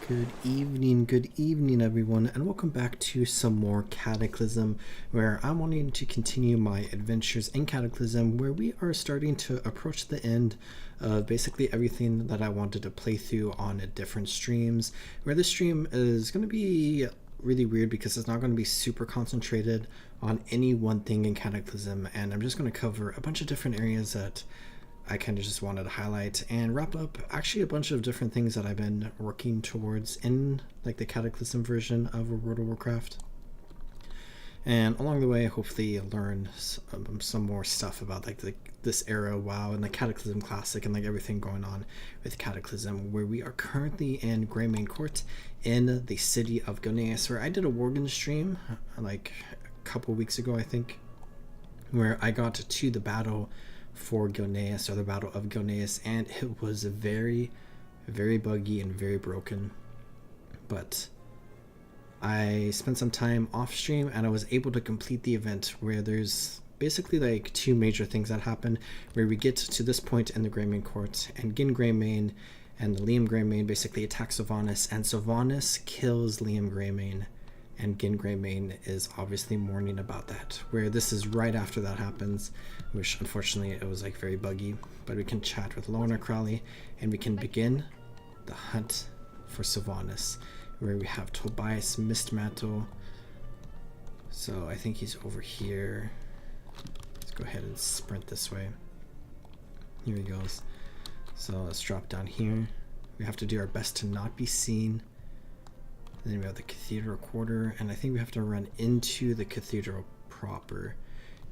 Good evening everyone, and welcome back to some more Cataclysm, where I'm wanting to continue my adventures in Cataclysm, where we are starting to approach the end of basically everything that I wanted to play through on different streams, where this stream is going to be really weird because it's not going to be super concentrated on any one thing in Cataclysm, and I'm just going to cover a bunch of different areas that I kind of just wanted to highlight and wrap up actually a bunch of different things that I've been working towards in like the Cataclysm version of World of Warcraft. And along the way, hopefully learn some more stuff about like this era, WoW, and the Cataclysm Classic, and like everything going on with Cataclysm, where we are currently in Greymane Court in the city of Gonias, where I did a Worgen stream like a couple weeks ago, I think, where I got to the battle for Gonias, or the Battle of Gonias, and it was very, very buggy and very broken. But I spent some time off stream and I was able to complete the event, where there's basically like two major things that happen, where we get to this point in the Greymane Court, and Gin Greymane and Liam Greymane basically attack Sylvanas, and Sylvanas kills Liam Greymane, and Gin Greymane is obviously mourning about that, where this is right after that happens, which unfortunately it was like very buggy. But we can chat with Lorna Crowley and we can begin the hunt for Sylvanas, where we have Tobias Mistmantle. So I think he's over here. Let's go ahead and sprint this way. Here he goes. So let's drop down here. We have to do our best to not be seen. And then we have the Cathedral Quarter, and I think we have to run into the Cathedral proper,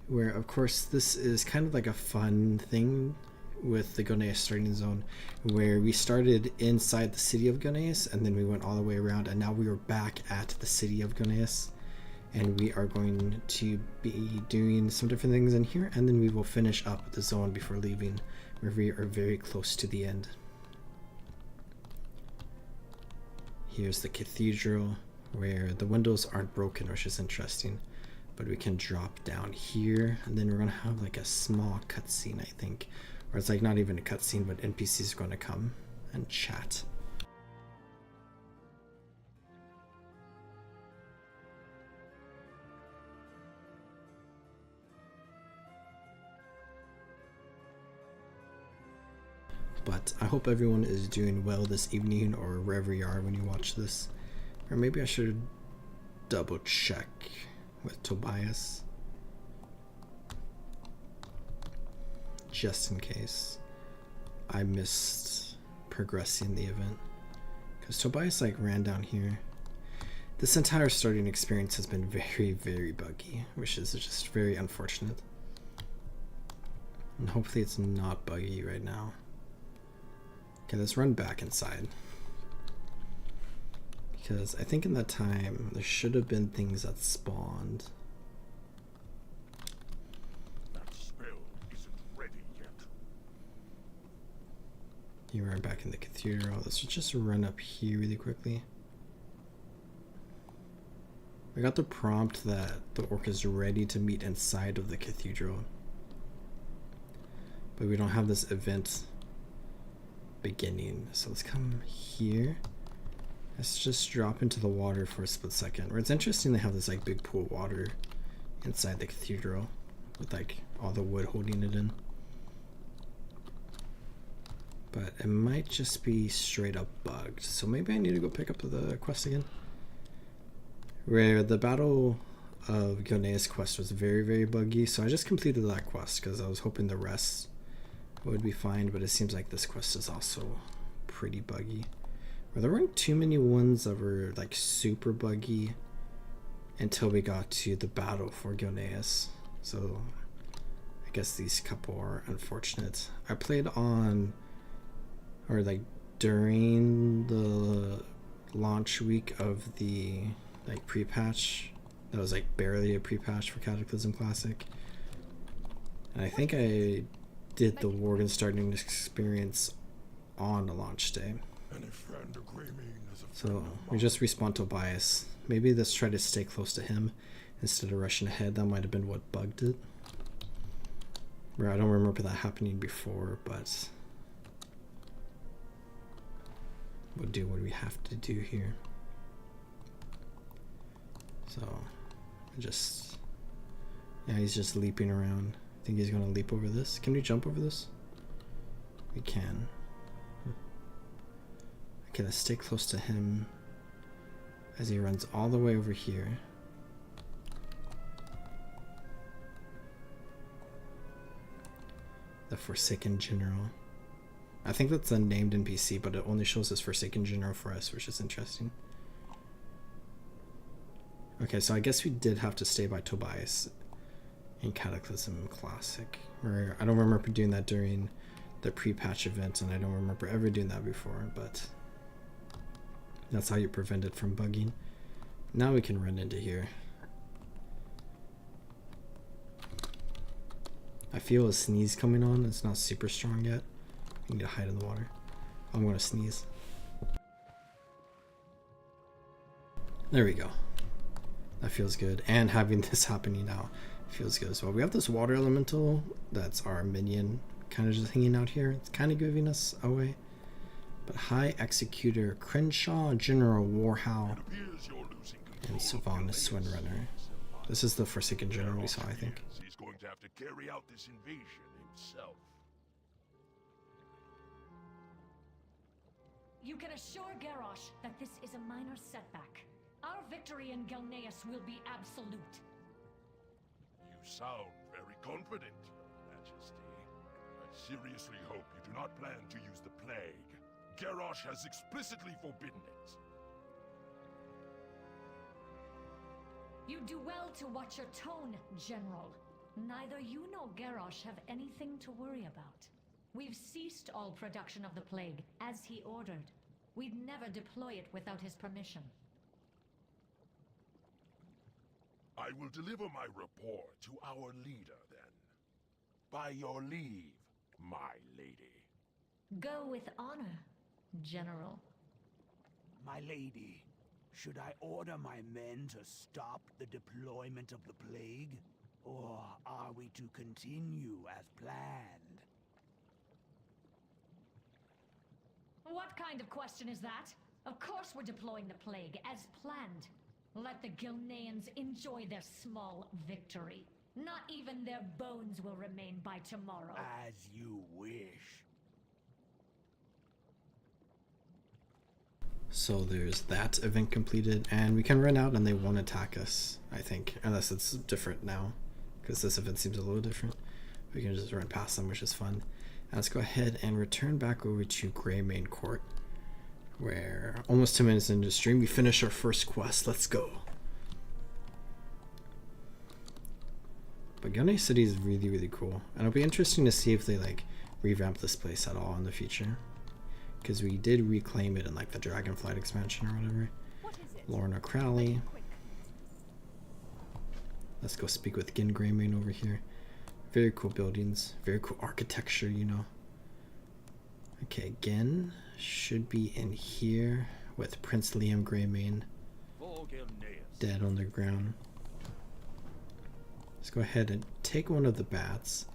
where of course this is kind of like a fun thing with the Gonias starting zone, where we started inside the city of Gonias and then we went all the way around, and now we are back at the city of Gonias, and we are going to be doing some different things in here, and then we will finish up the zone before leaving, where we are very close to the end. Here's the cathedral, where the windows aren't broken, which is interesting, but we can drop down here, and then we're gonna have like a small cutscene, I think, or it's like not even a cutscene, but NPCs are gonna come and chat. But I hope everyone is doing well this evening, or wherever you are when you watch this. Or maybe I should double check with Tobias, just in case I missed progressing the event, because Tobias like ran down here. This entire starting experience has been very, very buggy, which is just very unfortunate, and hopefully it's not buggy right now. Okay, let's run back inside, because I think in that time there should have been things that spawned. That spell isn't ready yet. Here we are back in the cathedral. Let's just run up here really quickly. I got the prompt that the orc is ready to meet inside of the cathedral, but we don't have this event beginning. So let's come here. Let's just drop into the water for a split second. Where it's interesting they have this like big pool of water inside the cathedral with like all the wood holding it in. But it might just be straight up bugged. So maybe I need to go pick up the quest again. Where the Battle of Gonias quest was very, very buggy. So I just completed that quest because I was hoping the rest would be fine, but it seems like this quest is also pretty buggy. Where there weren't too many ones that were like super buggy until we got to the battle for Gonias. So I guess these couple are unfortunate. I played on, or like during the launch week of the like pre-patch, that was like barely a pre-patch for Cataclysm Classic, and I think I did the Worgen starting experience on a launch day. So we just respawned Tobias. Maybe let's try to stay close to him instead of rushing ahead. That might have been what bugged it. Where I don't remember that happening before, but we'll do what we have to do here. So just, yeah, he's just leaping around. I think he's gonna leap over this. Can we jump over this? We can. Okay, let's stay close to him as he runs all the way over here. The Forsaken General. I think that's a named NPC, but it only shows as Forsaken General for us, which is interesting. Okay, so I guess we did have to stay by Tobias in Cataclysm Classic. Where I don't remember doing that during the pre-patch event, and I don't remember ever doing that before, but that's how you prevent it from bugging. Now we can run into here. I feel a sneeze coming on. It's not super strong yet. I need to hide in the water. I'm gonna sneeze. There we go. That feels good. And having this happening now feels good as well. We have this water elemental that's our minion, kind of just hanging out here. It's kind of giving us away. But High Executor Crenshaw, General Warhow, and Sylvanus Swindrunner. This is the Forsaken General we saw, I think. He's going to have to carry out this invasion himself. You can assure Garrosh that this is a minor setback. Our victory in Gilneas will be absolute. You sound very confident, Majesty. I seriously hope you do not plan to use the plague. Garrosh has explicitly forbidden it. You do well to watch your tone, General. Neither you nor Garrosh have anything to worry about. We've ceased all production of the plague, as he ordered. We'd never deploy it without his permission. I will deliver my report to our leader, then. By your leave, my lady. Go with honor, General. My lady, should I order my men to stop the deployment of the plague? Or are we to continue as planned? What kind of question is that? Of course we're deploying the plague, as planned. Let the Gilneans enjoy their small victory. Not even their bones will remain by tomorrow. As you wish. So there's that event completed, and we can run out and they won't attack us, I think, unless it's different now, because this event seems a little different. We can just run past them, which is fun. And let's go ahead and return back over to Greymane Court, where almost 2 minutes into the stream we finish our first quest. Let's go. But Gilneas City is really, really cool, and it'll be interesting to see if they like revamp this place at all in the future, because we did reclaim it in like the Dragonflight expansion or whatever. Lorna Crowley. Let's go speak with Gin Greymane over here. Very cool buildings, very cool architecture, you know. Okay, Gin should be in here with Prince Liam Greymane dead on the ground. Let's go ahead and take one of the bats.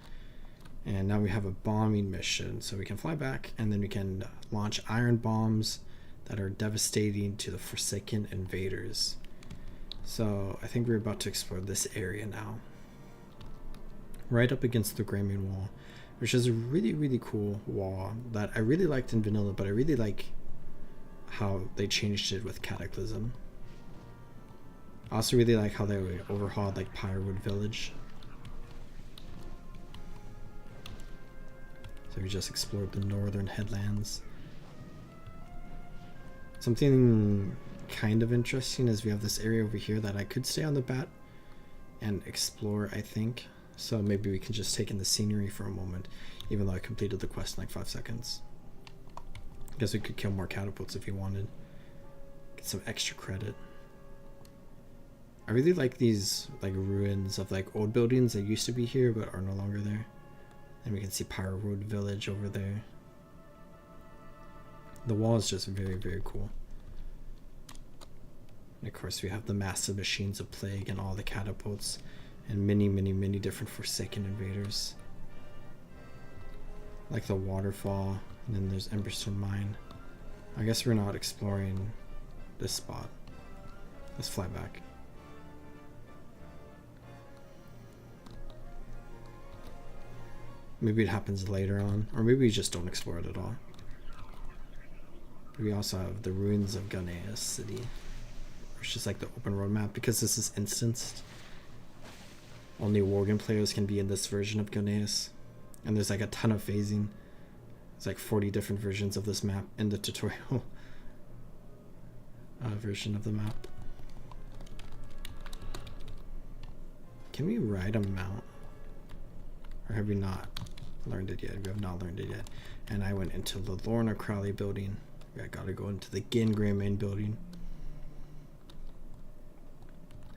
And now we have a bombing mission, so we can fly back and then we can launch iron bombs that are devastating to the Forsaken invaders. So I think we're about to explore this area now. Right up against the Greymane wall, which is a really, really cool wall that I really liked in vanilla, but I really like how they changed it with Cataclysm. I also really like how they overhauled like Pyrewood Village. So we just explored the northern headlands. Something kind of interesting is we have this area over here that I could stay on the bat and explore, I think. So maybe we can just take in the scenery for a moment, even though I completed the quest in like 5 seconds. I guess we could kill more catapults if you wanted. Get some extra credit. I really like these like ruins of like old buildings that used to be here but are no longer there. And we can see Pyrewood Village over there. The wall is just very, very cool. And of course we have the massive machines of plague and all the catapults and many, many, many different Forsaken invaders. Like the waterfall, and then there's Emberstone Mine. I guess we're not exploring this spot. Let's fly back. Maybe it happens later on, or maybe we just don't explore it at all. We also have the ruins of Ganea's city. It's just like the open road map, because this is instanced. Only Worgen players can be in this version of Ganeas. And there's like a ton of phasing. There's like 40 different versions of this map in the tutorial version of the map. Can we ride a mount? Or have we not learned it yet? We have not learned it yet. And I went into the Lorna Crowley building. I gotta go into the Gin Grey main building.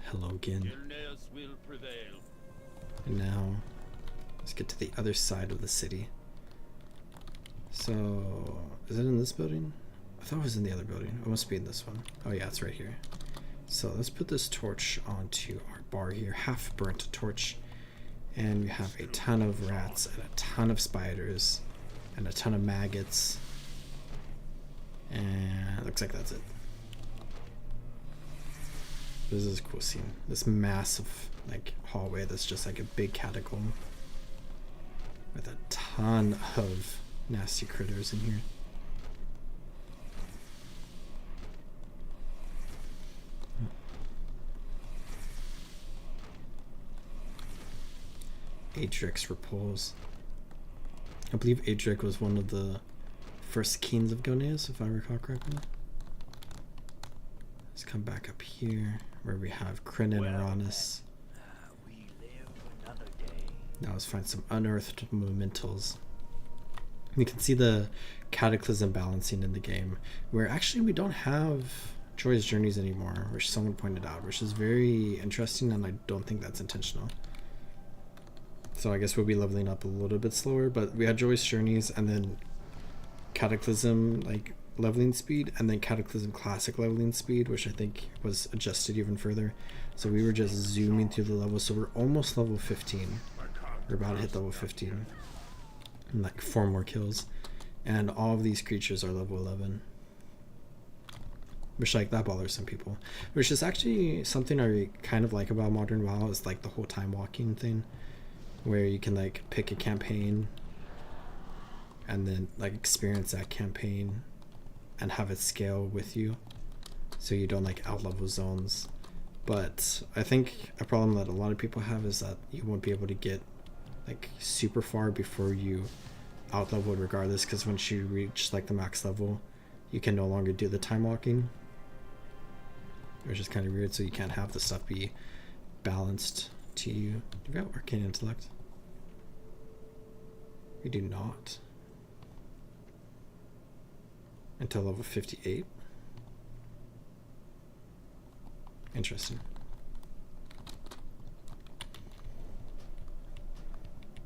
Hello, Gin. Will prevail. And now, let's get to the other side of the city. So, is it in this building? I thought it was in the other building. It must be in this one. Oh yeah, it's right here. So let's put this torch onto our bar here. Half burnt torch. And we have a ton of rats and a ton of spiders and a ton of maggots. And it looks like that's it. This is a cool scene. This massive like hallway that's just like a big catacomb with a ton of nasty critters in here. Adric's repose. I believe Adric was one of the first kings of Goneas, if I recall correctly. Let's come back up here where we have Kryn and Uranus. We live another day. Now let's find some unearthed momentals. You can see the Cataclysm balancing in the game, where actually we don't have Joy's Journeys anymore, which someone pointed out, which is very interesting, and I don't think that's intentional. So I guess we'll be leveling up a little bit slower, but we had Joy's Journeys and then Cataclysm like leveling speed, and then Cataclysm Classic leveling speed, which I think was adjusted even further. So we were just zooming through the levels, so we're almost level 15. We're about to hit level 15. And like 4 more kills. And all of these creatures are level 11. Which like that bothers some people. Which is actually something I kind of like about Modern WoW, is like the whole time walking thing. Where you can like pick a campaign and then like experience that campaign and have it scale with you, so you don't like outlevel zones. But I think a problem that a lot of people have is that you won't be able to get like super far before you outleveled regardless, because once you reach like the max level you can no longer do the time walking, which is kind of weird. So you can't have the stuff be balanced to you. Do we have Arcane Intellect? We do not. Until level 58. Interesting.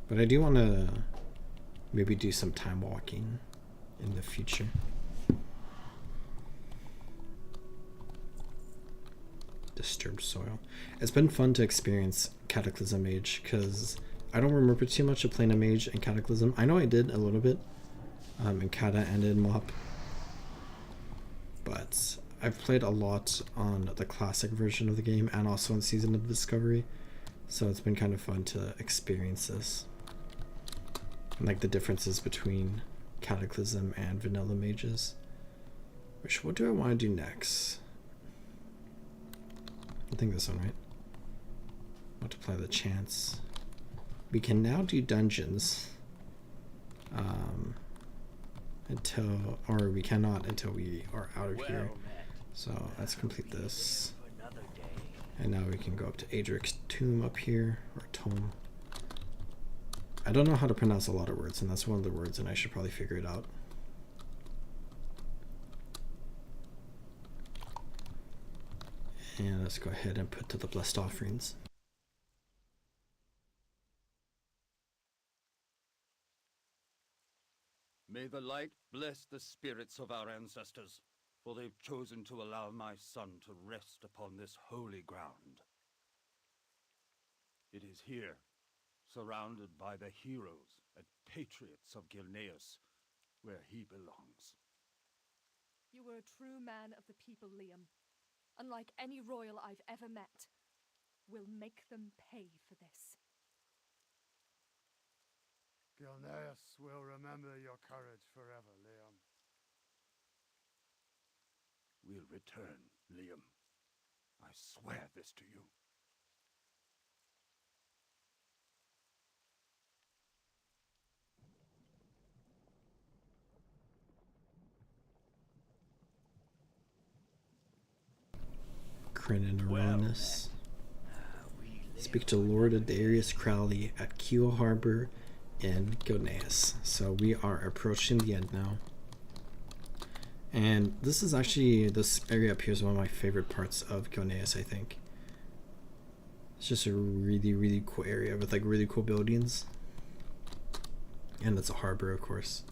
But I do want to maybe do some time walking in the future. Disturbed soil. It's been fun to experience Cataclysm Mage, because I don't remember too much of playing a mage in Cataclysm. I know I did a little bit in Cata and in MoP, but I've played a lot on the classic version of the game and also in Season of Discovery, so it's been kind of fun to experience this and like the differences between Cataclysm and vanilla mages. Which, what do I want to do next? I think this one, right? Multiply the chance. We can now do dungeons until, or we cannot until we are out of here. So let's complete this. And now we can go up to Adric's tomb up here, or tome. I don't know how to pronounce a lot of words, and that's one of the words, and I should probably figure it out. And let's go ahead and put to the blessed offerings. May the light bless the spirits of our ancestors, for they've chosen to allow my son to rest upon this holy ground. It is here, surrounded by the heroes and patriots of Gilneas, where he belongs. You were a true man of the people, Liam. Unlike any royal I've ever met. We'll make them pay for this. Gilneas will remember your courage forever, Liam. We'll return, Liam. I swear this to you. Kryn and Uranus. Speak to Lord Darius Crowley at Keel Harbor in Gilneas. So we are approaching the end now. And this is actually, this area up here is one of my favorite parts of Gilneas, I think. It's just a really, really cool area with like really cool buildings. And it's a harbor, of course.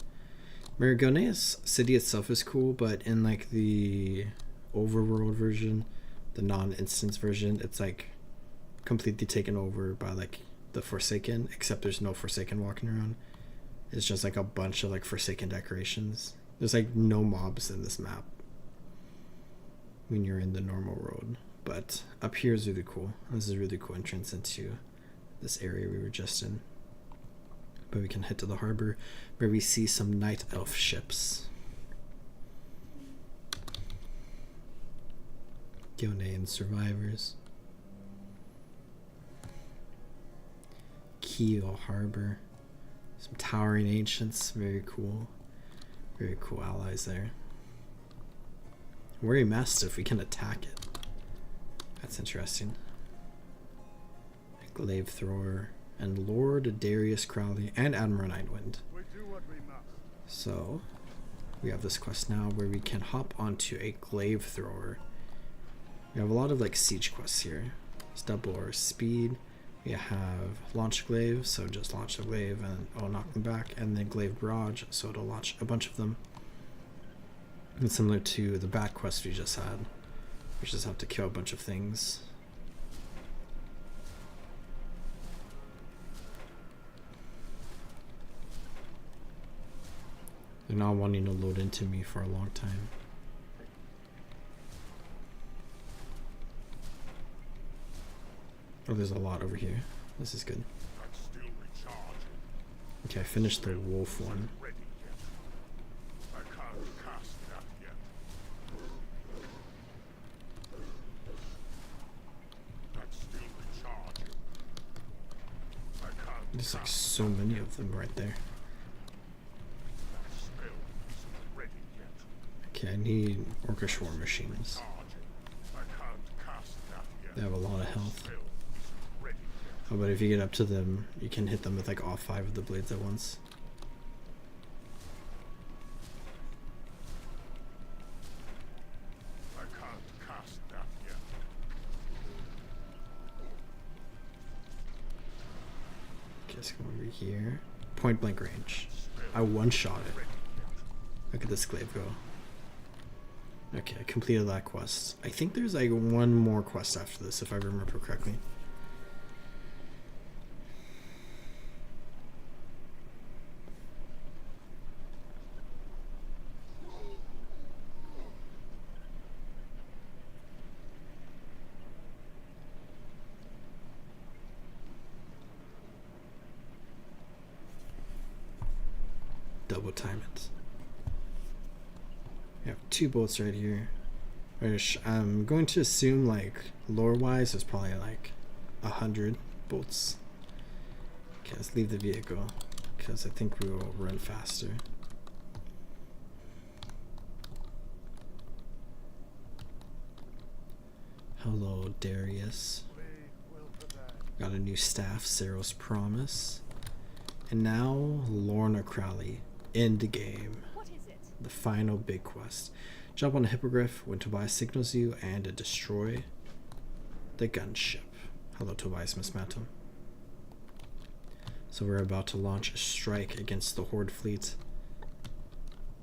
Gilneas city itself is cool, but in like the overworld version, the non-instance version, it's like completely taken over by like the Forsaken, except there's no Forsaken walking around. It's just like a bunch of like Forsaken decorations. There's like no mobs in this map when you're in the normal world, but up here is really cool. This is a really cool entrance into this area we were just in. But we can head to the harbor where we see some night elf ships. Gilnean survivors. Keel Harbor. Some towering ancients. Very cool. Very cool allies there. Warrior Mastiff, we can attack it. That's interesting. Glaive Thrower. And Lord Darius Crowley and Admiral Nightwind. We do what we must. So, we have this quest now where we can hop onto a Glaive Thrower. We have a lot of like siege quests here. It's double our speed. We have Launch Glaive, so just launch a glaive and it'll knock them back. And then Glaive Barrage, so it'll launch a bunch of them. And similar to the back quest we just had. We just have to kill a bunch of things. They're not wanting to load into me for a long time. Oh, there's a lot over here. This is good. That's still recharging. Okay, I finished the wolf one. Ready yet. I can't cast that yet. That's still recharging. I can't There's like cast so many of them right there. that spell isn't ready yet. Okay, I need Orcish War Machines. Charging. I can't cast that yet. They have a lot of health. Spell isn't ready yet. Oh, but if you get up to them, you can hit them with like all 5 of the blades at once. I can't cast that yet. Okay, let's go over here. Point blank range. I one-shot it. Look at this glaive go. Okay, I completed that quest. I think there's like one more quest after this, if I remember correctly. Double time it. We have 2 bolts right here, which I'm going to assume like lore wise there's probably like 100 bolts. Okay, let's leave the vehicle because I think we will run faster. Hello, Darius. We will prevail. Got a new staff, Sarah's Promise. And now Lorna Crowley. End game. What is it? The final big quest. Jump on a hippogriff when Tobias signals you and destroy the gunship. Hello, Tobias Mismatum. So we're about to launch a strike against the Horde fleet.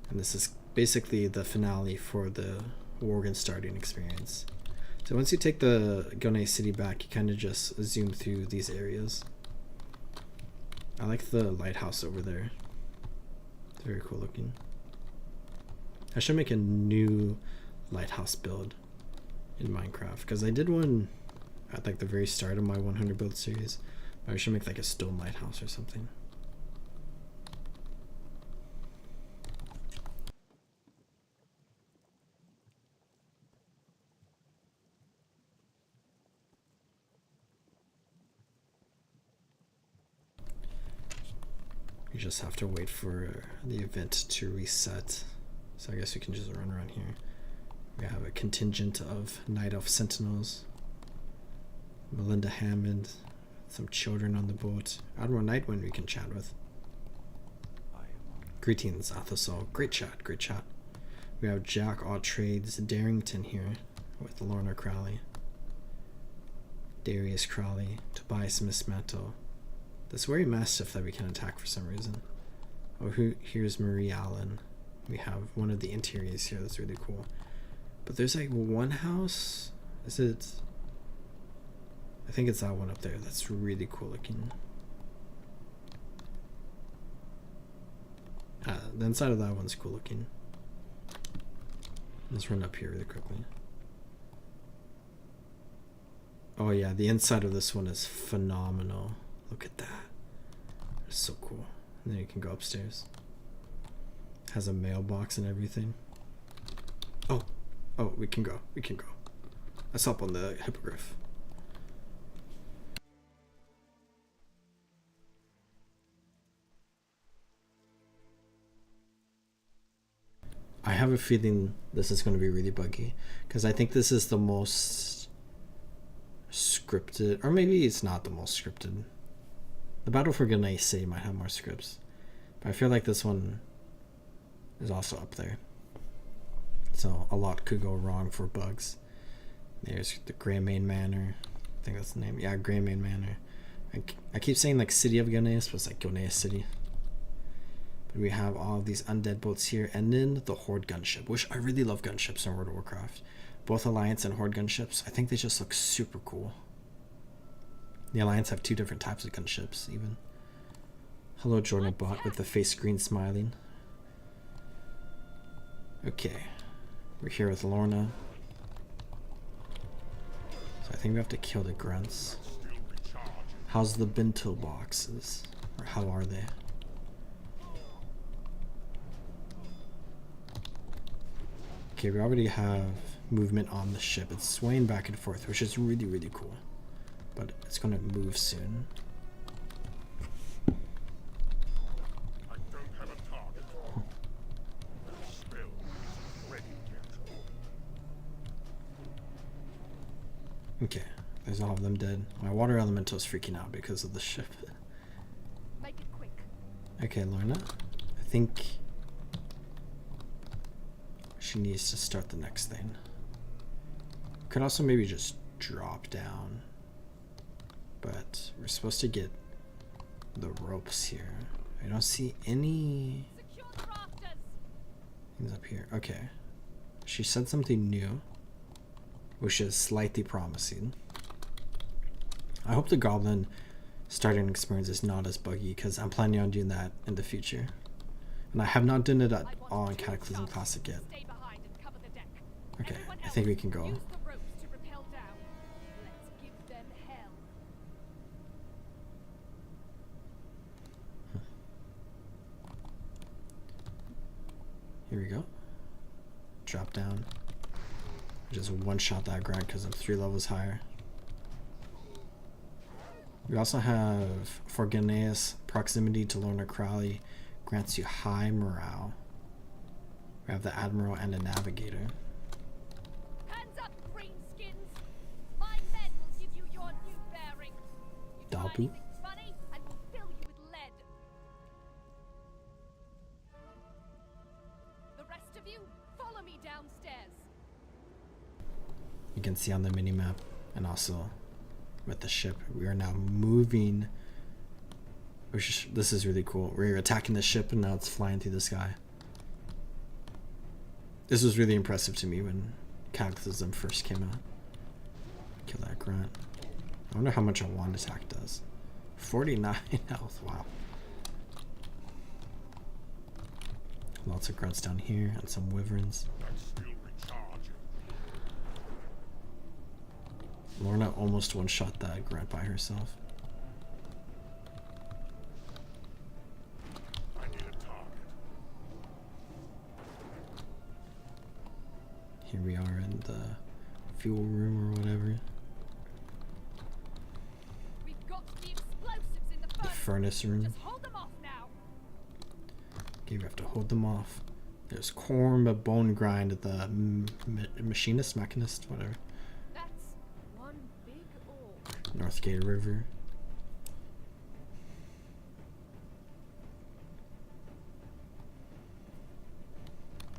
And this is basically the finale for the Worgen starting experience. So once you take the Gilneas city back, you kind of just zoom through these areas. I like the lighthouse over there. It's very cool looking. I should make a new lighthouse build in Minecraft, because I did one at like the very start of my 100 build series. But I should make like a stone lighthouse or something. You just have to wait for the event to reset. So I guess we can just run around here. We have a contingent of Night Elf Sentinels. Melinda Hammond. Some children on the boat. Admiral Nightwind we can chat with. Greetings, Athosol. Great chat, great chat. We have Jack Trades Darrington here with Lorna Crowley. Darius Crowley. Tobias Mismantle. This Wary Mastiff that we can attack for some reason. Oh, here's Marie Allen. We have one of the interiors here that's really cool. But there's like one house. Is it? I think it's that one up there. That's really cool looking. The inside of that one's cool looking. Let's run up here really quickly. Oh yeah, the inside of this one is phenomenal. Look at that. It's so cool. And then you can go upstairs. Has a mailbox and everything. Oh, we can go. We can go. Let's hop on the hippogriff. I have a feeling this is going to be really buggy, because I think this is the most scripted, or maybe it's not the most scripted. The Battle for Ghanai City might have more scripts, but I feel like this one is also up there. So a lot could go wrong for bugs. There's the Greymane Manor. I think that's the name. Yeah, Greymane Manor. I keep saying like City of Ghanais, but it's like Ghanais City. But we have all of these undead boats here, and then the Horde gunship, which I really love gunships in World of Warcraft. Both Alliance and Horde gunships, I think they just look super cool. The Alliance have 2 different types of gunships, even. Hello, Jordan Bot with the face screen smiling. Okay, we're here with Lorna. So I think we have to kill the grunts. How's the bento boxes? Or how are they? Okay, we already have movement on the ship. It's swaying back and forth, which is really, really cool. But it's going to move soon. I don't have a target. The spell is ready yet. Okay, there's all of them dead. My water elemental is freaking out because of the ship. Make it quick. Okay, Lorna. I think she needs to start the next thing. Could also maybe just drop down. But we're supposed to get the ropes here. I don't see any things up here. Okay. She said something new, which is slightly promising. I hope the goblin starting experience is not as buggy, because I'm planning on doing that in the future. And I have not done it at all in Cataclysm Classic yet. Okay, I think we can go. Here we go. Drop down. Just one-shot that grunt because I'm 3 levels higher. We also have, for Ghanais, proximity to Lorna Crowley grants you high morale. We have the Admiral and a Navigator. Hands up, greenskins! My men will give you your new bearing. You do Dalbu. anything funny, and we'll fill you with lead. The rest of you, follow me downstairs. You can see on the minimap, and also with the ship, we are now moving. This is really cool. We're attacking the ship, and now it's flying through the sky. This was really impressive to me when Cataclysm first came out. Kill that grunt. I wonder how much a wand attack does. 49 health, wow. Lots of grunts down here and some wyverns. That's still recharging. Lorna almost one-shot that grunt by herself. I need a target. Here we are in the fuel room or whatever. We've got the explosives in the The furnace room. Just hold them off now. Okay, we have to hold them off. There's corn, a bone grind, the machinist, whatever. That's one big orb. Northgate River.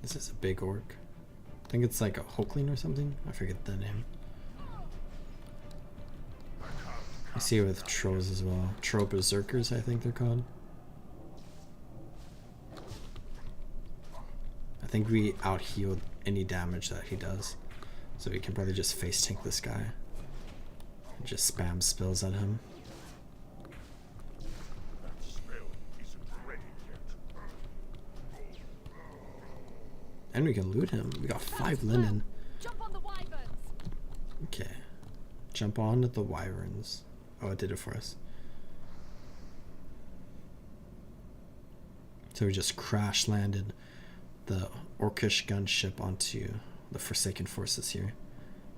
This is a big orc. I think it's like a Hoekling or something. I forget the name. You see it with trolls as well. Troll berserkers, I think they're called. I think we out-healed any damage that he does. So we can probably just face tank this guy. And just spam spills at him. That spell isn't ready yet. And we can loot him. We got 5 linen. Jump on the wyverns. Okay. Jump on the wyverns. Oh, it did it for us. So we just crash landed the Orcish gunship onto the Forsaken forces here.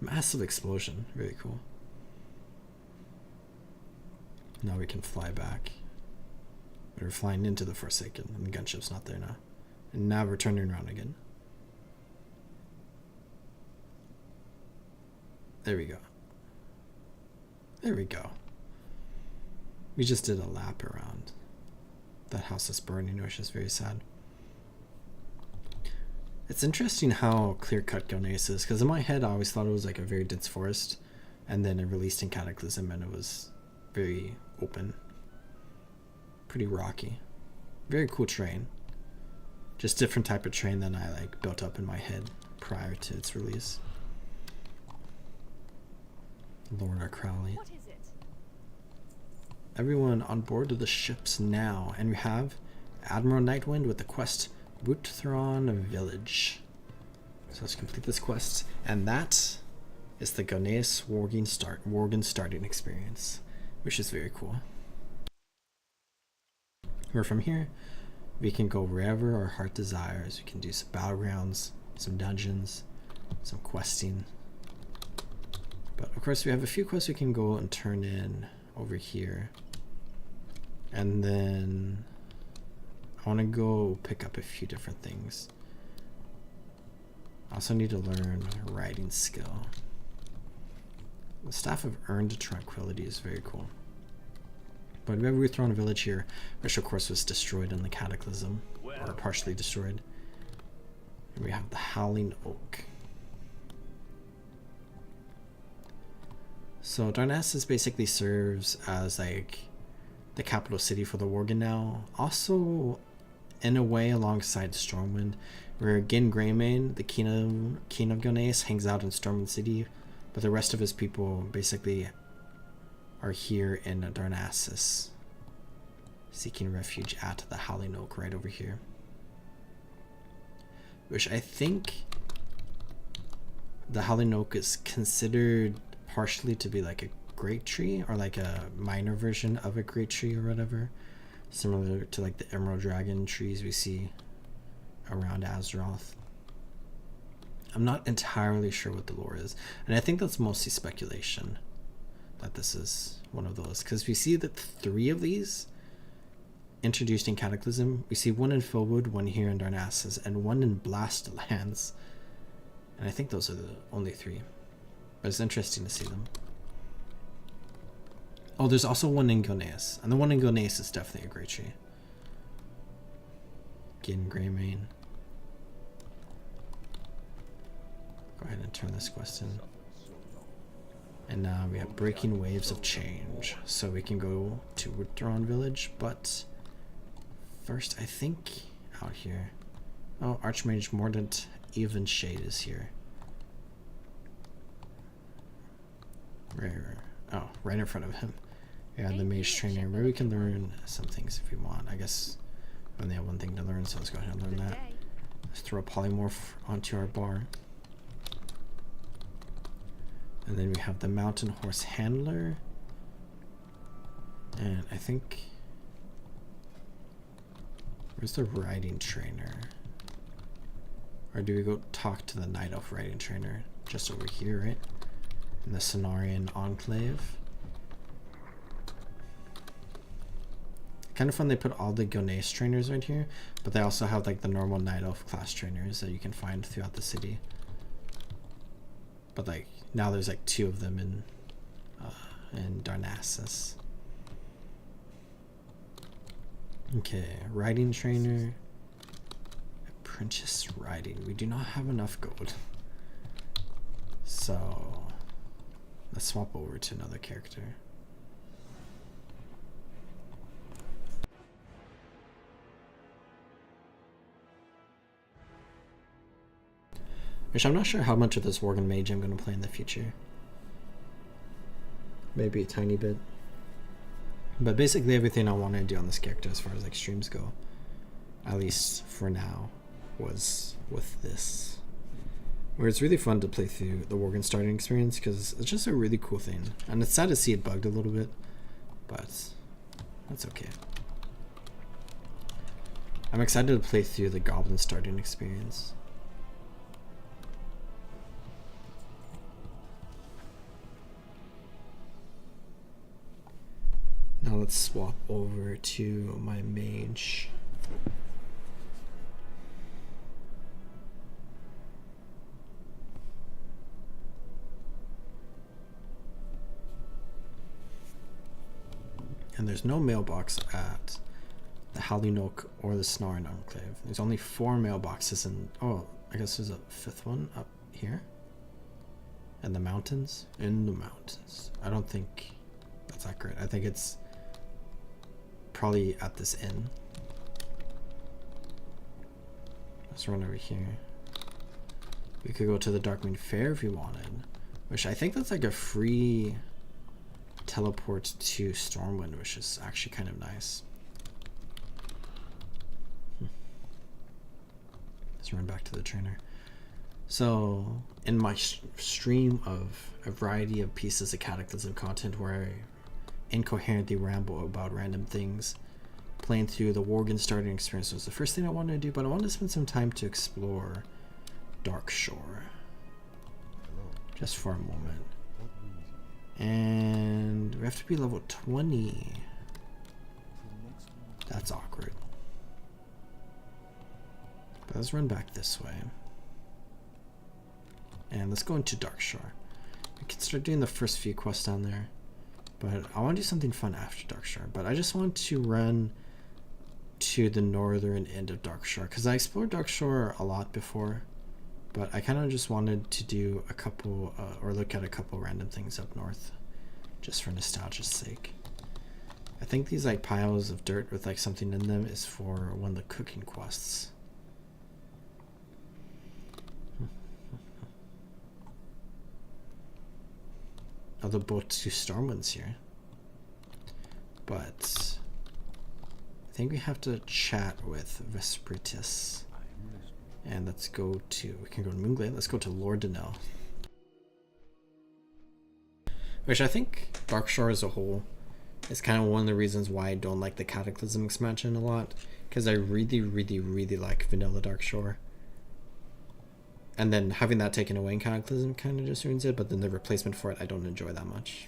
Massive explosion. Very cool. Now we can fly back. We're flying into the Forsaken and the gunship's not there now. And now we're turning around again. There we go. There we go. We just did a lap around. That house is burning, which is very sad. It's interesting how clear-cut Gonace is, because in my head I always thought it was like a very dense forest, and then it released in Cataclysm and it was very open. Pretty rocky. Very cool terrain. Just different type of terrain than I like built up in my head prior to its release. Lorna Crowley. What is it? Everyone on board of the ships now, and we have Admiral Nightwind with the quest Wutthron Village. So let's complete this quest, and that is the Gonace Worgen starting experience, which is very cool. Where from here, we can go wherever our heart desires. We can do some battlegrounds, some dungeons, some questing. But of course we have a few quests we can go and turn in over here. And then I want to go pick up a few different things. I also need to learn writing skill. The Staff of Earned Tranquility is very cool. But we have Wutthron Village here, which of course was destroyed in the Cataclysm, or partially destroyed. And we have the Howling Oak. So Darnassus basically serves as like the capital city for the Worgen now. Also, in a way, alongside Stormwind, where Gin Greymane, the king of Gonace, hangs out in Stormwind City, but the rest of his people basically are here in Darnassus, seeking refuge at the Howling Oak right over here. Which I think the Howling Oak is considered partially to be like a great tree, or like a minor version of a great tree or whatever, similar to like the Emerald Dragon trees we see around Azeroth. I'm not entirely sure what the lore is, and I think that's mostly speculation that this is one of those, because we see that 3 of these introduced in Cataclysm. We see 1 in Fillwood, 1 here in Darnassus, and 1 in Blastlands, and I think those are the only 3. But it's interesting to see them. Oh, there's also 1 in Gonace, and the 1 in Gonace is definitely a great tree. Gin Greymane. Go ahead and turn this quest in. And now we have Breaking Waves of Change, so we can go to Wutthron Village, but first I think out here. Oh, Archmage Mordant Evenshade is here. Right in front of him. Yeah, the mage trainer, where we can learn some things if we want. I guess we only have 1 thing to learn, so let's go ahead and learn that. Let's throw a polymorph onto our bar. And then we have the mountain horse handler. And I think... Where's the riding trainer? Or do we go talk to the night elf riding trainer? Just over here, right? In the Cenarian Enclave. Kind of fun they put all the Gilneas trainers right here, but they also have like the normal night elf class trainers that you can find throughout the city. But like now there's like 2 of them in Darnassus. Okay, riding trainer. Apprentice riding. We do not have enough gold. So let's swap over to another character. Which I'm not sure how much of this Worgen Mage I'm going to play in the future. Maybe a tiny bit. But basically everything I want to do on this character as far as like streams go, at least for now, was with this. Where it's really fun to play through the Worgen starting experience because it's just a really cool thing. And it's sad to see it bugged a little bit, but that's okay. I'm excited to play through the Goblin starting experience. Now let's swap over to my mage. And there's no mailbox at the Hallinok or the Cenarian Enclave. There's only 4 mailboxes in... Oh, I guess there's a 5th one up here. And the mountains? In the mountains. I don't think that's accurate. I think it's probably at this inn. Let's run over here. We could go to the Darkmead Fair if we wanted, which I think that's like a free teleport to Stormwind, which is actually kind of nice. Let's run back to the trainer. So in my stream of a variety of pieces of Cataclysm content where I incoherently ramble about random things, playing through the Worgen starting experience was the first thing I wanted to do, but I wanted to spend some time to explore Darkshore just for a moment. And we have to be level 20. That's awkward. But let's run back this way. And let's go into Darkshore. We can start doing the first few quests down there. But I want to do something fun after Darkshore. But I just want to run to the northern end of Darkshore, because I explored Darkshore a lot before. But I kind of just wanted to do a couple, or look at a couple random things up north, just for nostalgia's sake. I think these like piles of dirt with like something in them is for one of the cooking quests. Other boat to Stormwind's here. But I think we have to chat with Vespritus. And let's go to, we can go to Moonglade, let's go to Lord Denell. Which I think Darkshore as a whole is kind of one of the reasons why I don't like the Cataclysm expansion a lot. Because I really, really, really like vanilla Darkshore. And then having that taken away in Cataclysm kind of just ruins it, but then the replacement for it I don't enjoy that much.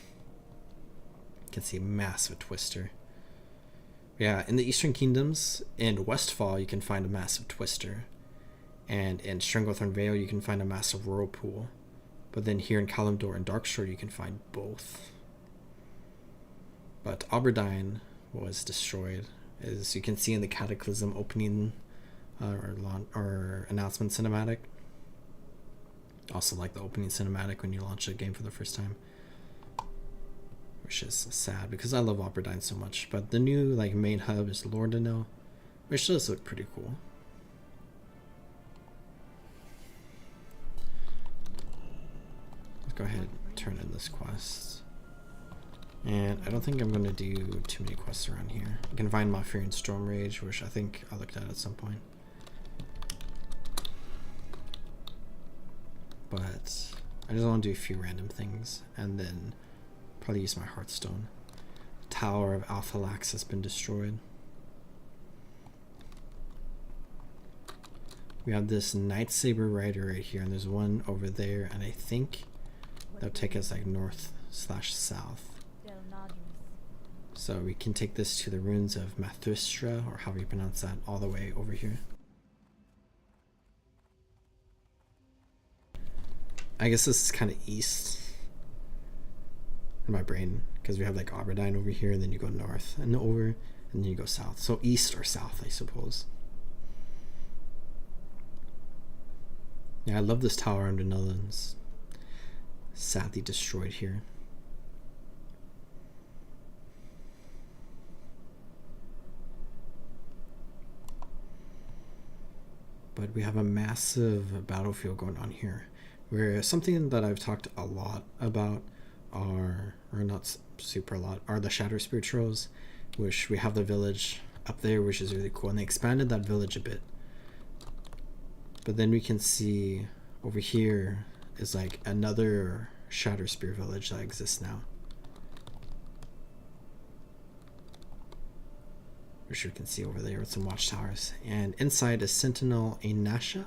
You can see a massive twister. Yeah, in the Eastern Kingdoms, in Westfall you can find a massive twister. And in Stranglethorn Vale you can find a massive whirlpool. But then here in Kalimdor and Darkshore you can find both. But Aberdeen was destroyed, as you can see in the Cataclysm opening or announcement cinematic. Also like the opening cinematic when you launch a game for the first time, which is sad because I love Aberdeen so much. But the new like main hub is Lordenell, which does look pretty cool. Let's go ahead and turn in this quest. And I don't think I'm going to do too many quests around here. You can find Malfurion Storm Rage, which I think I looked at some point. but I just want to do a few random things and then probably use my Hearthstone. Tower of Alphalax has been destroyed. We have this Night Saber Rider right here, and there's one over there, and I think that'll take us like north/south. So we can take this to the ruins of Mathustra, or however you pronounce that, all the way over here. I guess this is kind of east in my brain, because we have like Aberdeen over here, and then you go north and over, and then you go south. So east or south, I suppose. Yeah, I love this tower under Netherlands. Sadly destroyed here. But we have a massive battlefield going on here, where something that I've talked a lot about are, or not super a lot, are the Shadow Spirituals, which we have the village up there, which is really cool, and they expanded that village a bit. But then we can see over here is like another Shadow Spear village that exists now, which you can see over there with some watchtowers. And inside is Sentinel Ainasha,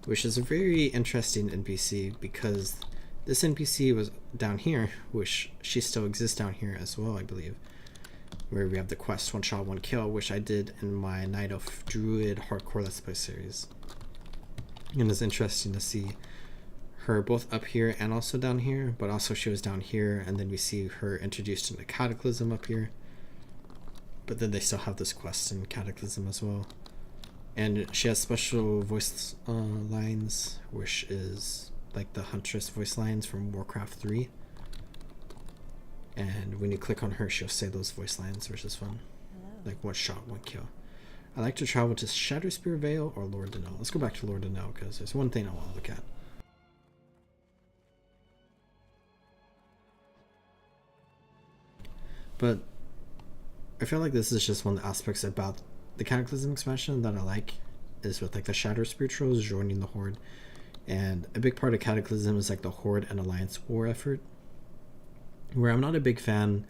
which is a very interesting NPC, because this NPC was down here, which she still exists down here as well, I believe, where we have the quest One Shot One Kill, which I did in my Night of Druid Hardcore Let's Play series. And it's interesting to see her both up here and also down here, but also she was down here, and then we see her introduced into Cataclysm up here. But then they still have this quest in Cataclysm as well. And she has special voice lines, which is like the Huntress voice lines from Warcraft 3. And when you click on her, she'll say those voice lines, which is fun. Like one shot, one kill. I like to travel to Shadowspear Vale or Lord Danelle. Let's go back to Lord Danelle, because there's one thing I want to look at. But I feel like this is just one of the aspects about the Cataclysm expansion that I like, is with like the Shadow Spirituals joining the Horde. And a big part of Cataclysm is like the Horde and Alliance war effort, where I'm not a big fan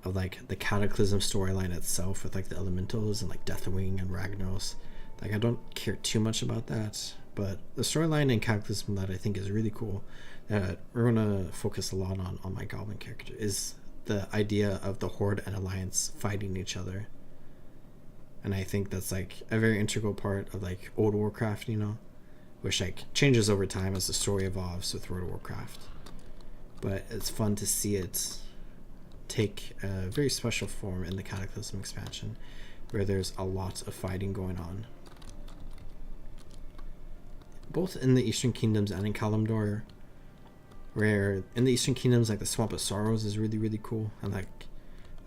of like the Cataclysm storyline itself with like the Elementals and like Deathwing and Ragnaros. Like I don't care too much about that, but the storyline in Cataclysm that I think is really cool, that we're gonna focus a lot on my Goblin character, is the idea of the Horde and Alliance fighting each other. And I think that's like a very integral part of like old Warcraft, you know, which like changes over time as the story evolves with World of Warcraft. But it's fun to see it take a very special form in the Cataclysm expansion, where there's a lot of fighting going on, both in the Eastern Kingdoms and in Kalimdor, where in the Eastern Kingdoms like the Swamp of Sorrows is really, really cool, and like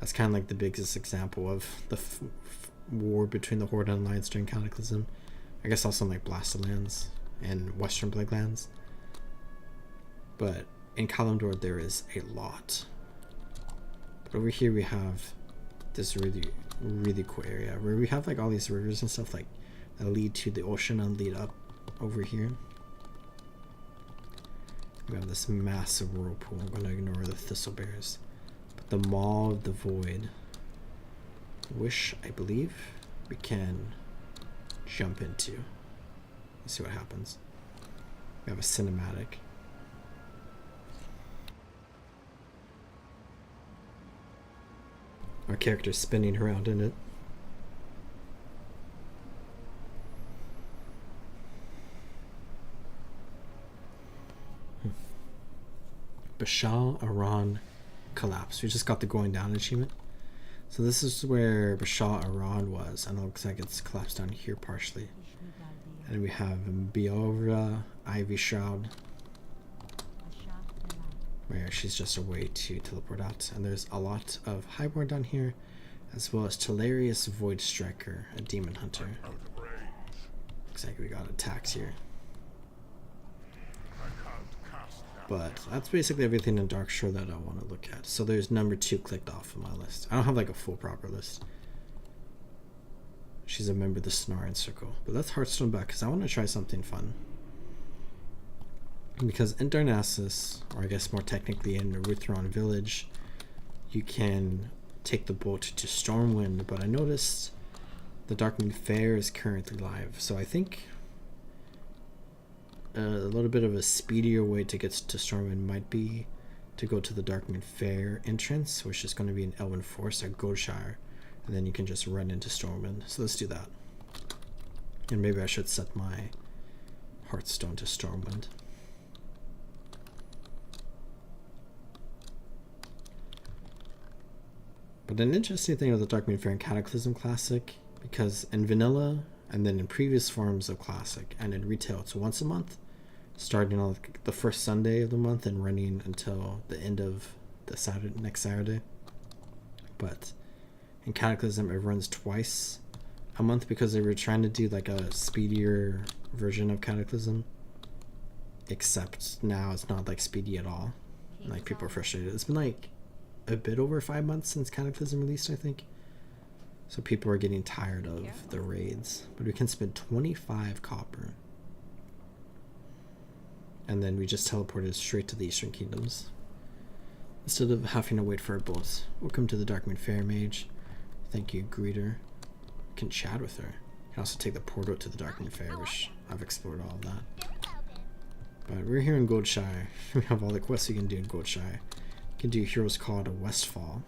that's kind of like the biggest example of the war between the Horde and Alliance during Cataclysm. I guess also in like Blasted Lands and Western Plaguelands. But in Kalimdor there is a lot. But over here we have this really, really cool area where we have like all these rivers and stuff like that lead to the ocean and lead up over here. We have this massive whirlpool. I'm going to ignore the thistle bears. But the Maw of the Void, which I believe we can jump into. Let's see what happens. We have a cinematic. Our character's spinning around in it. Bashal Aran collapse. We just got the going down achievement. So this is where Bashal Aran was, and it looks like it's collapsed down here partially. And we have Biora Ivy Shroud, where she's just a way to teleport out. And there's a lot of Highborn down here, as well as Telarius Void Striker, a demon hunter. Looks like we got attacked here. But that's basically everything in Darkshore that I want to look at. So there's number 2 clicked off of my list. I don't have like a full proper list. She's a member of the Snarn Circle. But let's Hearthstone back, because I want to try something fun. Because in Darnassus, or I guess more technically in Ruthron Village, you can take the boat to Stormwind, but I noticed the Darkmoon Fair is currently live, so I think a little bit of a speedier way to get to Stormwind might be to go to the Darkmoon Fair entrance, which is going to be in Elven Forest at Goldshire, and then you can just run into Stormwind. So let's do that. And maybe I should set my Hearthstone to Stormwind. But an interesting thing with the Darkmoon Fair and Cataclysm Classic, because in Vanilla, and then in previous forms of Classic, and in Retail, it's once a month, starting on the first Sunday of the month and running until the end of the next Saturday. But in Cataclysm, it runs twice a month because they were trying to do like a speedier version of Cataclysm. Except now it's not like speedy at all. And, like, people are frustrated. It's been like a bit over 5 months since Cataclysm released, I think. So people are getting tired of the raids. But we can spend 25 copper. And then we just teleported straight to the Eastern Kingdoms, instead of having to wait for a boat. Welcome to the Darkmoon Fair, Mage. Thank you, Greeter. You can chat with her. You can also take the portal to the Darkmoon Fair, which I've explored all of that. But we're here in Goldshire. We have all the quests you can do in Goldshire. You can do Hero's Call to Westfall.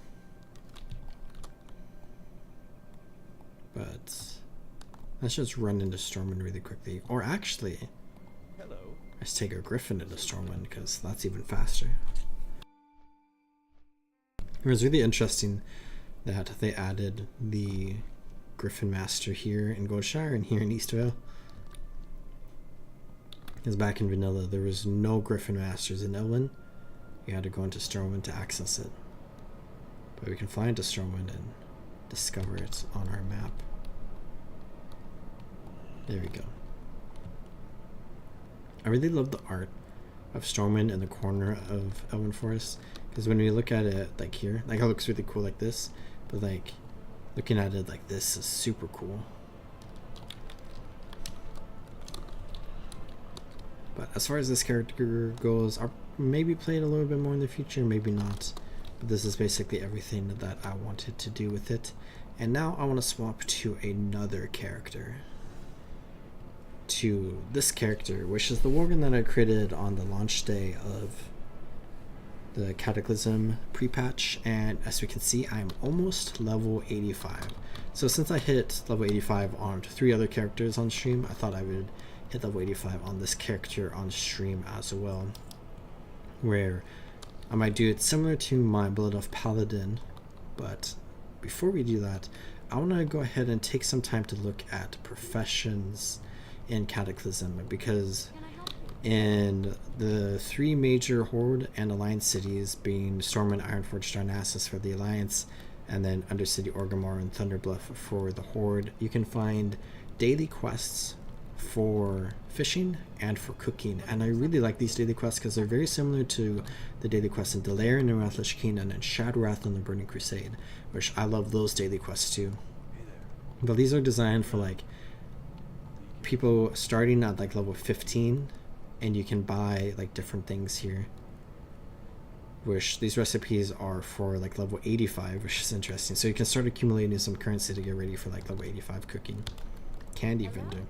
But let's just run into Stormwind really quickly. Or actually, let's take a Griffin into Stormwind, because that's even faster. It was really interesting that they added the Griffin Master here in Goldshire and here in Eastvale. Because back in Vanilla, there was no Griffin Masters in Elwyn. You had to go into Stormwind to access it. But we can fly into Stormwind and discover it on our map. There we go. I really love the art of Stormwind in the corner of Elven Forest, because when we look at it like here, like it looks really cool like this, but like looking at it like this is super cool. But as far as this character goes, I'll maybe play it a little bit more in the future, maybe not. But this is basically everything that I wanted to do with it. And now I want to swap to another character. To this character, which is the Worgen that I created on the launch day of the Cataclysm pre-patch, and as we can see, I am almost level 85. So since I hit level 85 on 3 other characters on stream, I thought I would hit level 85 on this character on stream as well, where I might do it similar to my Blood Elf Paladin. But before we do that, I want to go ahead and take some time to look at professions in Cataclysm, because in the 3 major Horde and Alliance cities, being Stormwind, Ironforge, Darnassus for the Alliance, and then Undercity, Orgrimmar, and Thunderbluff for the Horde, you can find daily quests for fishing and for cooking. And I really like these daily quests because they're very similar to the daily quests in Delair and Wrathlish Keenan and Shadowwrath and the Burning Crusade, which I love those daily quests too. But these are designed for like people starting at like level 15, and you can buy like different things here, which these recipes are for like level 85, which is interesting. So you can start accumulating some currency to get ready for like level 85 cooking. Candy vendor.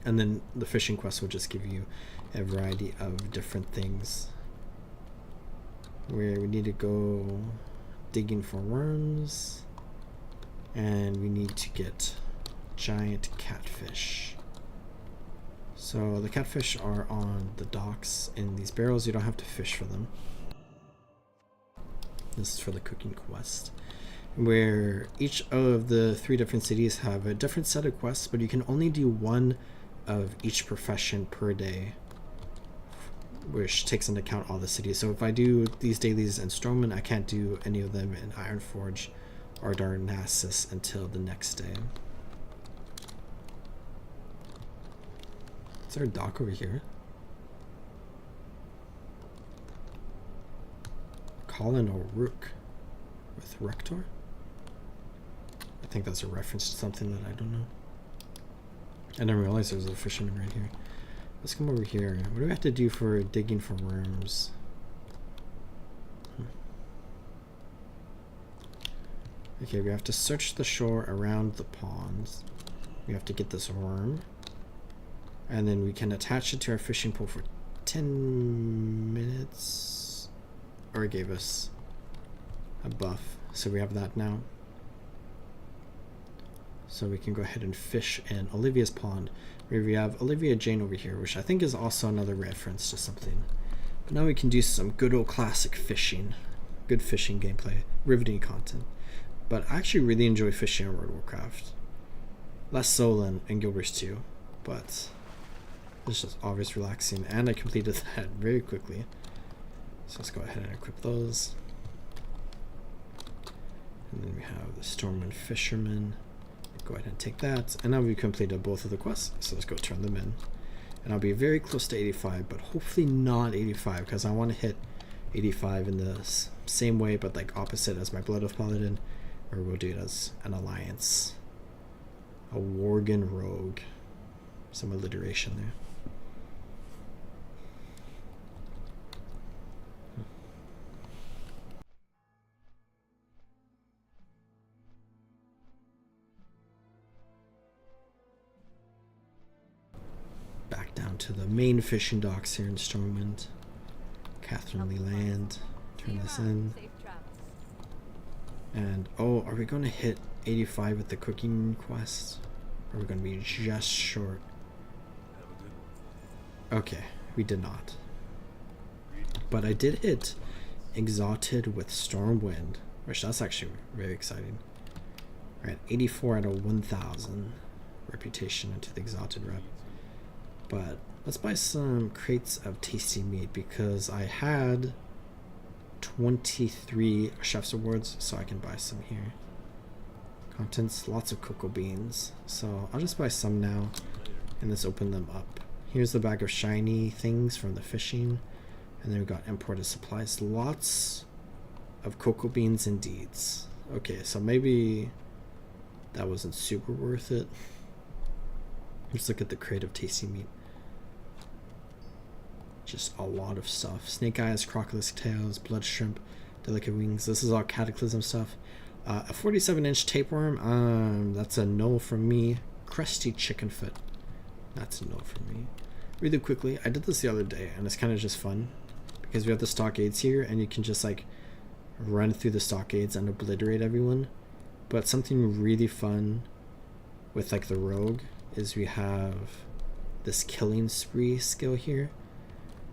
And then the fishing quest will just give you a variety of different things, where we need to go digging for worms, and we need to get giant catfish. So the catfish are on the docks in these barrels. You don't have to fish for them. This is for the cooking quest, where each of the 3 different cities have a different set of quests, but you can only do 1 of each profession per day, which takes into account all the cities. So if I do these dailies in Stormwind, I can't do any of them in Ironforge or Darnassus until the next day. Is there a dock over here? Colin O'Rourke with Rector? I think that's a reference to something that I don't know. I didn't realize there was a fisherman right here. Let's come over here. What do we have to do for digging for worms? Okay, we have to search the shore around the ponds. We have to get this worm. And then we can attach it to our fishing pole for 10 minutes. Or it gave us a buff. So we have that now. So we can go ahead and fish in Olivia's pond. Where we have Olivia Jane over here, which I think is also another reference to something. But now we can do some good old classic fishing. Good fishing gameplay. Riveting content. But I actually really enjoy fishing in World of Warcraft. Less so than in Guild Wars 2. But it's just always relaxing. And I completed that very quickly. So let's go ahead and equip those. And then we have the Stormwind Fisherman. Go ahead and take that. And now we've completed both of the quests. So let's go turn them in. And I'll be very close to 85, but hopefully not 85, because I want to hit 85 in the same way, but like opposite as my Blood of Paladin. Or we'll do it as an alliance. A Worgen Rogue. Some alliteration there. Back down to the main fishing docks here in Stormwind. Catherine Lee Land. Turn this in. And, oh, are we going to hit 85 with the cooking quest? Or are we going to be just short? Okay, we did not. But I did hit Exalted with Stormwind, which that's actually very exciting. We're at 84 out of 1,000 reputation into the Exalted rep. But let's buy some crates of tasty meat because I had 23 chef's awards, so I can buy some here. Contents, lots of cocoa beans. So I'll just buy some now and let's open them up. Here's the bag of shiny things from the fishing. And then we got imported supplies. Lots of cocoa beans and deeds. Okay, so maybe that wasn't super worth it. Let's look at the crate of tasty meat. Just a lot of stuff. Snake eyes, crocodile tails, blood shrimp, delicate wings. This is all Cataclysm stuff. A 47-inch tapeworm. That's a no from me. Crusty chicken foot. That's a no from me. Really quickly, I did this the other day, and it's kind of just fun because we have the stockades here, and you can just like run through the stockades and obliterate everyone. But something really fun with like the rogue is we have this killing spree skill here.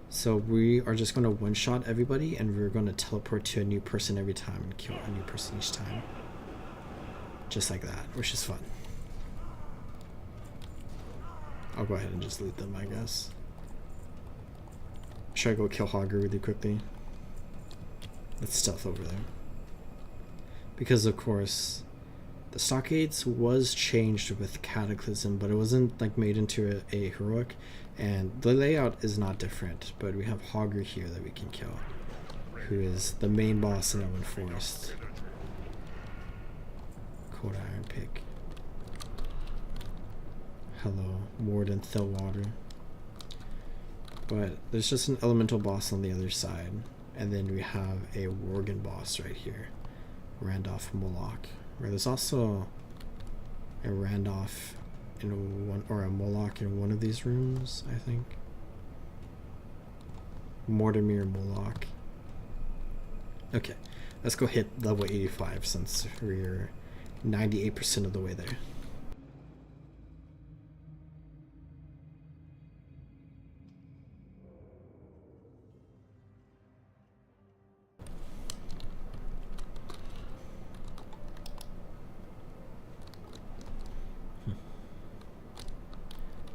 So we are just going to one-shot everybody, and we're going to teleport to a new person every time and kill a new person each time. Just like that, which is fun. I'll go ahead and just loot them, I guess. Should I go kill Hogger really quickly? Let's stealth over there. Because, of course, the stockades was changed with Cataclysm, but it wasn't like made into a heroic. And the layout is not different, but we have Hogger here that we can kill, who is the main boss in Elven Forest. Cold Iron Pick. Hello, Warden Thillwater. But there's just an elemental boss on the other side, and then we have a Worgen boss right here, Randolph Moloch. Where there's also a Randolph in one, or a Moloch in one of these rooms, I think. Mortimer Moloch. Okay, let's go hit level 85 since we're 98% of the way there.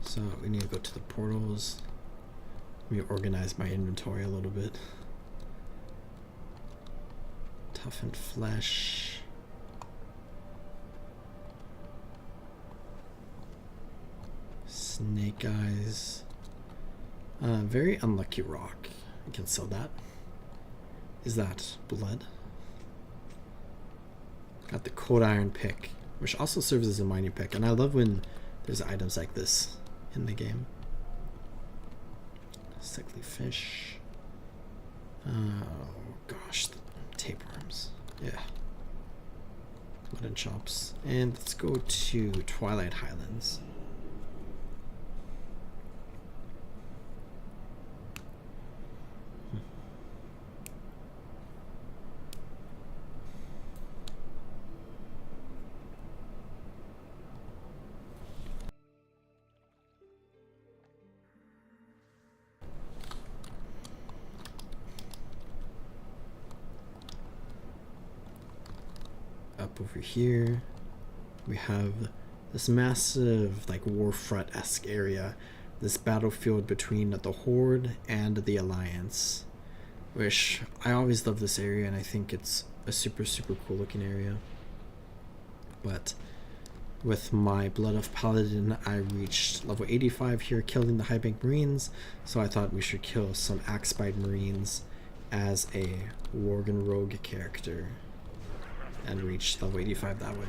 So we need to go to the portals. Let me organize my inventory a little bit. Toughened flesh. Snake eyes. Very unlucky rock. We can sell that. Is that blood? Got the cold iron pick, which also serves as a mining pick, and I love when there's items like this in the game. Sickly fish. Oh gosh, the tapeworms. Yeah. Mutton chops. And let's go to Twilight Highlands. Up over here, we have this massive, like, Warfront-esque area, this battlefield between the Horde and the Alliance, which I always love this area, and I think it's a super cool looking area. But with my Blood of Paladin, I reached level 85 here, killing the Highbank Marines, so I thought we should kill some Axebite Marines as a Worgen Rogue character and reach level 85 that way.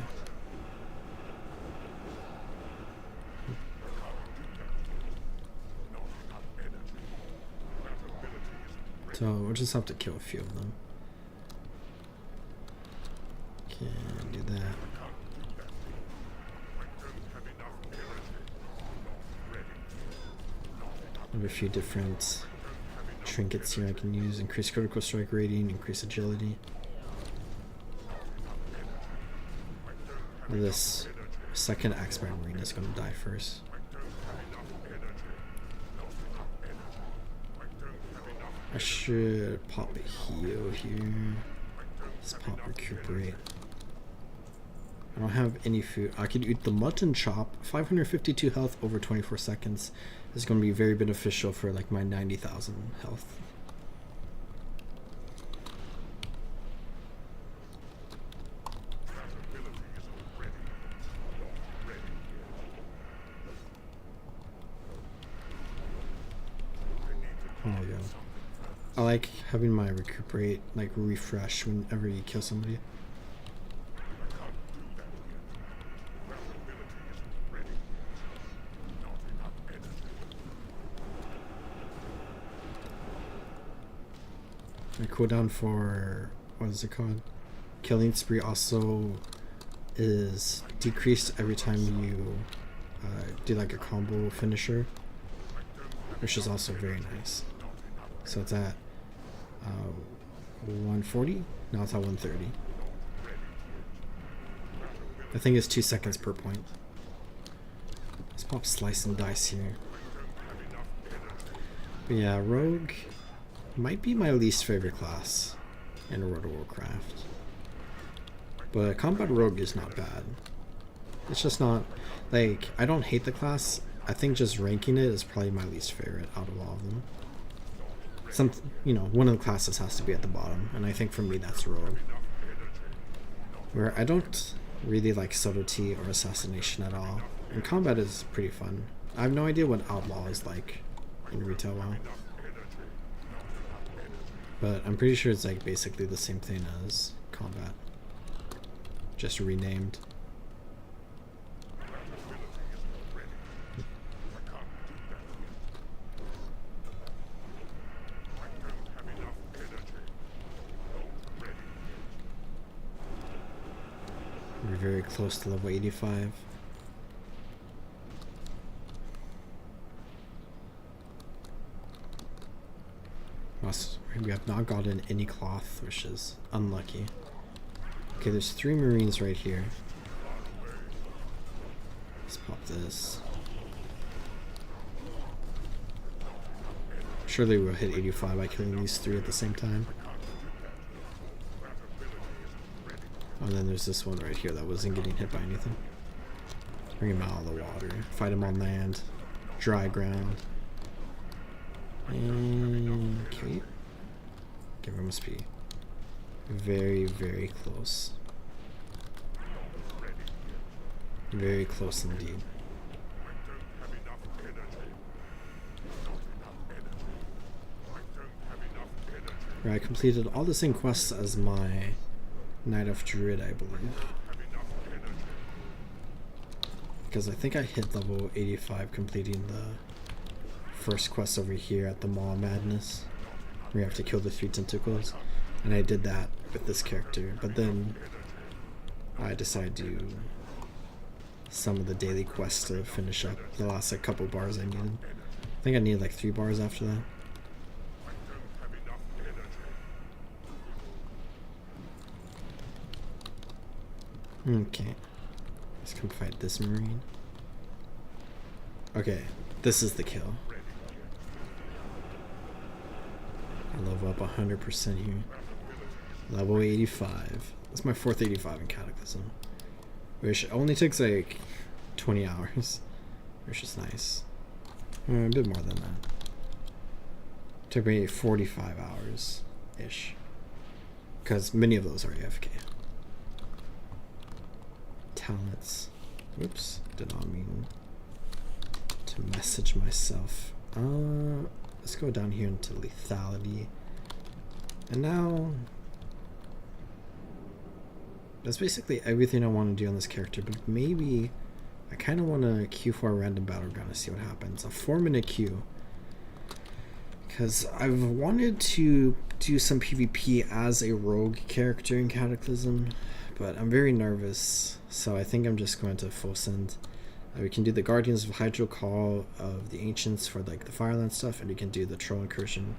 So we'll just have to kill a few of them. Can do that. I have a few different trinkets here I can use. Increase critical strike rating, increase agility. This second Axebite Marine is going to die first. I should pop a heal here. Let's pop recuperate. I don't have any food. I could eat the mutton chop. 552 health over 24 seconds is going to be very beneficial for like my 90,000 health. There we go. I like having my recuperate like refresh whenever you kill somebody. My cooldown for, what is it called? Killing Spree also is decreased every time you do like a combo finisher, which is also very nice. So it's at 140, now it's at 130. I think it's 2 seconds per point. Let's pop Slice and Dice here. But yeah, Rogue might be my least favorite class in World of Warcraft. But Combat Rogue is not bad. It's just not, like, I don't hate the class. I think just ranking it is probably my least favorite out of all of them. You know, one of the classes has to be at the bottom, and I think for me that's Rogue. Where I don't really like Subtlety or Assassination at all. And Combat is pretty fun. I have no idea what Outlaw is like in Retail WoW. But I'm pretty sure it's like basically the same thing as Combat. Just renamed. We're very close to level 85. We have not gotten any cloth, which is unlucky. Okay, there's 3 Marines right here. Let's pop this. Surely we'll hit 85 by killing these 3 at the same time. Oh, and then there's this one right here that wasn't getting hit by anything. Bring him out of the water. Fight him on land. Dry ground. And okay. Okay, we must be very, very close. Very close indeed. Right, I completed all the same quests as my Knight of Druid, I believe. Because I think I hit level 85 completing the first quest over here at the Maw of Madness, where you have to kill the 3 tentacles, and I did that with this character, but then I decided to do some of the daily quests to finish up the last like, couple bars I needed. I think I needed like 3 bars after that. Okay, let's come fight this Marine. Okay, this is the kill. I level up 100% here. Level 85. That's my 4th 85 in Cataclysm. Which only takes like 20 hours. Which is nice. A bit more than that. Took me 45 hours-ish. Because many of those are AFK. Talents. Whoops. Did not mean to message myself. Let's go down here into lethality. And now that's basically everything I want to do on this character, but maybe I kind of want to queue for a random battleground to see what happens. A 4-minute queue. Because I've wanted to do some PvP as a rogue character in Cataclysm, but I'm very nervous, so I think I'm just going to full send. We can do the Guardians of Hydro Call of the Ancients for like the Fireland stuff, and we can do the Troll Incursion.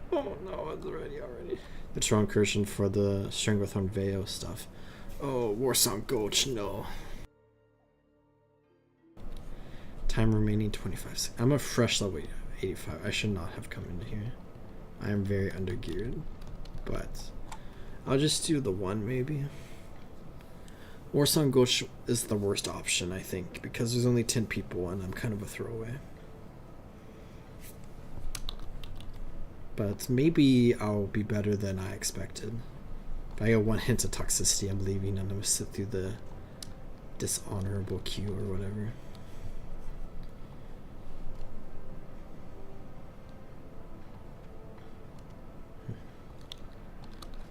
Oh no, it's already. The Troll Incursion for the Stranglethorn Veo stuff. Oh, Warsong Gulch, no. Time remaining 25 seconds. I'm a fresh level 85. I should not have come in here. I am very undergeared, but I'll just do the 1 maybe. Warsong Gulch is the worst option, I think, because there's only 10 people and I'm kind of a throwaway. But maybe I'll be better than I expected. If I get 1 hint of toxicity, I'm leaving and I'm going to sit through the dishonorable queue or whatever.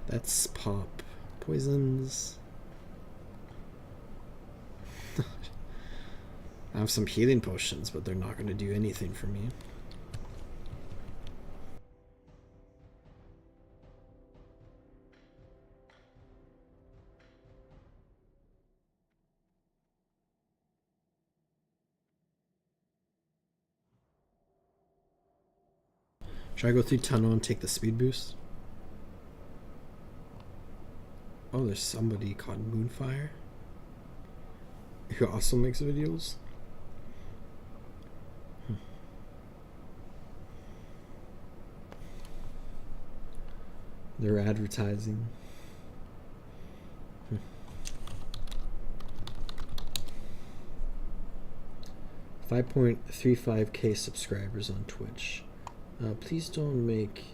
That's pop poisons. I have some healing potions, but they're not going to do anything for me. Should I go through tunnel and take the speed boost? Oh, there's somebody called Moonfire who also makes videos. They're advertising. 5.35k subscribers on Twitch. Please don't make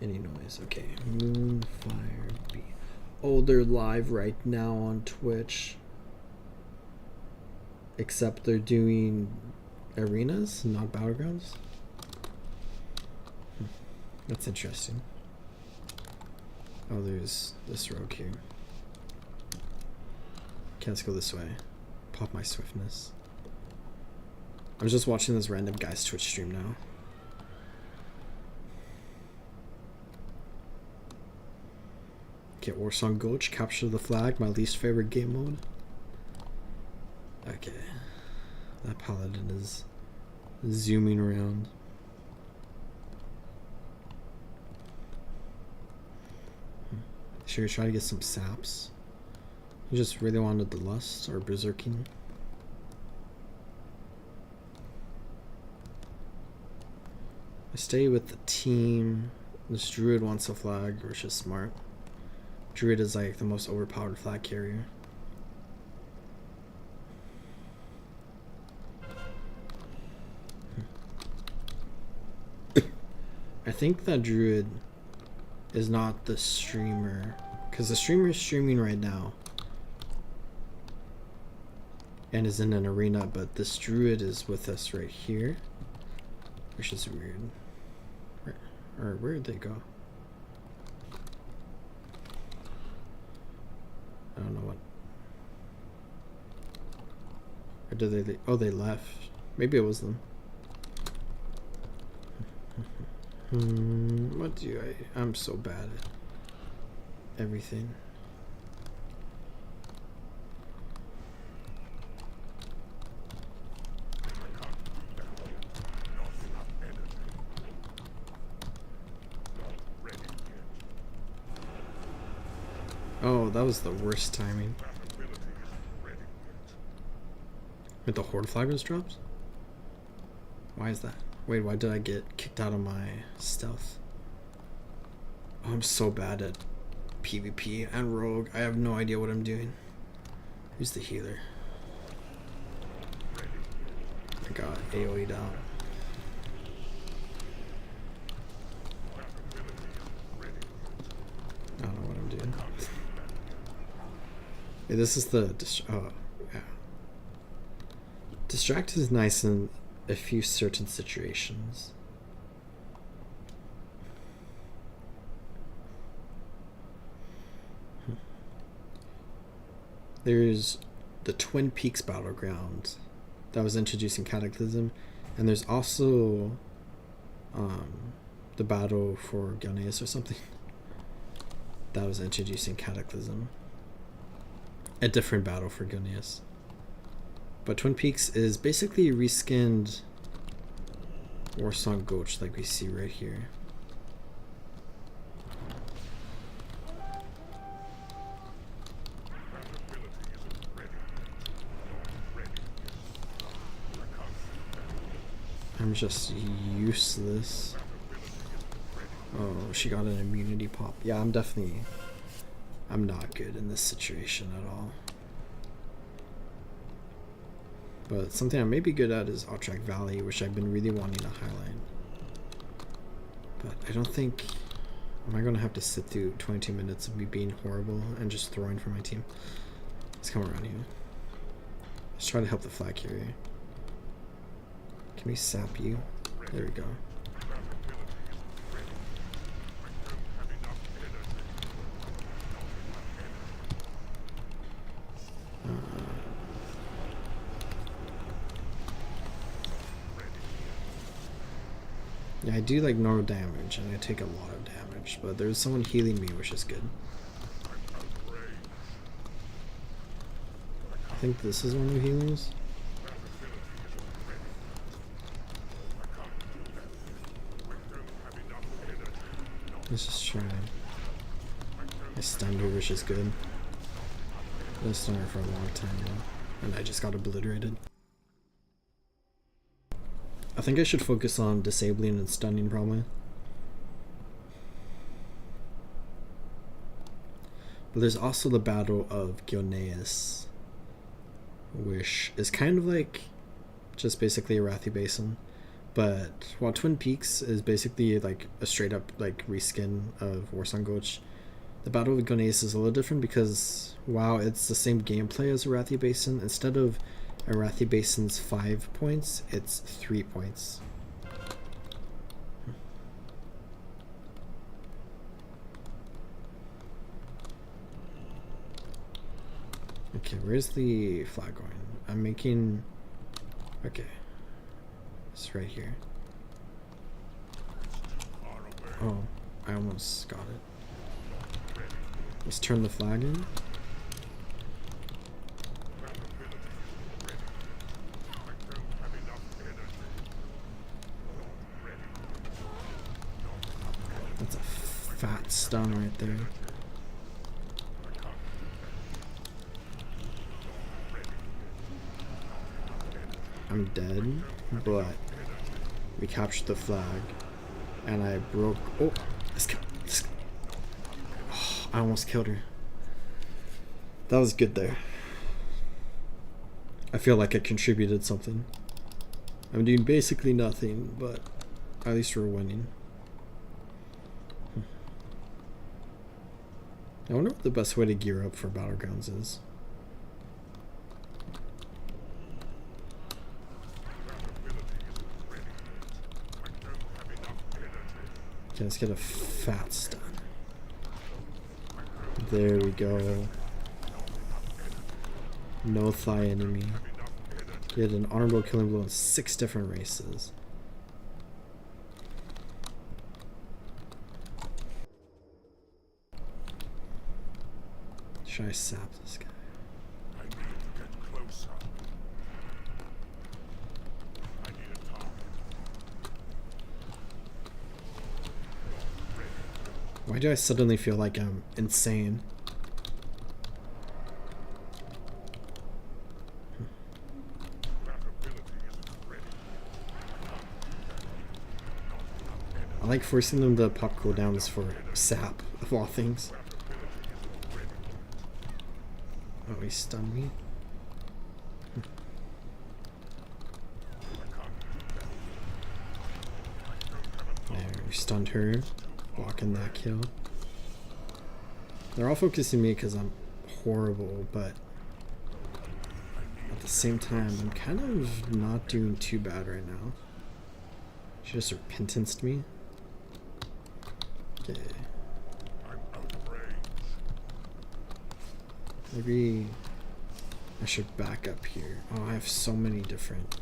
any noise. Okay, Moonfire B. Oh, they're live right now on Twitch. Except they're doing arenas, not battlegrounds. That's interesting. Oh, there's this rogue here. Can't go this way. Pop my swiftness. I'm just watching this random guy's Twitch stream now. Okay, Warsong Gulch, capture the flag, my least favorite game mode. Okay. That paladin is zooming around. Should we try to get some saps? You just really wanted the lust or berserking. I stay with the team. This druid wants a flag, which is smart. Druid is like the most overpowered flag carrier. I think that druid is not the streamer, because the streamer is streaming right now and is in an arena, but this druid is with us right here, which is weird. Where'd they go? I don't know what. Or did they? Oh, they left. Maybe it was them. What do I'm so bad at everything. Oh, that was the worst timing. Wait, the horde flag was dropped? Why is that? Wait, why did I get kicked out of my stealth? Oh, I'm so bad at PvP and rogue. I have no idea what I'm doing. Who's the healer? I got AoE'd out. I don't know what I'm doing. Yeah, this is the oh yeah. Distract is nice in a few certain situations. There's the Twin Peaks battleground that was introducing Cataclysm, and there's also the battle for Gilneas or something that was introducing Cataclysm. A different battle for Gilneas. But Twin Peaks is basically a reskinned Warsong Gulch like we see right here. I'm just useless. Oh, she got an immunity pop. Yeah, I'm not good in this situation at all. But something I may be good at is Outtrack Valley, which I've been really wanting to highlight. But I don't think... Am I going to have to sit through 22 minutes of me being horrible and just throwing for my team? Let's come around here. Let's try to help the flag carrier. Can we sap you? There we go. Yeah, I do like normal damage, and I take a lot of damage, but there's someone healing me, which is good. I think this is one of the healers. Let's just try. I stunned her, which is good. I stunned her for a long time now, and I just got obliterated. I think I should focus on disabling and stunning probably. But there's also the Battle of Gilneas, which is kind of like just basically a Arathi Basin. But while Twin Peaks is basically like a straight up like reskin of Warsong Gulch, the Battle of Gilneas is a little different because while it's the same gameplay as Arathi Basin, instead of Arathi Basin's 5 points, it's 3 points. Okay, where's the flag going? I'm making... Okay. It's right here. Oh, I almost got it. Let's turn the flag in. That's a fat stun right there. I'm dead, but we captured the flag, and I broke. Oh, oh, I almost killed her. That was good there. I feel like I contributed something. I'm doing basically nothing, but at least we're winning. I wonder what the best way to gear up for Battlegrounds is. Okay, let's get a fat stun. There we go. No thigh enemy. Get an honorable killing blow in 6 different races. Should I sap this guy? I need to get closer. I need a target. Why do I suddenly feel like I'm insane? That ability isn't ready. I like forcing them to pop cooldowns for sap, of all things. Oh, he stunned me. There, we stunned her. Blocking that kill. They're all focusing me because I'm horrible, but at the same time, I'm kind of not doing too bad right now. She just repentanced me. Okay. I'm out of range. Maybe I should back up here. Oh, I have so many different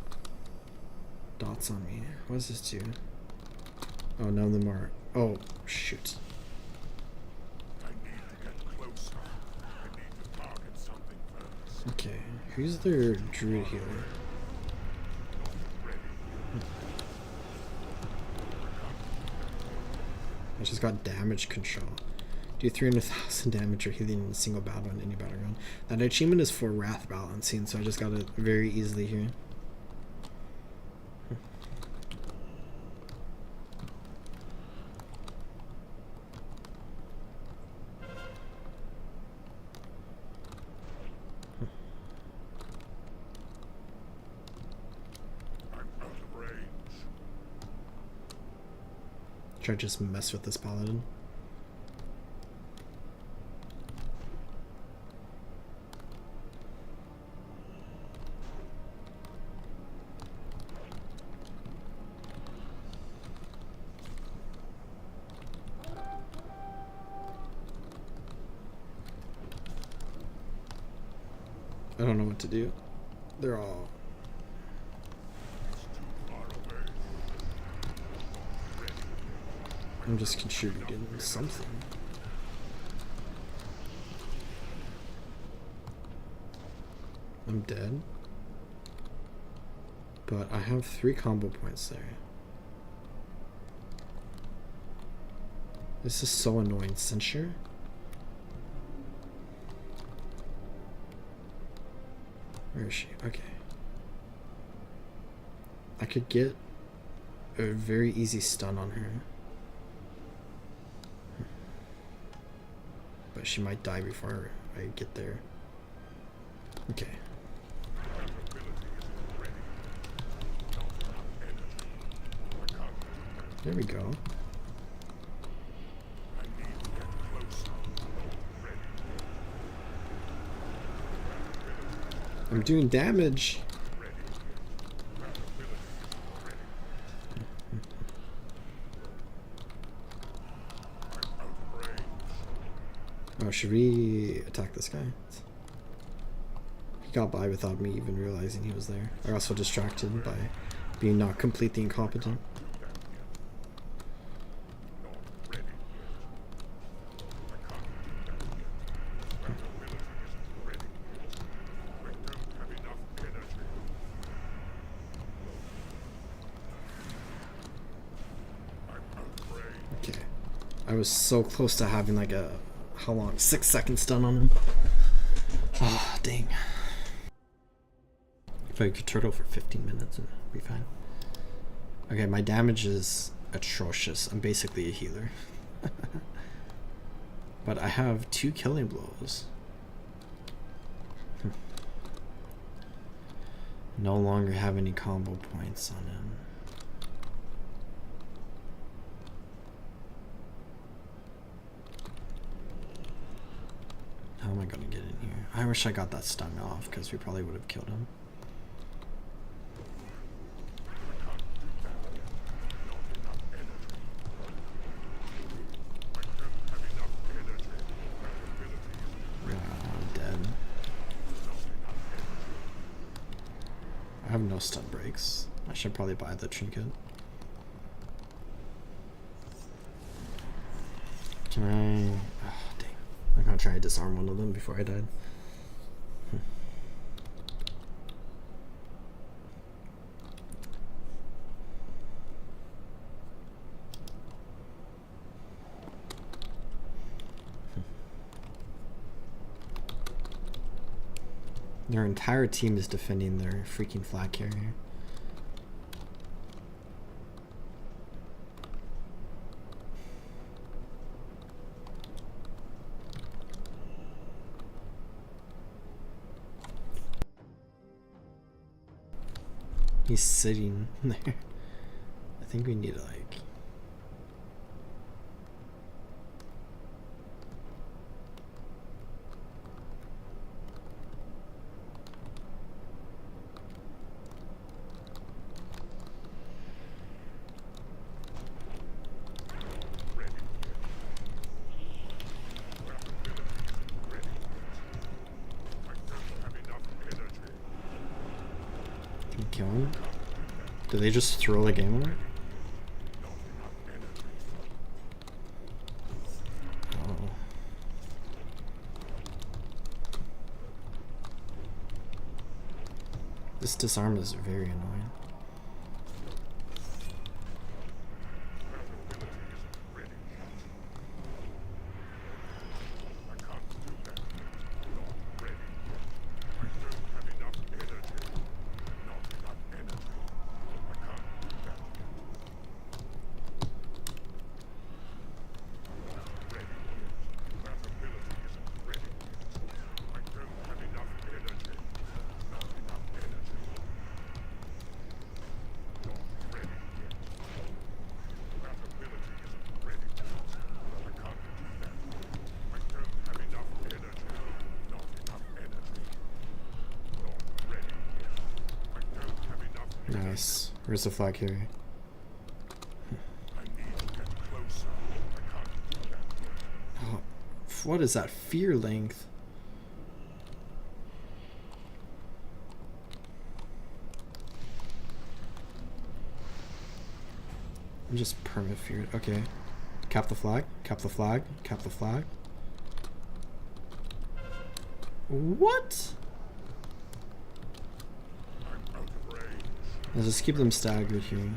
dots on me. What does this do? Oh, none of them are. Oh, shoot. I need to get closer. I need to target something first. Okay, who's their druid healer? I just got damage control. Do 300,000 damage or healing in a single battle in any battleground. That achievement is for wrath balancing, so I just got it very easily here. I'm out of range. Should I just mess with this paladin? I don't know what to do. They're all... I'm just contributing something. I'm dead. But I have 3 combo points there. This is so annoying. Censure? Where is she? Okay. I could get a very easy stun on her. But she might die before I get there. Okay. There we go. I'm doing damage. Oh, should we attack this guy? He got by without me even realizing he was there. I also distracted by being not completely incompetent. Okay. I was so close to having like a, how long? 6 seconds stun on him. Ah, oh, dang. If I could turtle for 15 minutes, it'd be fine. Okay, my damage is atrocious. I'm basically a healer. But I have 2 killing blows. No longer have any combo points on him. How am I gonna get in here? I wish I got that stun off because we probably would have killed him. I'm dead. I have no stun breaks. I should probably buy the trinket. Can I... Oh, dang. I'm gonna to try to disarm one of them before I died. Their entire team is defending their freaking flag carrier. He's sitting there. I think we need to like... Can you kill him? Did they just throw the game away? Oh. This disarm is very annoying. Nice. Where's the flag carrier? Oh, what is that fear length? I'm just perma feared. Okay. Cap the flag. Cap the flag. Cap the flag. What? Let's just keep them staggered here.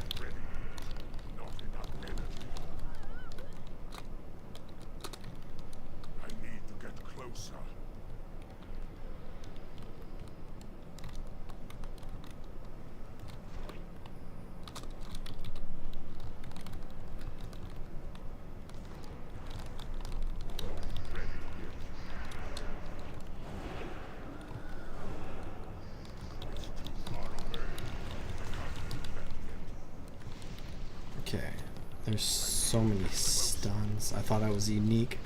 Okay, there's so many stuns. I thought I was unique.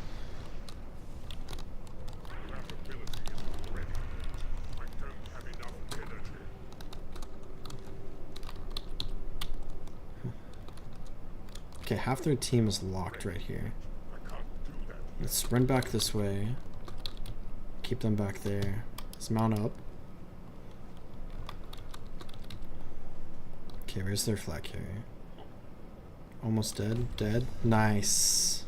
Okay, half their team is locked right here. Let's run back this way. Keep them back there. Let's mount up. Okay, where's their flag carrier? Almost dead. Dead. Nice.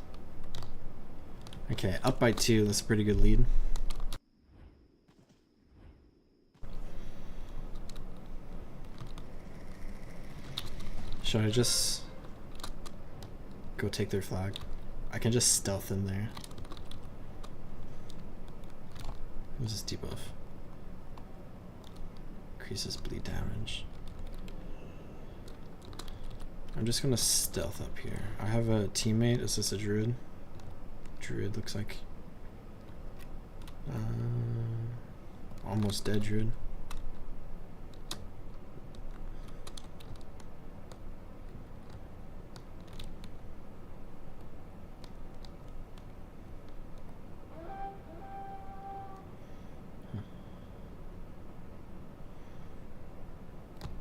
Okay, up by 2. That's a pretty good lead. Should I just go take their flag? I can just stealth in there. What's this debuff? Increases bleed damage. I'm just gonna stealth up here. I have a teammate. Is this a druid? Druid looks like. Almost dead druid.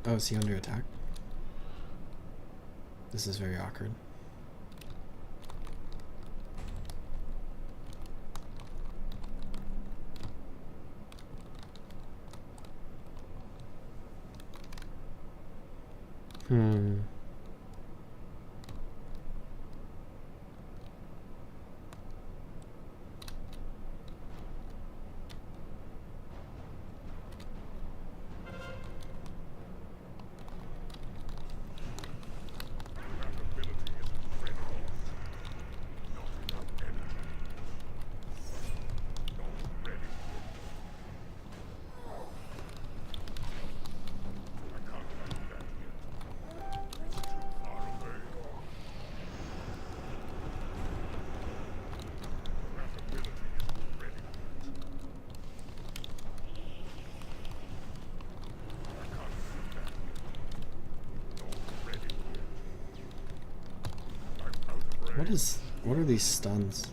Oh, is he under attack? This is very awkward. What are these stuns?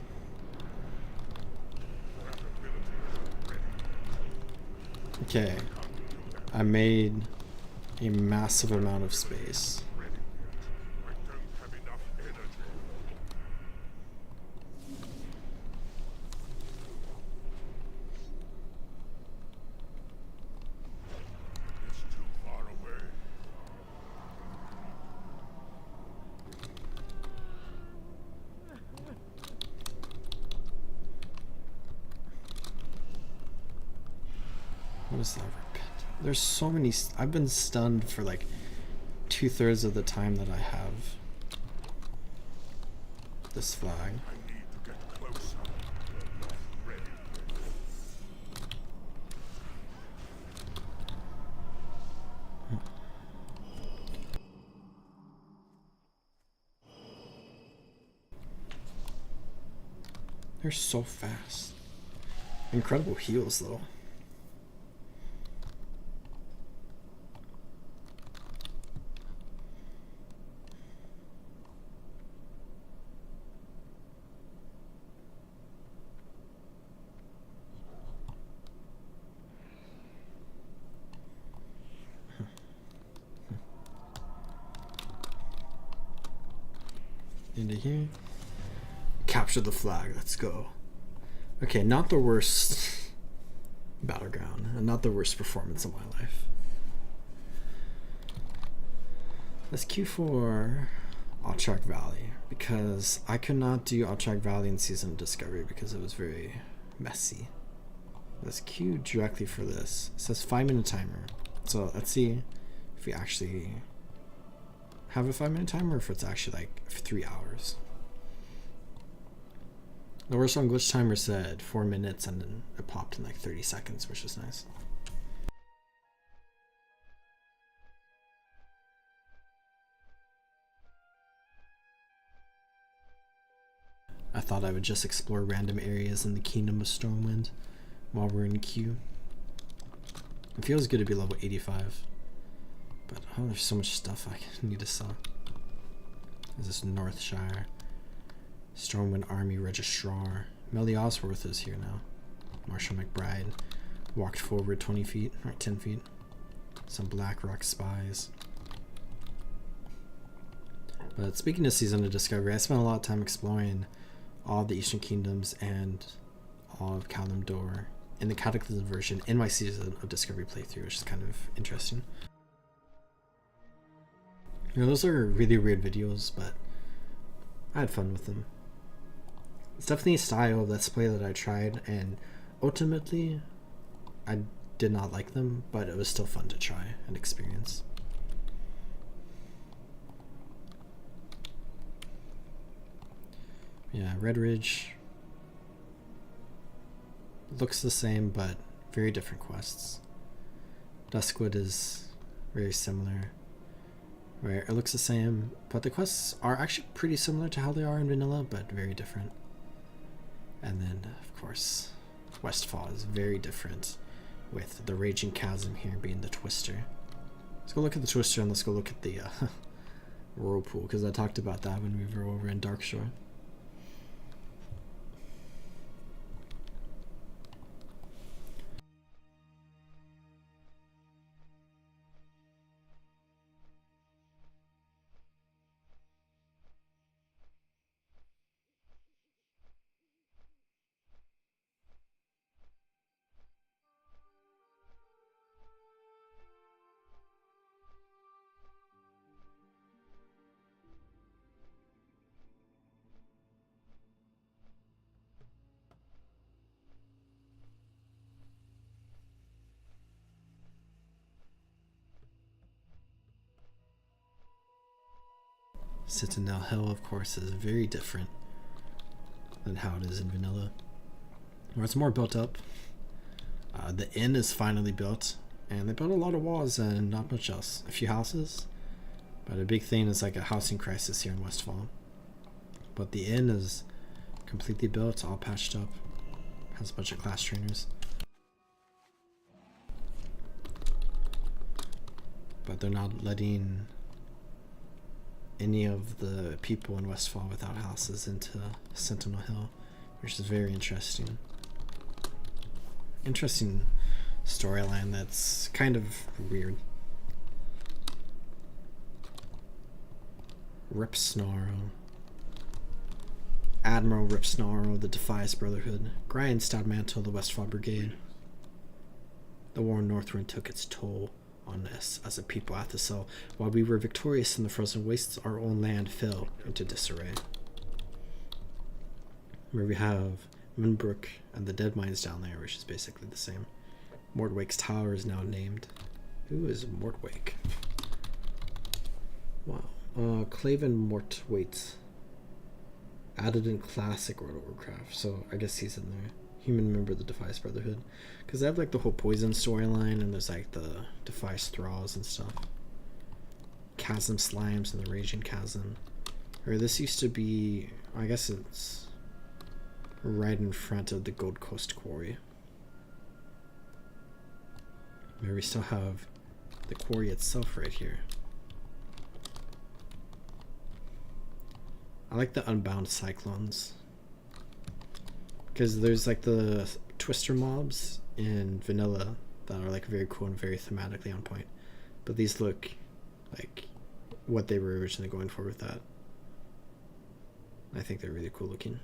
Okay. I made a massive amount of space. What is that? There's so many. I've been stunned for like 2/3 of the time that I have this flag. They're so fast. Incredible heals though. Into here. Capture the flag. Let's go. Okay, not the worst battleground, and not the worst performance of my life. Let's queue for Altrak Valley, because I could not do Altrak Valley in Season of Discovery because it was very messy. Let's queue directly for this. It says 5-minute timer. So let's see if we actually have a 5-minute timer or if it's actually like 3 hours. The worst on glitch timer said 4 minutes and then it popped in like 30 seconds, which is nice. I thought I would just explore random areas in the Kingdom of Stormwind while we're in queue. It feels good to be level 85. But oh, there's so much stuff I need to sell. Is this Northshire? Stormwind Army Registrar. Melly Osworth is here now. Marshall McBride walked forward 20 feet, or 10 feet. Some Blackrock spies. But speaking of Season of Discovery, I spent a lot of time exploring all the Eastern Kingdoms and all of Kalimdor in the Cataclysm version in my Season of Discovery playthrough, which is kind of interesting. You know, those are really weird videos, but I had fun with them. It's definitely a style of Let's Play that I tried, and ultimately, I did not like them, but it was still fun to try and experience. Yeah, Red Ridge looks the same, but very different quests. Duskwood is very similar. Right, it looks the same, but the quests are actually pretty similar to how they are in vanilla, but very different. And then, of course, Westfall is very different, with the Raging Chasm here being the Twister. Let's go look at the Twister and let's go look at the Whirlpool, because I talked about that when we were over in Darkshore. Citadel Hill, of course, is very different than how it is in vanilla, where it's more built up. The inn is finally built, and they built a lot of walls and not much else. A few houses, but a big thing is like a housing crisis here in Westfall. But the inn is completely built, all patched up, has a bunch of class trainers. But they're not letting any of the people in Westfall without houses into Sentinel Hill, which is very interesting. Interesting storyline that's kind of weird. Rip Snarl. Admiral Rip Snarl, the Defias Brotherhood. Grindstad Mantle, the Westfall Brigade. The war in Northrend took its toll on us as a people at the cell. While we were victorious in the frozen wastes, our own land fell into disarray. Where we have Moonbrook and the Dead Mines down there, which is basically the same. Mordwake's Tower is now named. Who is Mordwake? Wow. Claven Mortwaite. Added in Classic World of Warcraft, so I guess he's in there. Human member of the Defias Brotherhood. Because they have like the whole poison storyline, and there's like the Defias Thralls and stuff. Chasm Slimes and the Raging Chasm. Or this used to be, I guess it's right in front of the Gold Coast Quarry. Where we still have the quarry itself right here. I like the Unbound Cyclones. Because there's like the Twister mobs in vanilla that are like very cool and very thematically on point. But these look like what they were originally going for with that. I think they're really cool looking.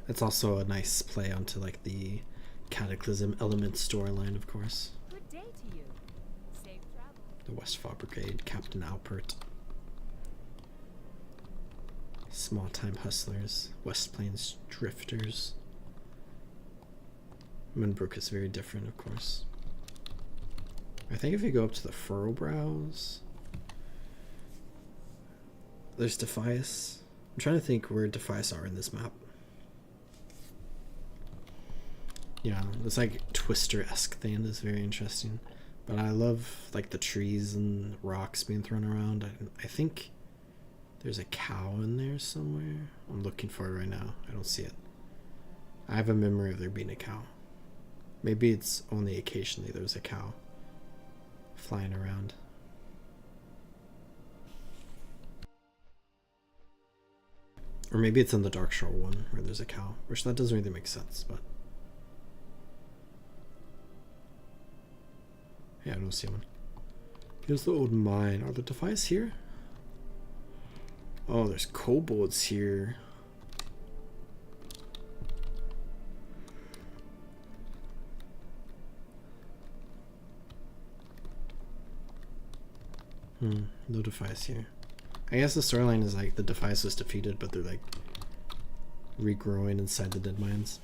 It's also a nice play onto like the Cataclysm element storyline, of course. Good day to you. Safe travel. The Westfall Brigade, Captain Alpert. Small Time Hustlers, West Plains Drifters. Moonbrook is very different, of course. I think if you go up to the Furrow Brows, there's Defias. I'm trying to think where Defias are in this map. Yeah, this like Twister-esque thing is very interesting. But I love like the trees and rocks being thrown around. I think there's a cow in there somewhere. I'm looking for it right now. I don't see it. I have a memory of there being a cow. Maybe it's only occasionally there's a cow flying around. Or maybe it's in the Darkshore one where there's a cow, which that doesn't really make sense, but yeah, I don't see one. Here's the old mine. Are the Defias here? Oh, there's kobolds here. No Defias here. I guess the storyline is like the Defias was defeated, but they're like regrowing inside the Dead Mines.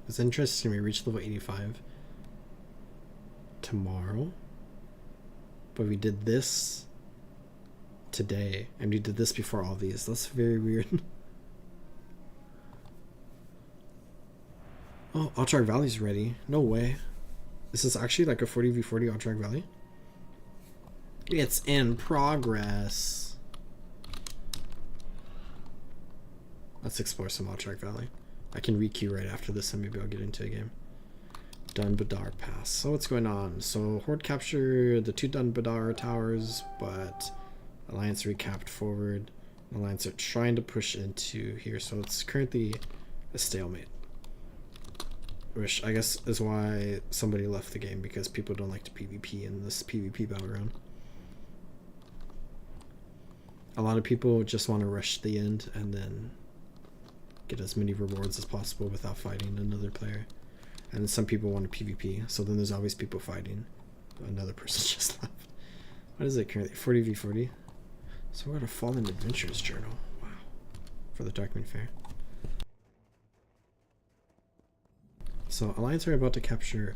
It's interesting, we reach level 85 tomorrow, but we did this today, and we did this before all these. That's very weird. Oh, Altrak Valley's ready. No way. This is actually like a 40v40 Altrak Valley. It's in progress. Let's explore some Altrak Valley. I can requeue right after this and maybe I'll get into a game. Dunbadar Pass. So what's going on? So Horde captured the 2 Dunbadar towers, but Alliance recapped forward. Alliance are trying to push into here, so it's currently a stalemate. Which I guess is why somebody left the game, because people don't like to PvP in this PvP battleground. A lot of people just want to rush the end and then get as many rewards as possible without fighting another player. And then some people want to PvP, so then there's always people fighting. Another person just left. What is it currently? 40v40? So we're at a Fallen Adventures journal. Wow. For the Darkmoon Fair. So Alliance are about to capture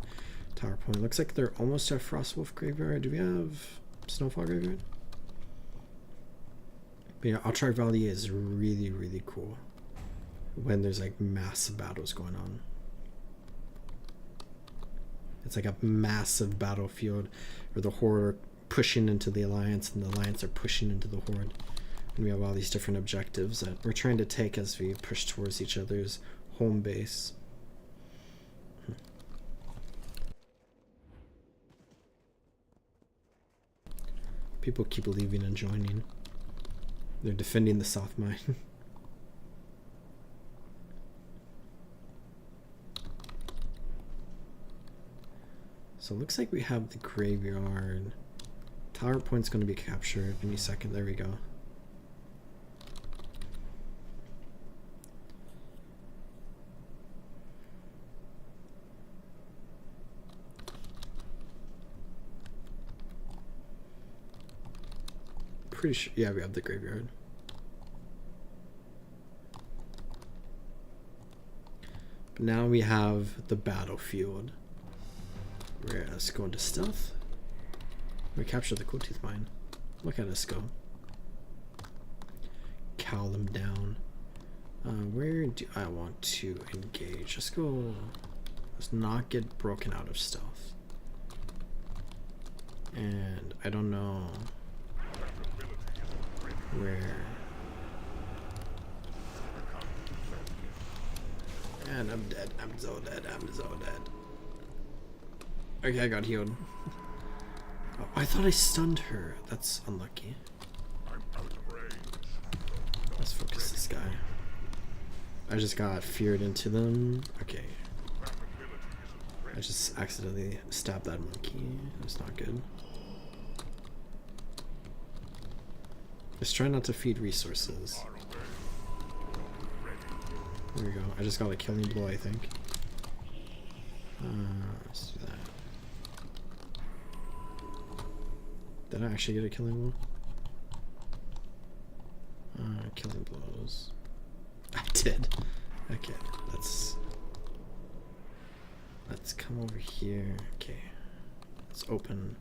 Tower Point. Looks like they're almost at Frostwolf Graveyard. Do we have Snowfall Graveyard? But yeah, Altrak Valley is really, really cool when there's like massive battles going on. It's like a massive battlefield where the Horde are pushing into the Alliance, and the Alliance are pushing into the Horde. And we have all these different objectives that we're trying to take as we push towards each other's home base. People keep leaving and joining. They're defending the South Mine. So it looks like we have the graveyard. Tower point's going to be captured any second. There we go. Pretty sure, yeah, we have the graveyard. But now we have the battlefield. Let's go into stealth. We capture the Cool Tooth Mine. Look at us go. Cow them down. Where do I want to engage? Let's go. Let's not get broken out of stealth. And I don't know where. And I'm dead. I'm so dead. I'm so dead. Okay, I got healed. Oh, I thought I stunned her. That's unlucky. Let's focus this guy. I just got feared into them. Okay. I just accidentally stabbed that monkey. That's not good. Just try not to feed resources. There we go. I just got a killing blow, I think. Let's do that. Did I actually get a killing blow? Killing blows. I did. Okay, let's come over here. Okay, let's open.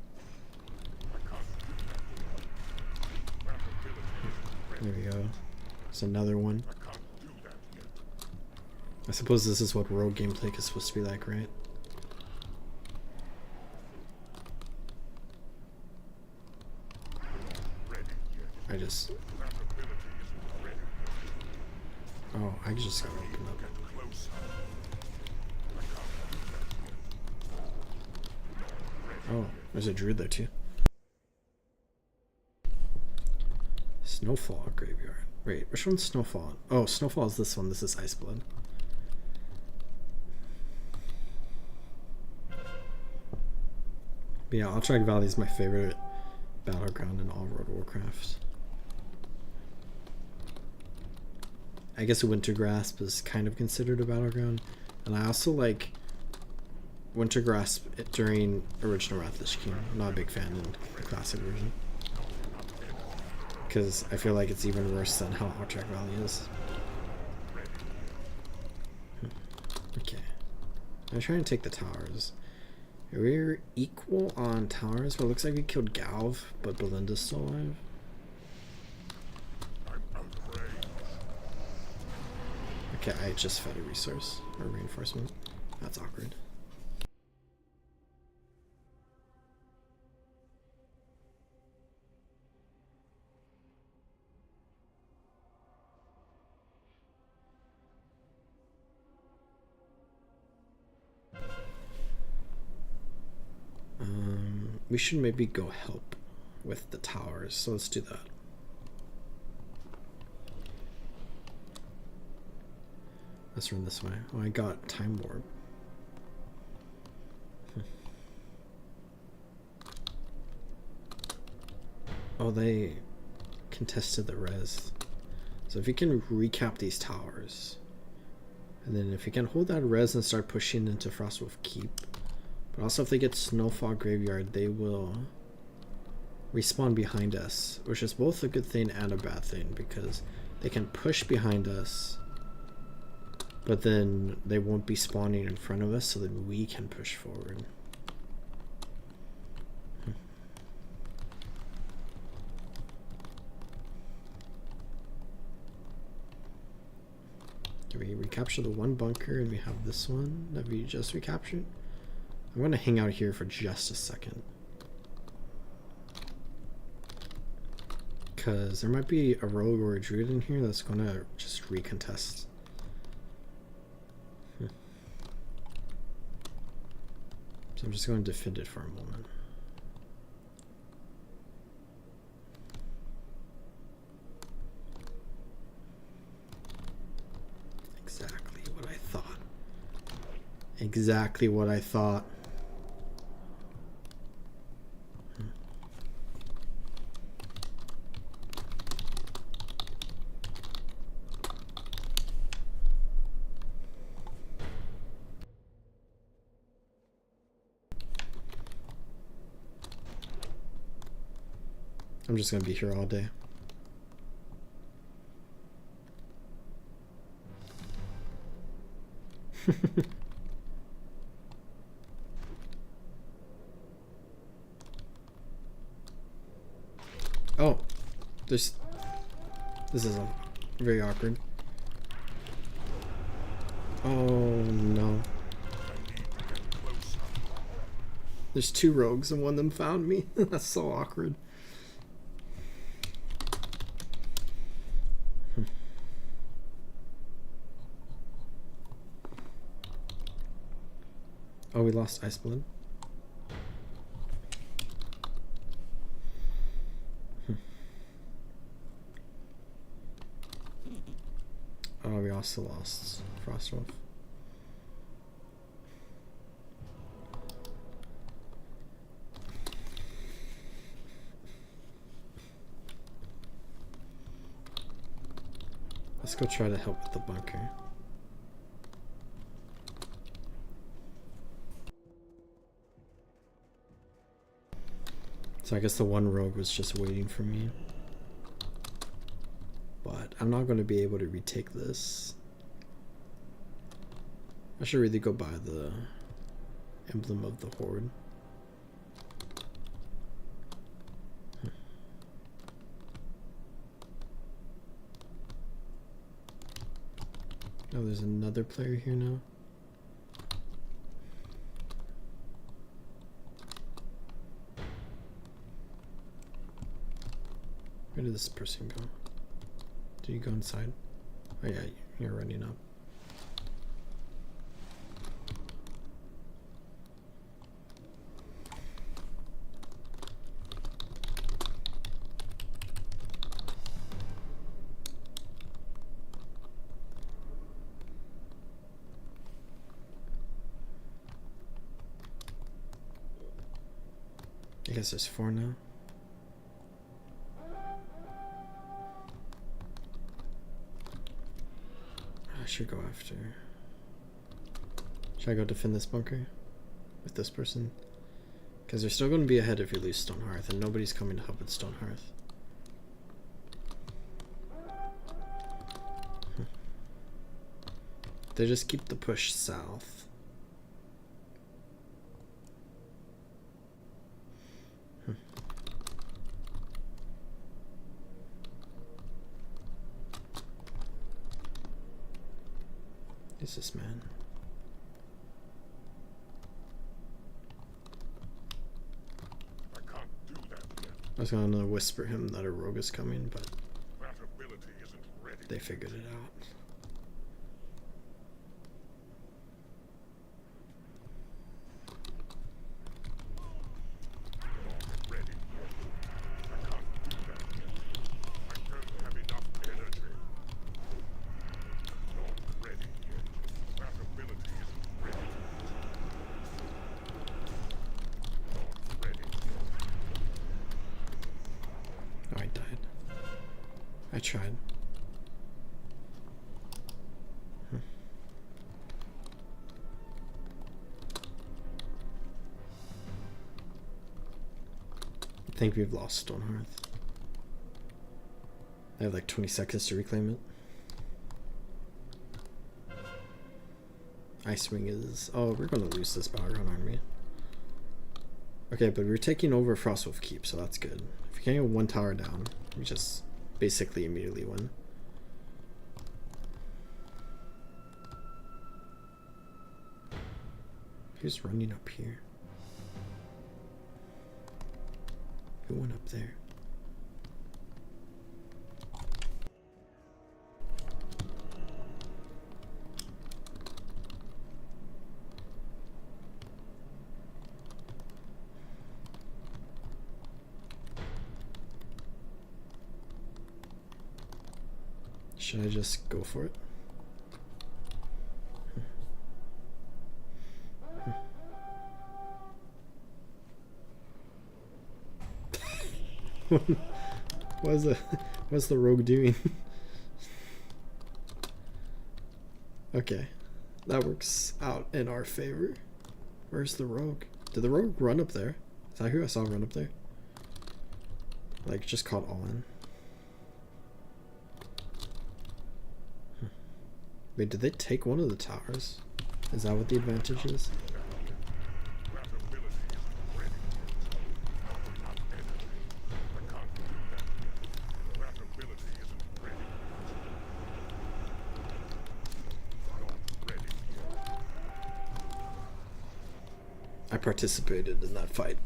There we go. There's another one. I suppose this is what rogue gameplay is supposed to be like, right? I just... Oh, I just gotta open up. Oh, there's a druid there too. Snowfall graveyard. Wait, which one's Snowfall? Oh, Snowfall is this one. This is Iceblood. But yeah, Alterac Valley is my favorite battleground in all World of Warcraft. I guess Wintergrasp is kind of considered a battleground, and I also like Wintergrasp during original Wrath of the Lich King. I'm not a big fan in the classic version, because I feel like it's even worse than how Alterac Valley is. Okay, I'm trying to take the towers. We're equal on towers, but it looks like we killed Galv, but Belinda's still alive. Okay, I just fed a resource or reinforcement. That's awkward. We should maybe go help with the towers, so let's do that. Let's run this way. Oh, I got Time Warp. Oh, they contested the res. So if you can recap these towers, and then if you can hold that res and start pushing into Frostwolf Keep, but also if they get Snowfall Graveyard, they will respawn behind us, which is both a good thing and a bad thing, because they can push behind us, but then they won't be spawning in front of us, so that we can push forward. Can we recapture the one bunker, and we have this one that we just recaptured? I'm going to hang out here for just a second. Because there might be a rogue or a druid in here that's going to just recontest. So I'm just going to defend it for a moment. Exactly what I thought. Exactly what I thought. I'm just gonna be here all day. Oh, this is very awkward. Oh no. There's two rogues and one of them found me. That's so awkward. Oh, we lost Ice Blood. Oh, we also lost Frostwolf. Let's go try to help with the bunker. So I guess the one rogue was just waiting for me. But I'm not going to be able to retake this. I should really go buy the emblem of the horde. Oh, there's another player here now. Where did this person go? Did you go inside? Oh yeah, you're running up. I guess there's 4 now. I should go after. Should I go defend this bunker with this person? Because they're still going to be ahead if you lose Stonehearth, and nobody's coming to help with Stonehearth. They just keep the push south. Who's this man? I can't do that yet. I was gonna whisper him that a rogue is coming, but That ability isn't ready. they figured it out. Not ready yet. I can't do that yet. I don't have enough energy. Not ready yet. That ability isn't ready. Not ready yet. Oh, I died. I tried. I think we've lost Stonehearth. I have like 20 seconds to reclaim it. Icewing is... Oh, we're going to lose this battleground army. Okay, but we're taking over Frostwolf Keep, so that's good. If we can get 1 tower down, we just basically immediately win. Who's running up here? Who went up there? Should I just go for it? What's the rogue doing? Okay, that works out in our favor. Where's the rogue? Did the rogue run up there? Is that who I saw run up there? Like, just caught all in. Wait, did they take one of the towers? Is that what the advantage is? I participated in that fight.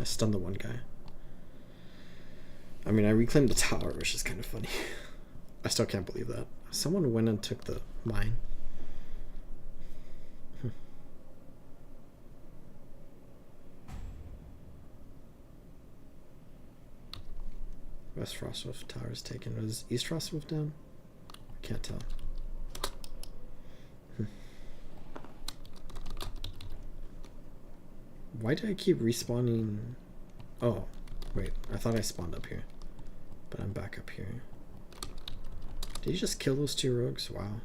I stunned the one guy. I mean, I reclaimed the tower, which is kind of funny. I still can't believe that. Someone went and took the mine. West Frostwolf Tower is taken. Was East Frostwolf down? I can't tell. Why do I keep respawning? Oh, wait. I thought I spawned up here. But I'm back up here. Did you just kill those two rogues? Wow.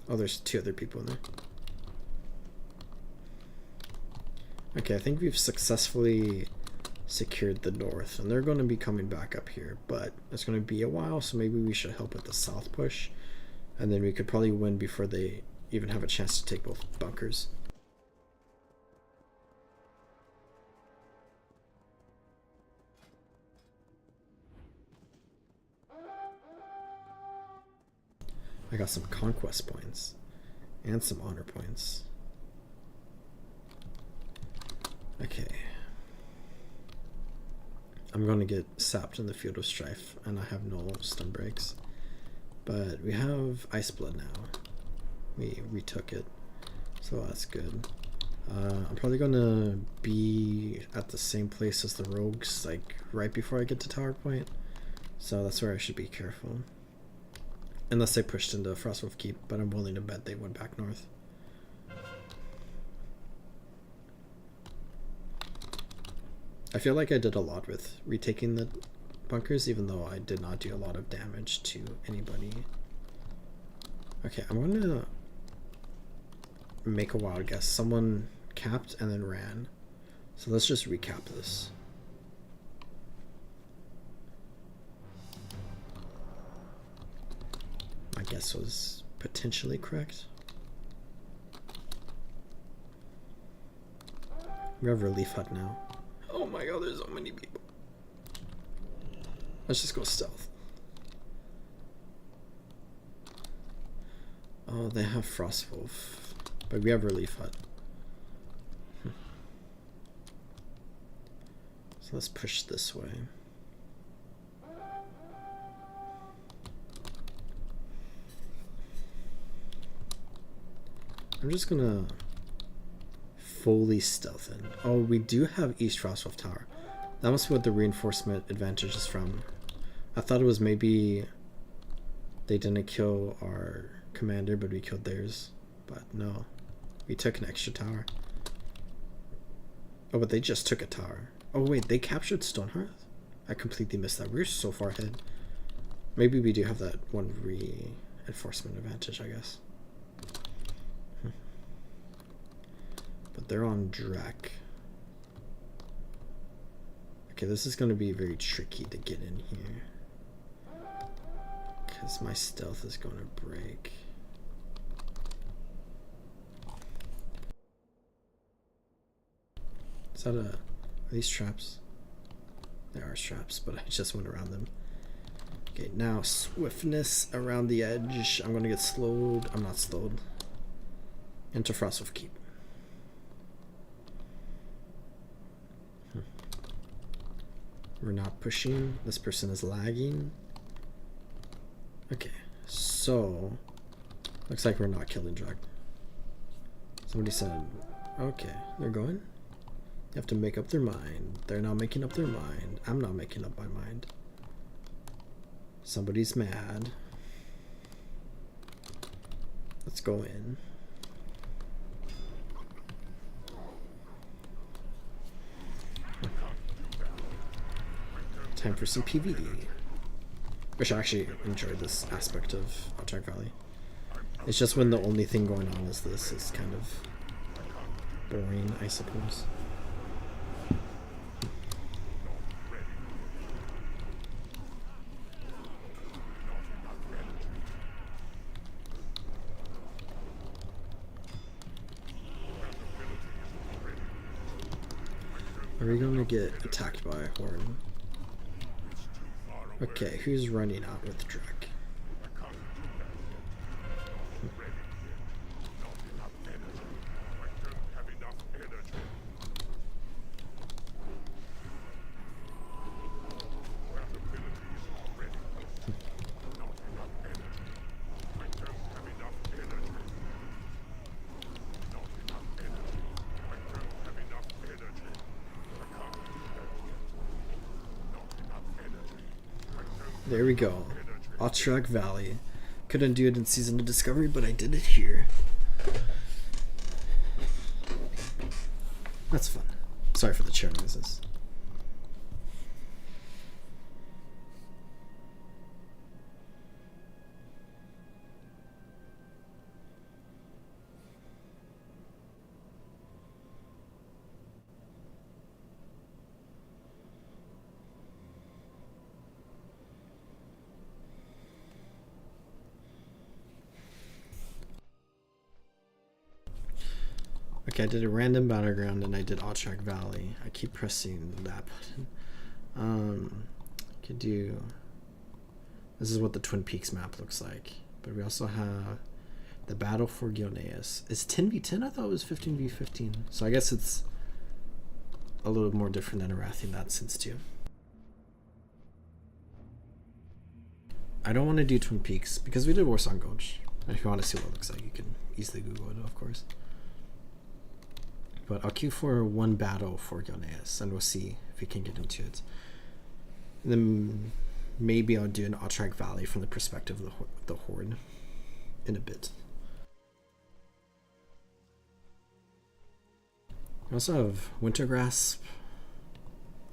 Oh, there's two other people in there. Okay, I think we've successfully secured the north. And they're going to be coming back up here. But it's going to be a while, so maybe we should help with the south push. And then we could probably win before they even have a chance to take both bunkers. I got some conquest points and some honor points. Okay. I'm going to get sapped in the field of strife, and I have no stun breaks. But we have ice blood now. We retook it, so that's good. I'm probably going to be at the same place as the rogues, like right before I get to tower point. So that's where I should be careful. Unless they pushed into Frostwolf Keep, but I'm willing to bet they went back north. I feel like I did a lot with retaking the bunkers, even though I did not do a lot of damage to anybody. Okay, I'm going to make a wild guess. Someone capped and then ran. So let's just recap this. My guess was potentially correct. We have Relief Hut now. Oh my god, there's so many people. Let's just go stealth. Oh, they have Frostwolf. But we have Relief Hut. So let's push this way. I'm just gonna fully stealth in. Oh, we do have East Frostwolf Tower. That must be what the reinforcement advantage is from. I thought it was maybe they didn't kill our commander, but we killed theirs. But no, we took an extra tower. Oh, but they just took a tower. Oh wait, they captured Stonehearth? I completely missed that. We're so far ahead. Maybe we do have that one reinforcement advantage, I guess. But they're on Drac. Okay, this is going to be very tricky to get in here. Because my stealth is going to break. Is that are these traps? They are traps, but I just went around them. Okay, now swiftness around the edge. I'm going to get slowed. I'm not slowed. Into Frostwolf Keep. We're not pushing. This person is lagging. Okay, so looks like we're not killing Drag. Somebody said, okay, they're going. You have to make up their mind. They're not making up their mind. I'm not making up my mind. Somebody's mad. Let's go in. Time for some PvE. Which I actually enjoyed this aspect of Object Valley. It's just when the only thing going on is this is kind of boring, I suppose. Are we going to get attacked by a horde? Okay, who's running out with Drek? There we go. Otrak Valley. Couldn't do it in Season of Discovery, but I did it here. That's fun. Sorry for the chair noises. Okay, I did a random battleground and I did Otrak Valley. I keep pressing that button. Could do... This is what the Twin Peaks map looks like. But we also have the battle for Gilneas. It's 10v10? I thought it was 15v15. So I guess it's a little more different than Arathi in that sense too. I don't want to do Twin Peaks because we did Warsong Gulch. And if you want to see what it looks like, you can easily Google it, of course. But I'll queue for one battle for Gilneas, and we'll see if we can get into it. And then maybe I'll do an Otrak Valley from the perspective of the Horde in a bit. We also have Wintergrasp.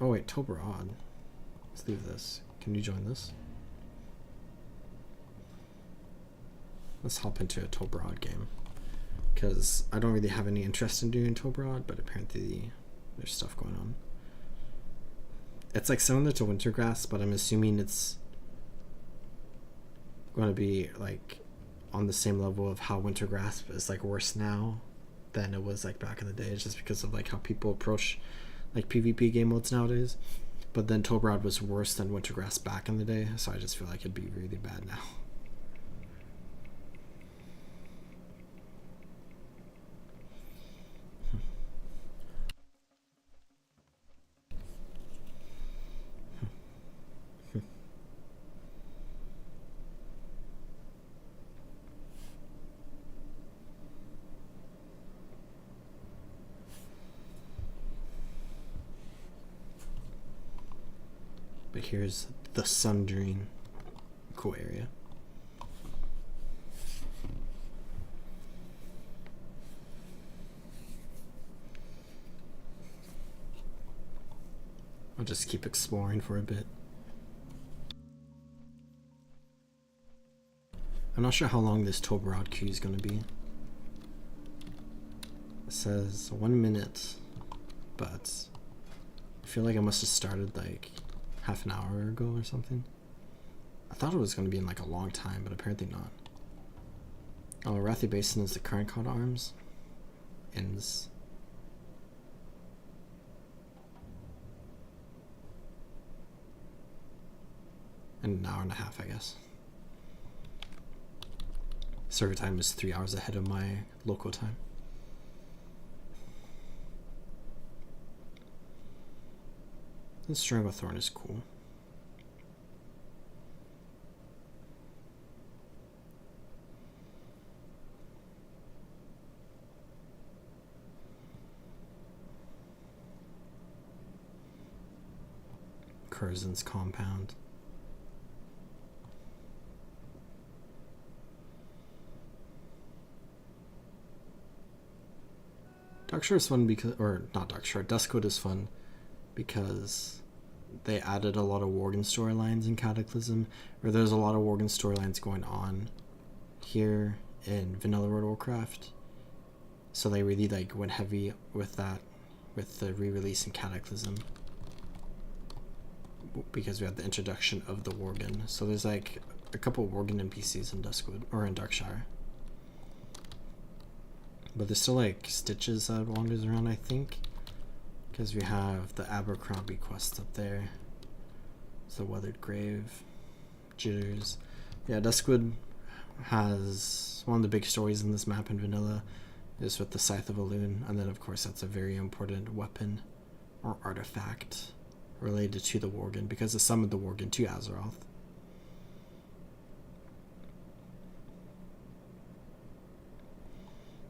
Oh wait, Toberod. Let's leave this. Can you join this? Let's hop into a Toberod game. Because I don't really have any interest in doing Toberod, but apparently there's stuff going on. It's like similar to Wintergrass, but I'm assuming it's going to be like on the same level of how Wintergrass is like worse now than it was like back in the day, just because of like how people approach like PvP game modes nowadays. But then Toberod was worse than Wintergrass back in the day, so I just feel like it'd be really bad now. But here's the Sundering. Cool area. I'll just keep exploring for a bit. I'm not sure how long this Toberod queue is going to be. It says 1 minute, but I feel like I must have started like half an hour ago or something. I thought it was going to be in like a long time, but apparently not. Oh, Arathi Basin is the current call to arms. Ends in an hour and a half, I guess. Server time is 3 hours ahead of my local time. This Stranglethorn is cool. Curzon's compound. Darkshore is fun because, or not Darkshore, Duskwood is fun because they added a lot of Worgen storylines in Cataclysm, where there's a lot of Worgen storylines going on here in Vanilla World of Warcraft. So they really like went heavy with that, with the re-release in Cataclysm, because we had the introduction of the Worgen. So there's like a couple of Worgen NPCs in Duskwood, or in Darkshire. But there's still like Stitches that wanders around, I think. Because we have the Abercrombie quest up there. It's the Weathered Grave. Jitters. Yeah, Duskwood has one of the big stories in this map in Vanilla is with the Scythe of Elune. And then of course that's a very important weapon or artifact related to the Worgen, because it summoned the Worgen to Azeroth.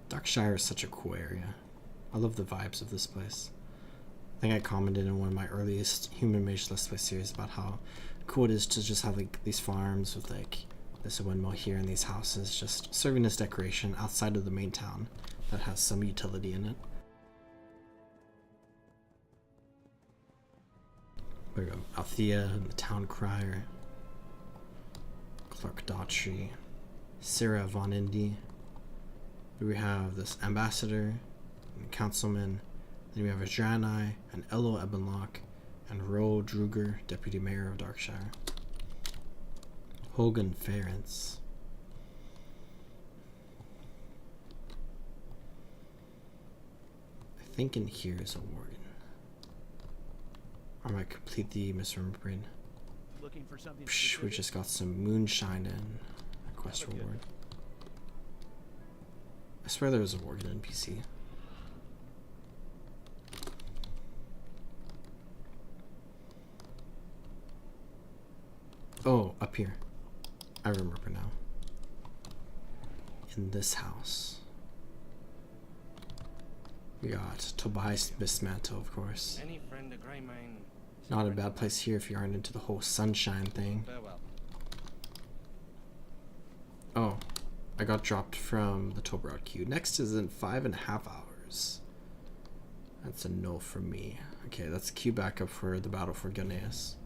Darkshire is such a cool area. I love the vibes of this place. I think I commented in one of my earliest Human Mage Let's Play series about how cool it is to just have like these farms with like this windmill here and these houses just serving as decoration outside of the main town that has some utility in it. There we go. Althea and the Town Crier. Clark Daughtry. Sarah Von Indy. We have this ambassador and councilman. Then we have a Draenei, an Elo Ebenlock, and Ro Druger, deputy mayor of Darkshire. Hogan Ference. I think in here is a Worgen. Or am I completely misremembering? Looking for something Psh, we just got some moonshine in a quest reward. I swear there was a Worgen NPC. Oh, up here. I remember now. In this house. We got Tobias Bismantle, of course. Any friend of Greymane? Not a bad place here if you aren't into the whole sunshine thing. Farewell. Oh, I got dropped from the Toberod queue. Next is in 5.5 hours. That's a no for me. Okay, let's queue back up for the battle for Ganaeus.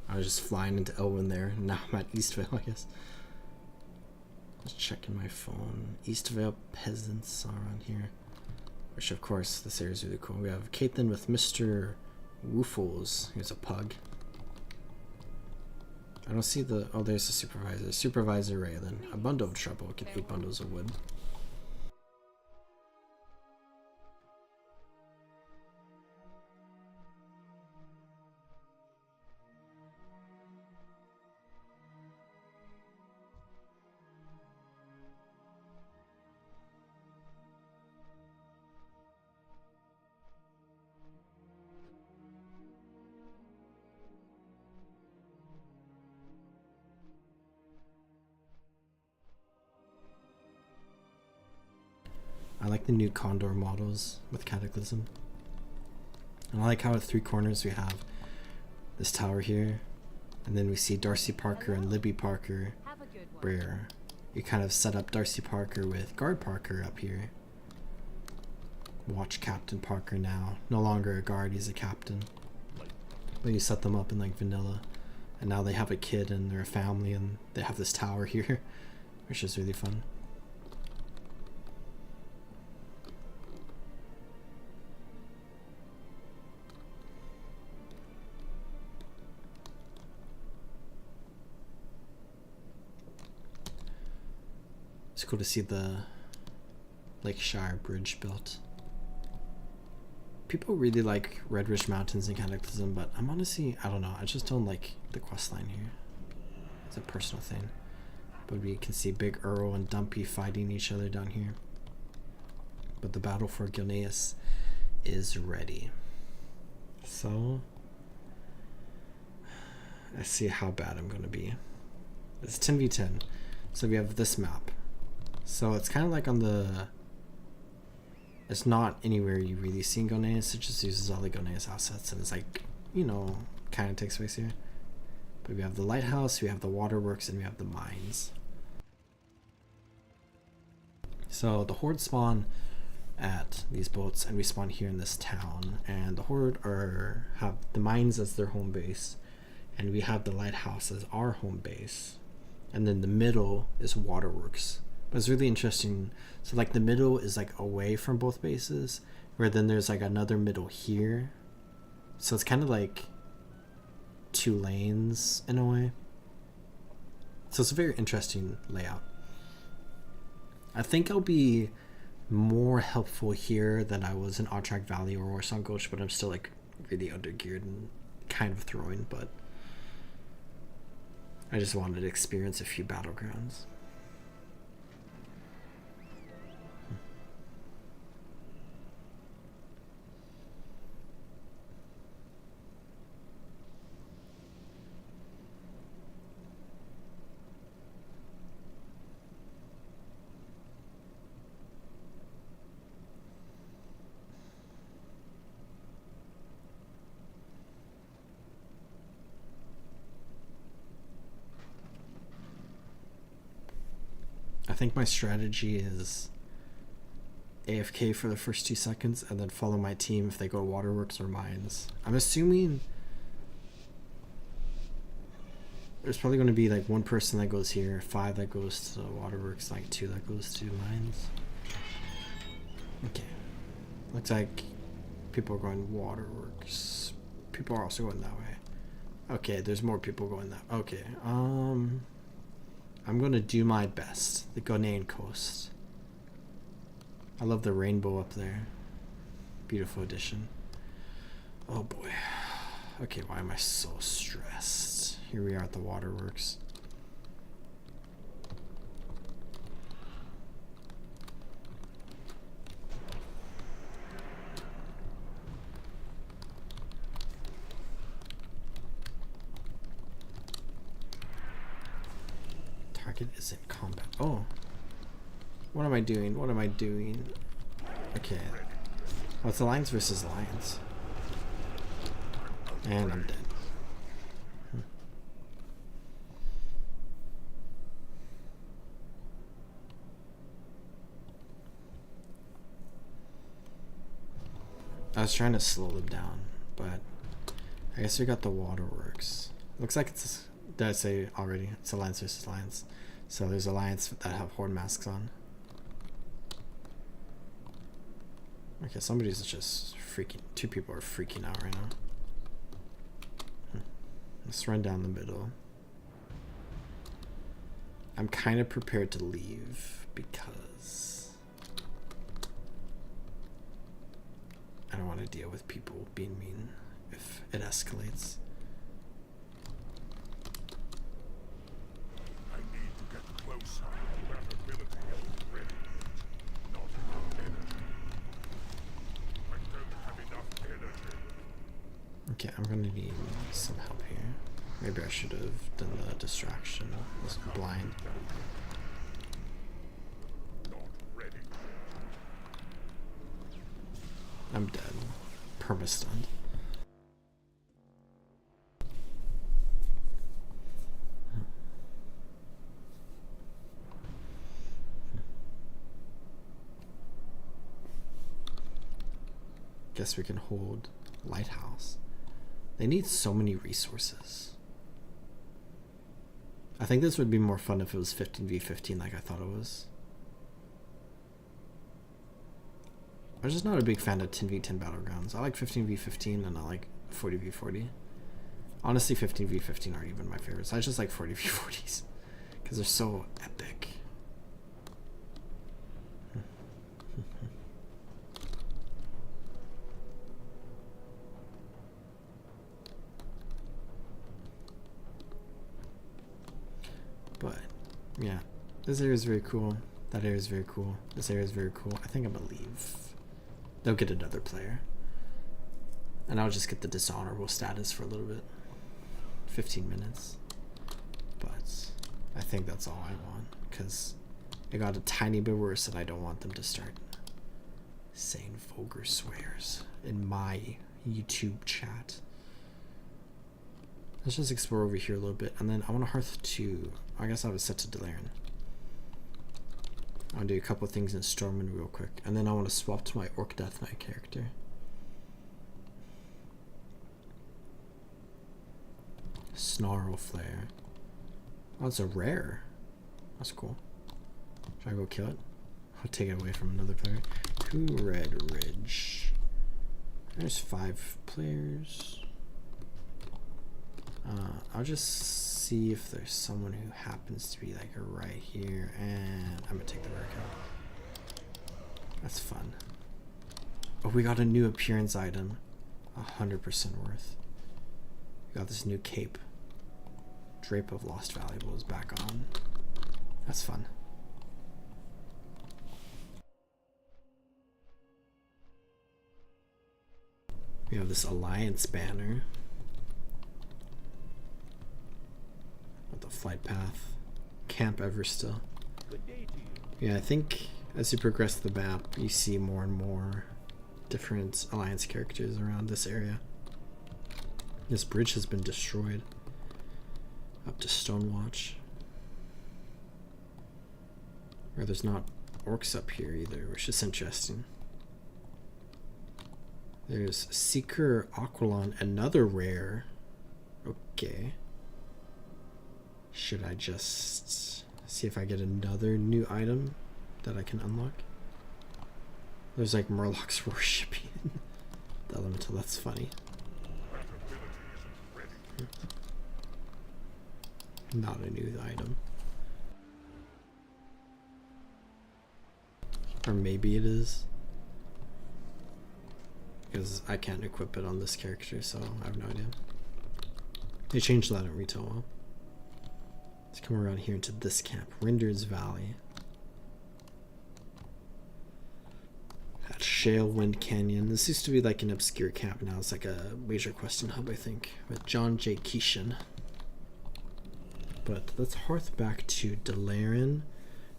I was just flying into Elwyn there, and now I'm at Eastvale, I guess. Just checking my phone. Eastvale peasants are on here. Which, of course, this area is really cool. We have Caitlin with Mr. Woofles, who's a pug. I don't see the... Oh, there's the supervisor. Supervisor Raylan. A bundle of trouble. Get 8 bundles of wood. I like the new Condor models with Cataclysm. And I like how at 3 corners we have this tower here. And then we see Darcy Parker and Libby Parker, where you kind of set up Darcy Parker with Guard Parker up here. Watch Captain Parker now. No longer a guard, he's a captain. But you set them up in like vanilla. And now they have a kid and they're a family and they have this tower here, which is really fun. It's cool to see the Lakeshire Bridge built. People really like Red Ridge Mountains and Cataclysm, but I'm honestly, I don't know, I just don't like the questline here. It's a personal thing. But we can see Big Earl and Dumpy fighting each other down here. But the battle for Gilneas is ready. So, let's see how bad I'm going to be. It's 10v10. So we have this map. So it's kind of like on the... It's not anywhere you really see Gilneas. It just uses all the Gilneas assets. And it's like, you know, kind of takes place here. But we have the lighthouse, we have the waterworks, and we have the mines. So the Horde spawn at these boats, and we spawn here in this town. And the Horde have the mines as their home base, and we have the lighthouse as our home base. And then the middle is waterworks. But it's really interesting. So like the middle is like away from both bases, where then there's like another middle here. So it's kind of like 2 lanes in a way. So it's a very interesting layout. I think I'll be more helpful here than I was in Outtrack Valley or Warsaw Gulch, but I'm still like really undergeared and kind of throwing, but I just wanted to experience a few battlegrounds. I think my strategy is AFK for the first 2 seconds and then follow my team if they go waterworks or mines. I'm assuming there's probably going to be like 1 person that goes here, 5 that goes to waterworks, like 2 that goes to mines. Okay. Looks like people are going waterworks. People are also going that way. Okay, there's more people going that. Okay. I'm going to do my best. The Ghanaian coast. I love the rainbow up there. Beautiful addition. Oh boy. Okay, why am I so stressed? Here we are at the waterworks. Target is in combat. Oh. What am I doing? What am I doing? Okay. Oh, it's Alliance versus Alliance. And I'm dead. I was trying to slow them down, but I guess we got the waterworks. Looks like it's, did I say already? It's Alliance versus Alliance. So there's Alliance that have Horde masks on. Okay, somebody's just freaking, 2 people are freaking out right now. Let's run down the middle. I'm kind of prepared to leave because I don't want to deal with people being mean if it escalates. I need to get closer. That ability is ready. Not enough energy. I don't have enough energy. Okay, I'm gonna need some help here. Maybe I should have done the distraction. I was blind. Not ready. I'm dead. Perma-stunned. Guess we can hold Lighthouse. They need so many resources. I think this would be more fun if it was 15v15 like I thought it was. I'm just not a big fan of 10v10 battlegrounds. I like 15v15 and I like 40v40. Honestly, 15v15 aren't even my favorites. I just like 40v40s because they're so epic. Yeah, this area is very cool. That area is very cool. This area is very cool. I think I'm gonna leave. They'll get another player. And I'll just get the dishonorable status for a little bit. 15 minutes. But I think that's all I want. Because it got a tiny bit worse and I don't want them to start saying vulgar swears in my YouTube chat. Let's just explore over here a little bit. And then I want to Hearth 2. I guess I was set to Delaren. I'll do a couple things in Stormwind real quick. And then I want to swap to my Orc Death Knight character. Snarl Flare. Oh, it's a rare. That's cool. Should I go kill it? I'll take it away from another player. 2 Red Ridge. There's 5 players. I'll just see if there's someone who happens to be like right here, and I'm gonna take the rare card. That's fun. Oh, we got a new appearance item. 100% worth. We got this new cape. Drape of Lost Valuable is back on. That's fun. We have this Alliance banner. With the flight path. Camp Everstill. Yeah, I think as you progress the map, you see more and more different Alliance characters around this area. This bridge has been destroyed. Up to Stonewatch. Or there's not orcs up here either, which is interesting. There's Seeker Aquilon, another rare. Okay. Should I just see if I get another new item that I can unlock? There's like Murlocs worshipping the elemental. That's funny. Not a new item. Or maybe it is. Because I can't equip it on this character, so I have no idea. They changed that in retail well. Let's come around here into this camp. Rinder's Valley. At Shalewind Canyon. This used to be like an obscure camp. Now it's like a major question hub, I think. With John J. Keishan. But let's hearth back to Delaren.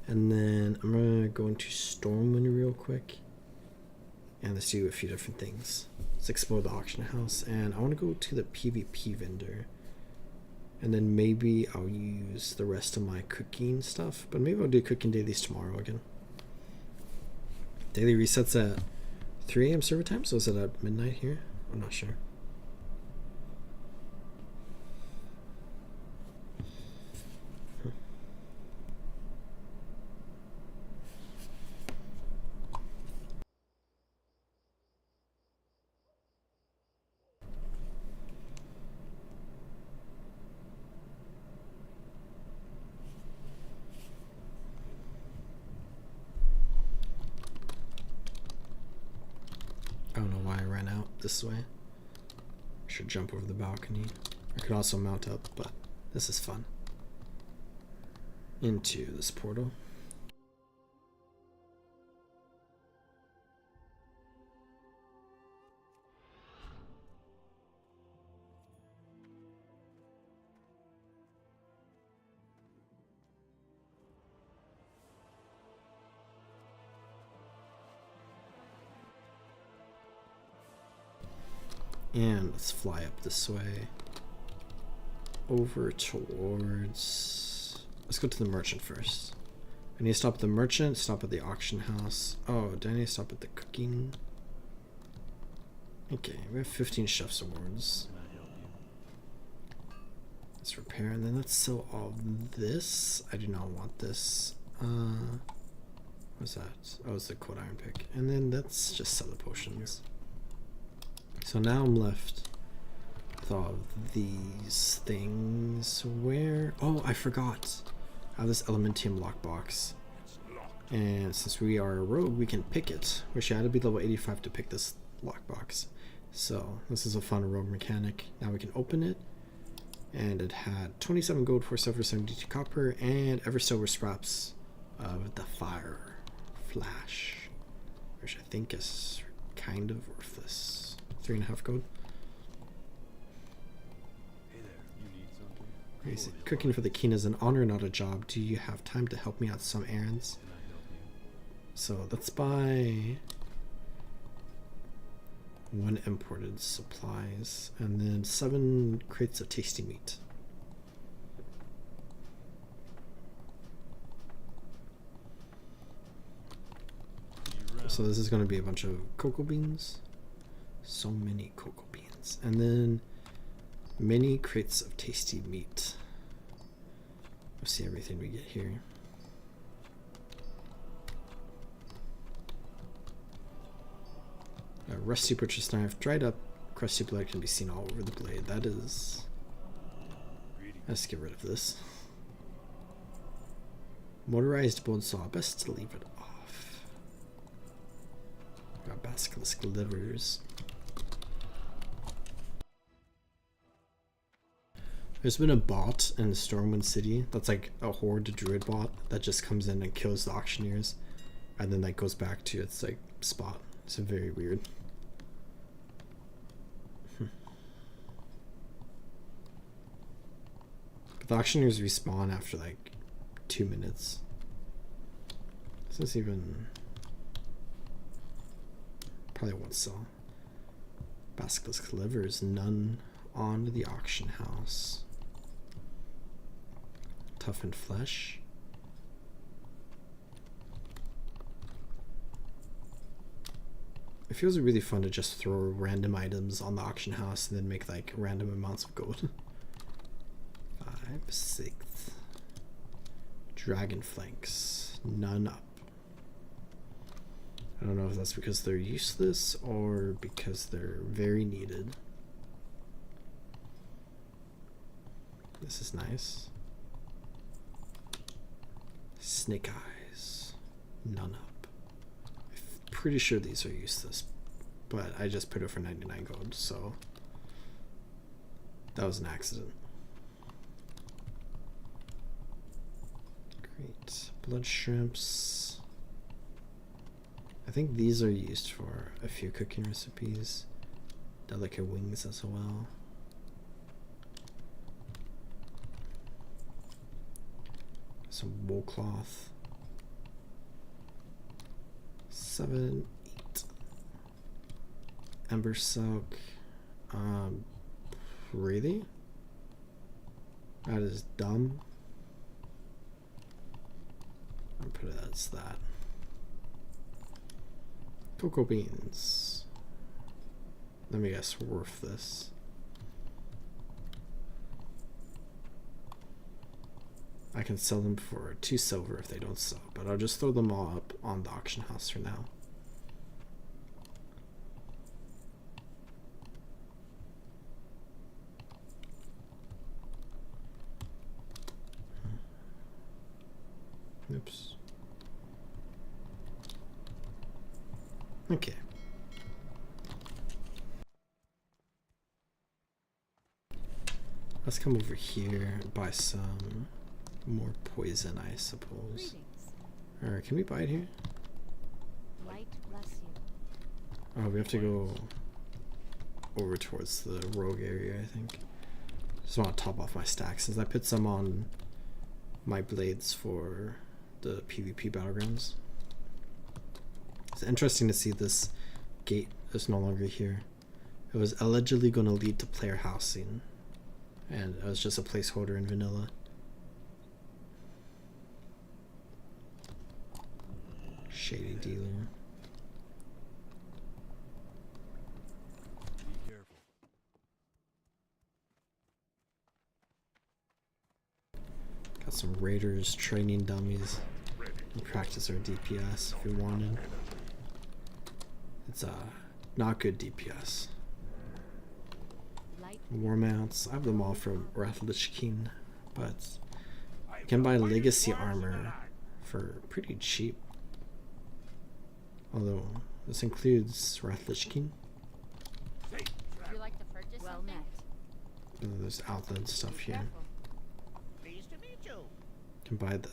And then I'm going to go into Stormwind real quick. And let's do a few different things. Let's explore the auction house. And I want to go to the PvP vendor. And then maybe I'll use the rest of my cooking stuff. But maybe I'll do cooking dailies tomorrow again. Daily resets at 3 a.m. server time. So is it at midnight here? I'm not sure. I don't know why I ran out this way. I should jump over the balcony. I could also mount up, but this is fun. Into this portal. And let's fly up this way. Over towards... Let's go to the merchant first. I need to stop at the merchant, stop at the auction house. Oh, do I need to stop at the cooking? Okay, we have 15 chef's awards. Let's repair, and then let's sell all this. I do not want this. What's that? Oh, it's the cold iron pick. And then let's just sell the potions. So now I'm left with all of these things. Where? Oh, I forgot. I have this Elementium lockbox. And since we are a rogue, we can pick it. Wish I had to be level 85 to pick this lockbox. So this is a fun rogue mechanic. Now we can open it. And it had 27 gold, 4 silver, 72 copper, and ever silver scraps of the fire flash, which I think is kind of worthless. 3.5 gold. Hey there, you need something? Crazy. Cooking for the king is an honor, not a job. Do you have time to help me out some errands? Can I help you? So let's buy 1 imported supplies and then 7 crates of tasty meat. So this is going to be a bunch of cocoa beans. So many cocoa beans. And then many crates of tasty meat. Let's see everything we get here. A rusty butcher's knife, dried up, crusty blood can be seen all over the blade. That is... Let's get rid of this. Motorized bone saw, best to leave it off. Got basilisk livers. There's been a bot in Stormwind City that's like a horde druid bot that just comes in and kills the auctioneers and then like goes back to its like spot. It's very weird. But the auctioneers respawn after like 2 minutes. This is even probably won't sell. Basilisk livers, none on the auction house. Toughened flesh. It feels really fun to just throw random items on the auction house and then make like random amounts of gold. 5, 6. Dragon flanks, none up. I don't know if that's because they're useless or because they're very needed. This is nice. Snake eyes, none up. I'm pretty sure these are useless, but I just put it for 99 gold, so that was an accident. Great. Blood shrimps. I think these are used for a few cooking recipes. Delicate wings as well. Some wool cloth. 7, 8. Ember silk. Really? That is dumb. I'll put it as that. Cocoa beans. Let me guess, worth this. I can sell them for 2 silver if they don't sell, but I'll just throw them all up on the auction house for now. Oops. Okay. Let's come over here and buy some more poison, I suppose. Alright, can we buy it here? Light bless you. Oh, we have to go over towards the rogue area, I think. Just want to top off my stacks since I put some on my blades for the PvP battlegrounds. It's interesting to see this gate is no longer here. It was allegedly going to lead to player housing, and it was just a placeholder in vanilla. Shady dealer. Be careful. Got some raiders, training dummies, and practice our DPS if we wanted. It's not good DPS. War mounts, I have them all from Wrath of the King, but you can buy legacy armor for pretty cheap. Although this includes Wrath of the King. Would you like to purchase well something? Met. And then there's outlet stuff here. Careful. Pleased to meet you. Can buy the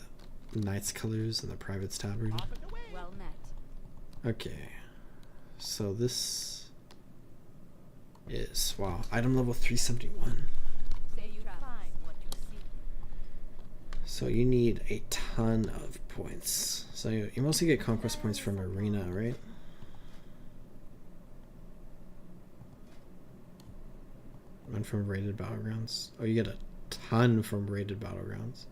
Knight's colors and the Private's Tavern. Off and away. Well met. Okay, so this is, wow, item level 371. Say you find what you seek. So you need a ton of points. So you mostly get conquest points from Arena, right? And from rated battlegrounds. Oh, you get a ton from rated battlegrounds.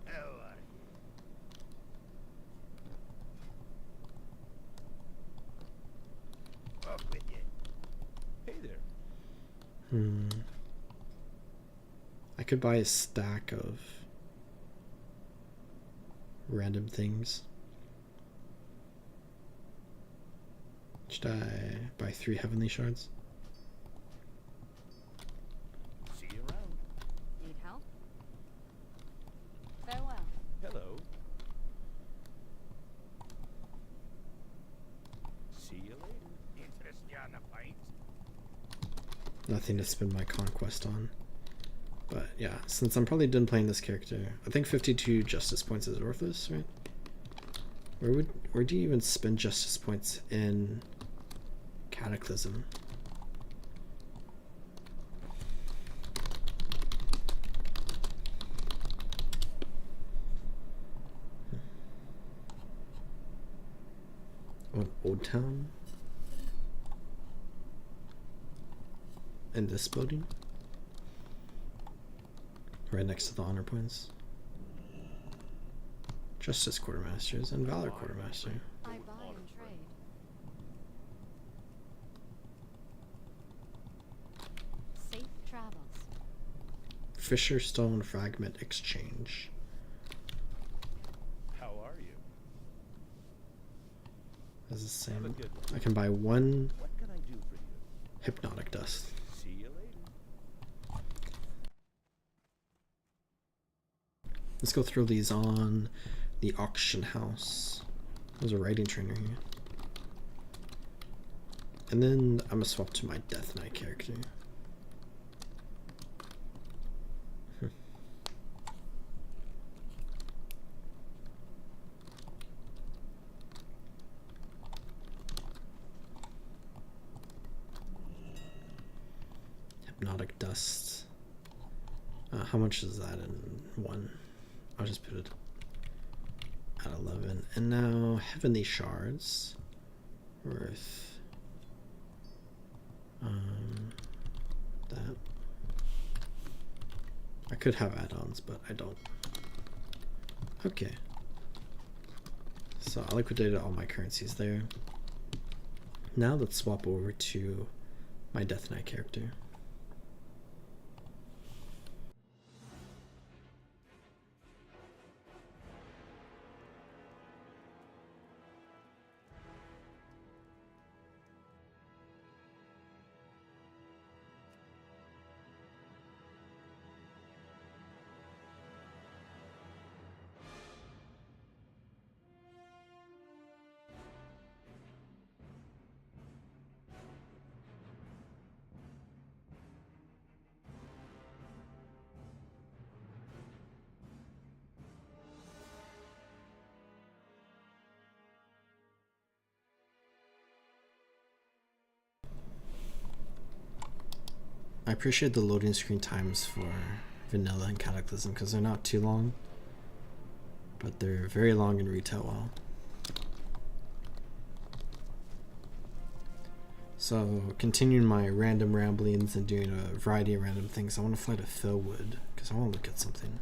How are you? Off with you. Hey there. I could buy a stack of random things. Should I buy 3 heavenly shards? See you around. Need help? Farewell. Hello. See you later. Interest you on a pint? Nothing to spend my conquest on. But yeah, since I'm probably done playing this character, I think 52 justice points is worthless, right? Where do you even spend justice points in Cataclysm? Oh, Old Town? In this building? Right next to the honor points. Justice Quartermasters and Valor Quartermaster. I buy and trade. Safe travels. Fisher Stone Fragment Exchange. How are you? That's the Have a same. good one. I can buy 1 What can I do for you? Hypnotic Dust. See you later. Let's go throw these on the auction house. There's a writing trainer here. And then I'm gonna swap to my Death Knight character. Hypnotic Dust. How much is that in 1? I'll just put it at 11. And now Heavenly Shards. Worth that. I could have add-ons, but I don't. Okay. So I liquidated all my currencies there. Now let's swap over to my Death Knight character. I appreciate the loading screen times for Vanilla and Cataclysm because they're not too long, but they're very long in retail WoW. So continuing my random ramblings and doing a variety of random things, I want to fly to Fellwood because I want to look at something.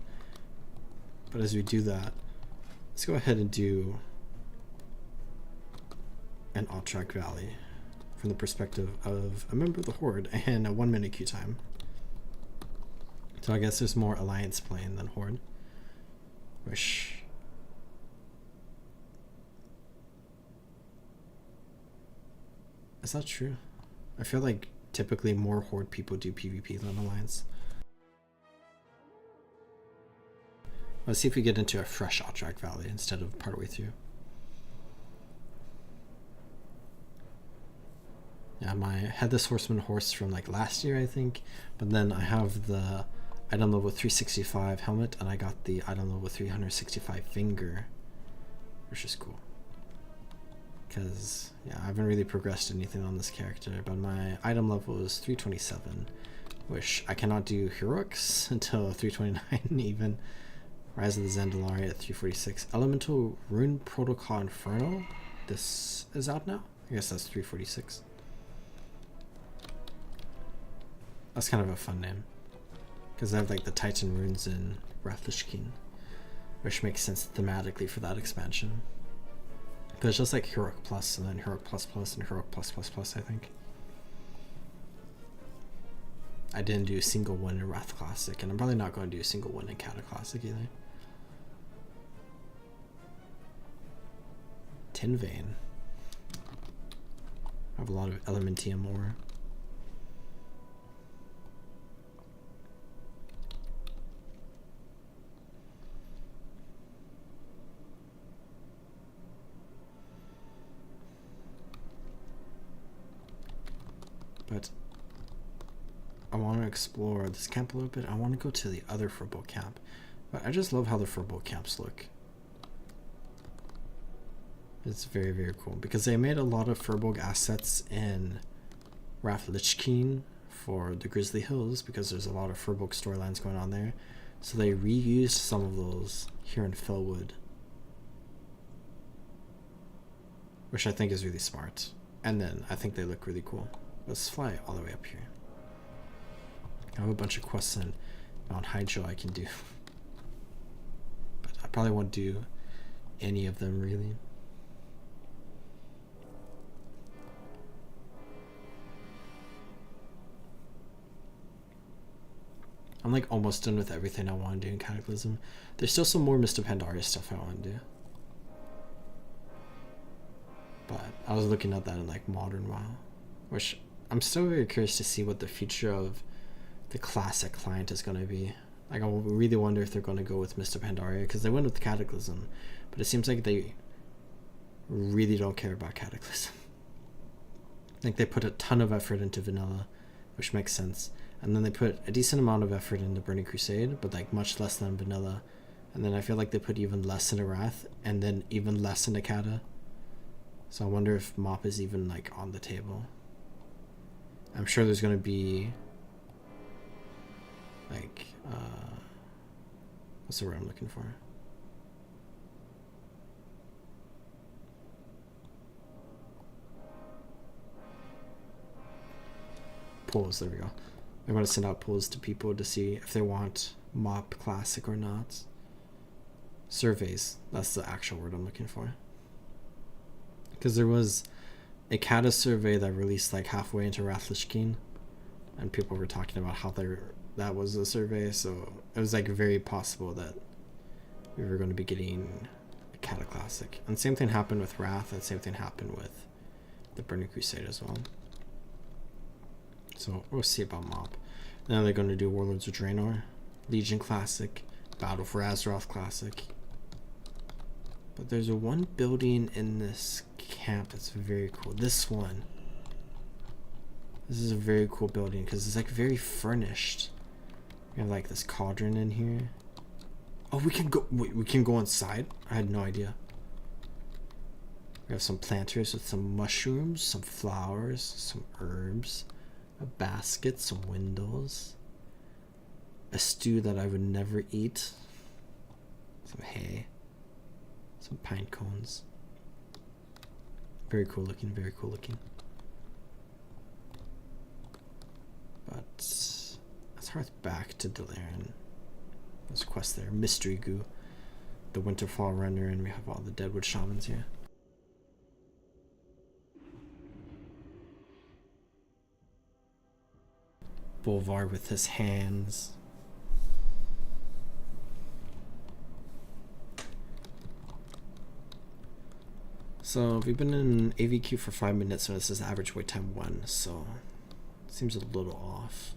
But as we do that, let's go ahead and do an Altrak Valley from the perspective of a member of the Horde and a 1-minute queue time. So I guess there's more Alliance playing than Horde. Which... is that true? I feel like typically more Horde people do PvP than Alliance. Let's see if we get into a fresh Altrak Valley instead of partway through. Yeah, I had this Horseman horse from like last year, I think. But then I have the item level 365 helmet, and I got the item level 365 finger, which is cool. Because, yeah, I haven't really progressed anything on this character, but my item level is 327, which I cannot do heroics until 329 even. Rise of the Zandalari at 346. Elemental Rune Protocol Inferno. This is out now? I guess that's 346. That's kind of a fun name. Because I have like the Titan runes in Rathlishkin, which makes sense thematically for that expansion. Because it's just like Heroic Plus and then Heroic Plus Plus and Heroic Plus Plus Plus, I think. I didn't do a single one in Wrath Classic, and I'm probably not going to do a single one in Cataclysm either. Tin Vein. I have a lot of Elementium ore. But I want to explore this camp a little bit. I want to go to the other Furbolg camp. But I just love how the Furbolg camps look. It's very, very cool. Because they made a lot of Furbolg assets in Rathlishkin for the Grizzly Hills, because there's a lot of Furbolg storylines going on there. So they reused some of those here in Felwood, which I think is really smart. And then I think they look really cool. Let's fly all the way up here. I have a bunch of quests in Mount Hydro I can do. But I probably won't do any of them really. I'm like almost done with everything I want to do in Cataclysm. There's still some more Mr. Pandaria stuff I want to do. But I was looking at that in like Modern WoW, which I'm still very curious to see what the future of the classic client is going to be. Like, I really wonder if they're going to go with Mr. Pandaria, because they went with Cataclysm, but it seems like they really don't care about Cataclysm. Like, they put a ton of effort into Vanilla, which makes sense, and then they put a decent amount of effort into Burning Crusade, but like much less than Vanilla, and then I feel like they put even less into Wrath, and then even less into Cata. So I wonder if MOP is even like on the table. I'm sure there's going to be like, what's the word I'm looking for? Polls, there we go. I'm going to send out polls to people to see if they want MOP Classic or not. Surveys, that's the actual word I'm looking for. Because there was a Cata survey that released like halfway into Rathlishkin, and people were talking about how that was a survey, so it was like very possible that we were going to be getting a Cataclysm. And same thing happened with Wrath, and same thing happened with the Burning Crusade as well. So we'll see about MOP. Now they're going to do Warlords of Draenor, Legion Classic, Battle for Azeroth Classic. But there's a one building in this camp that's very cool. This one. This is a very cool building because it's like very furnished. We have like this cauldron in here. Oh, we can go. Wait, we can go inside? I had no idea. We have some planters with some mushrooms, some flowers, some herbs, a basket, some windows, a stew that I would never eat, some hay, some pine cones. Very cool looking, very cool looking. But let's hearth back to Delaran. There's a quest there. Mystery Goo, the Winterfall Runner, and we have all the Deadwood Shamans here. Bolvar with his hands. So we've been in AVQ for 5 minutes, and this is average wait time 1, so it seems a little off.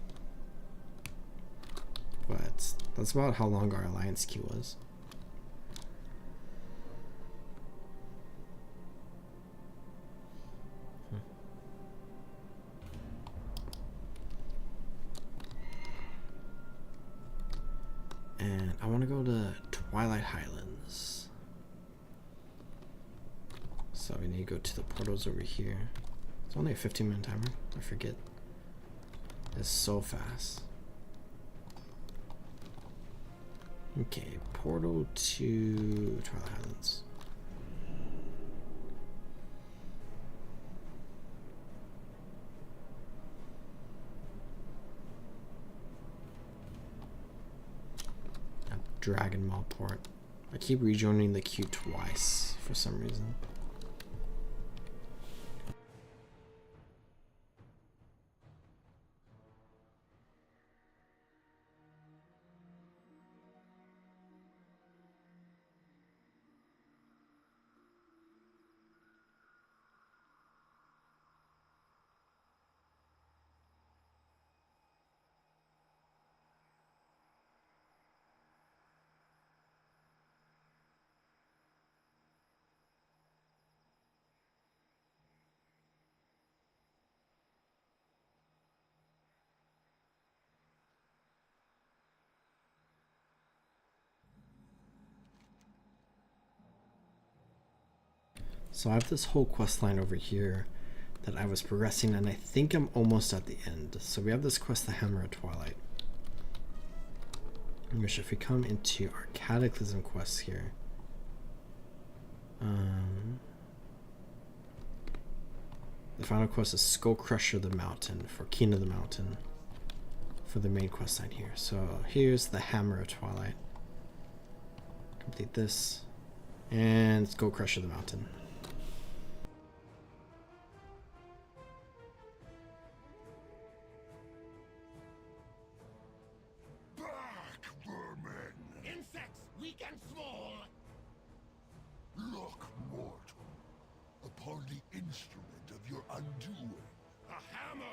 But that's about how long our alliance queue was. I want to go to Twilight Highlands. So we need to go to the portals over here. It's only a 15-minute timer. I forget. It's so fast. Okay, portal to Twilight Highlands. Dragon Mall port. I keep rejoining the queue twice for some reason. So I have this whole quest line over here that I was progressing, and I think I'm almost at the end. So we have this quest, the Hammer of Twilight, which if we come into our Cataclysm quests here, the final quest is Skull Crusher the Mountain for King of the Mountain for the main quest line here. So here's the Hammer of Twilight. Complete this, and Skull Crusher the Mountain. Look, mortal, upon the instrument of your undoing. A hammer,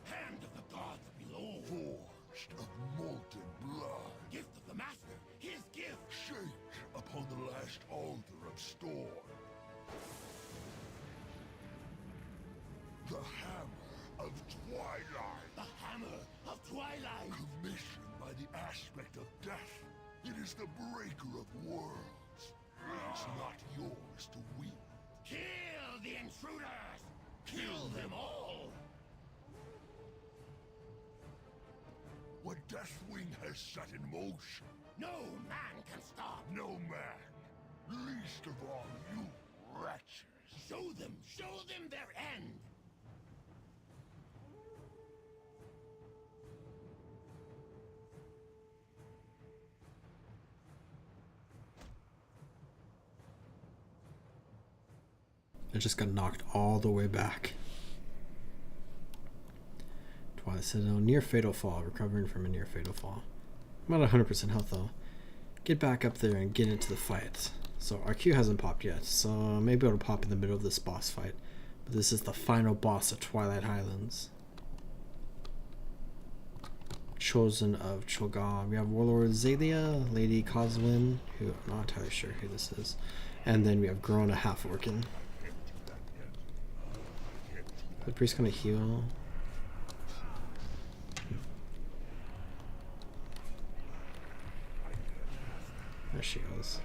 hand of the gods below. Forged of molten blood. Gift of the master, his gift. Shaped upon the last altar of storm. The hammer of twilight. The hammer of twilight. Commissioned by the aspect of death. It is the breaker of worlds. It's not yours to wield. Kill the intruders! Kill them all! What Deathwing has set in motion, no man can stop. No man. Least of all you wretches. Show them their end! I just got knocked all the way back. Twilight Citadel, near fatal fall, recovering from a near fatal fall. I'm at 100% health though. Get back up there and get into the fight. So our Q hasn't popped yet, so maybe it'll pop in the middle of this boss fight. But this is the final boss of Twilight Highlands. Chosen of Cho'Gath. We have Warlord Zalia, Lady Coswin, who I'm not entirely sure who this is. And then we have Grona Half-Orkin. The priest gonna heal. There she goes.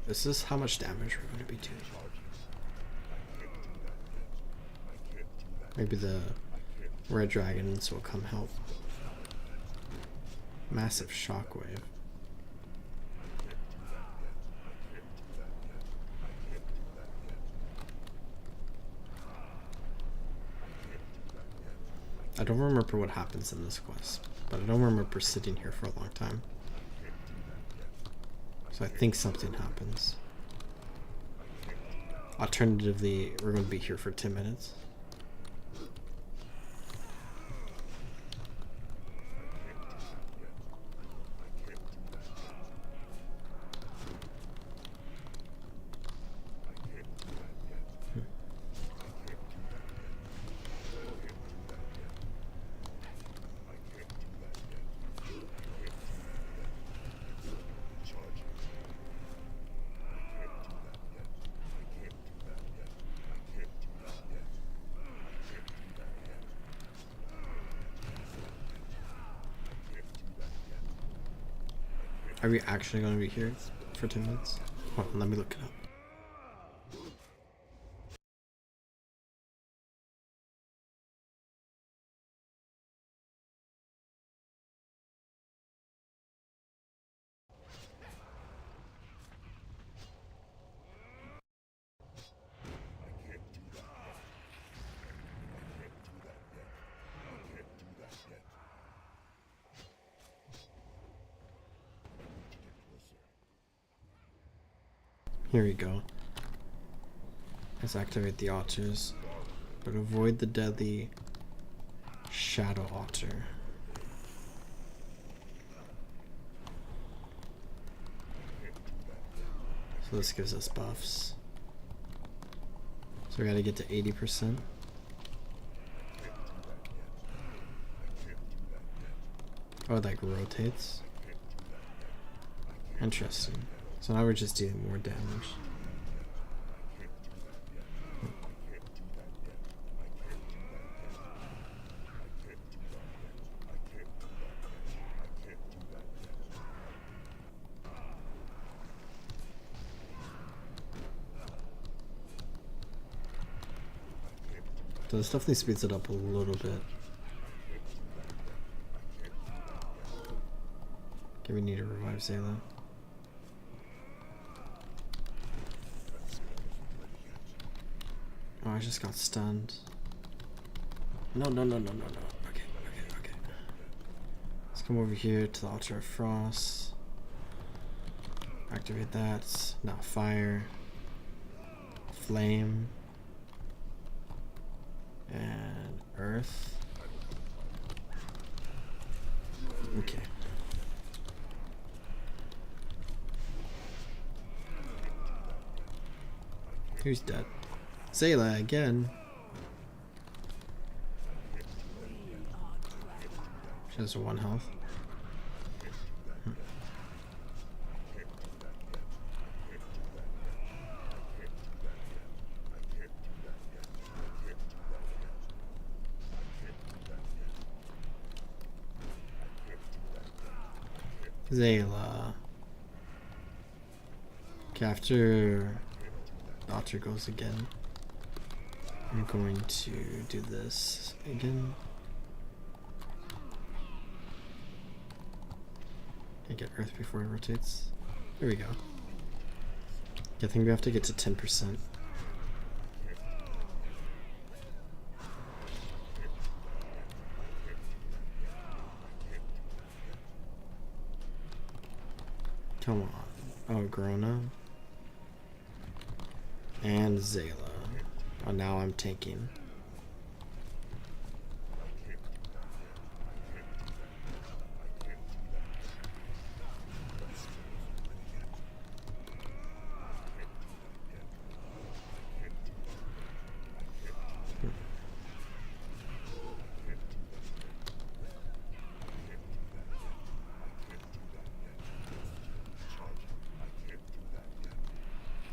Is this how much damage we're gonna be doing? Maybe the red dragons will come help. Massive shockwave. I don't remember what happens in this quest, but I don't remember sitting here for a long time. So I think something happens. Alternatively, we're going to be here for 10 minutes. Are we actually going to be here for 10 minutes? Hold on, let me look it up. Here we go. Let's activate the altars, but avoid the deadly shadow altar. So this gives us buffs. So we gotta get to 80%. Oh, it like rotates. Interesting. So now we're just dealing more damage. So this definitely speeds it up a little bit. Okay, we need to revive Zayla. Oh, I just got stunned. No. Okay. Let's come over here to the Altar of Frost. Activate that. Now fire. Flame. And earth. Okay. Who's dead? Zayla again. She has 1 health. Zayla. Okay, after the altar goes again, I'm going to do this again. I get earth before it rotates. There we go. I think we have to get to 10%. Come on. Oh, Grona. And Zayla. Oh, now I'm tanking.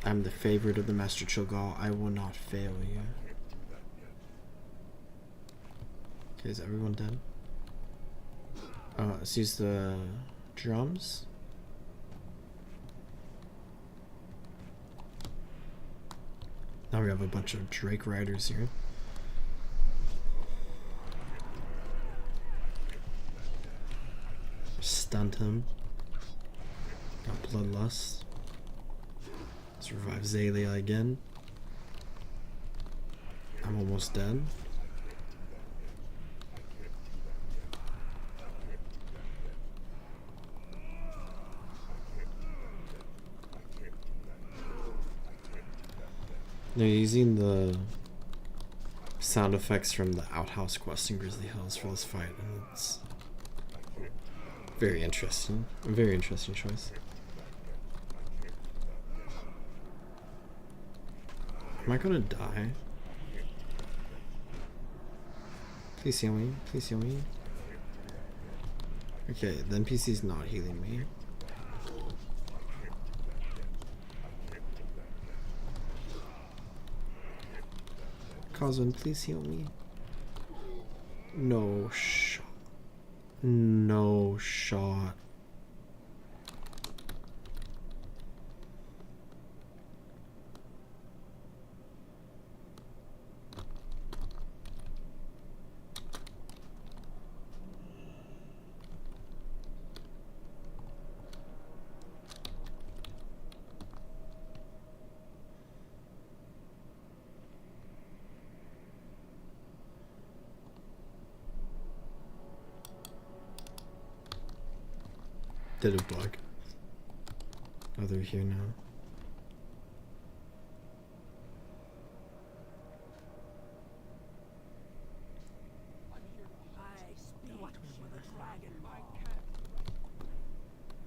I'm the favorite of the Master Cho'Gall. I will not fail you. Okay, is everyone dead? Let's use the drums. Now we have a bunch of Drake Riders here. Stunned him. Got Bloodlust. Let's revive Zayla again. I'm almost dead. They're using the sound effects from the Outhouse quest in Grizzly Hills for this fight, and it's very interesting. A very interesting choice. Am I gonna die? Please heal me. Please heal me. Okay, the NPC's not healing me. Coswin, please heal me. No shot. No shot. Did it bug? Oh, they're here now.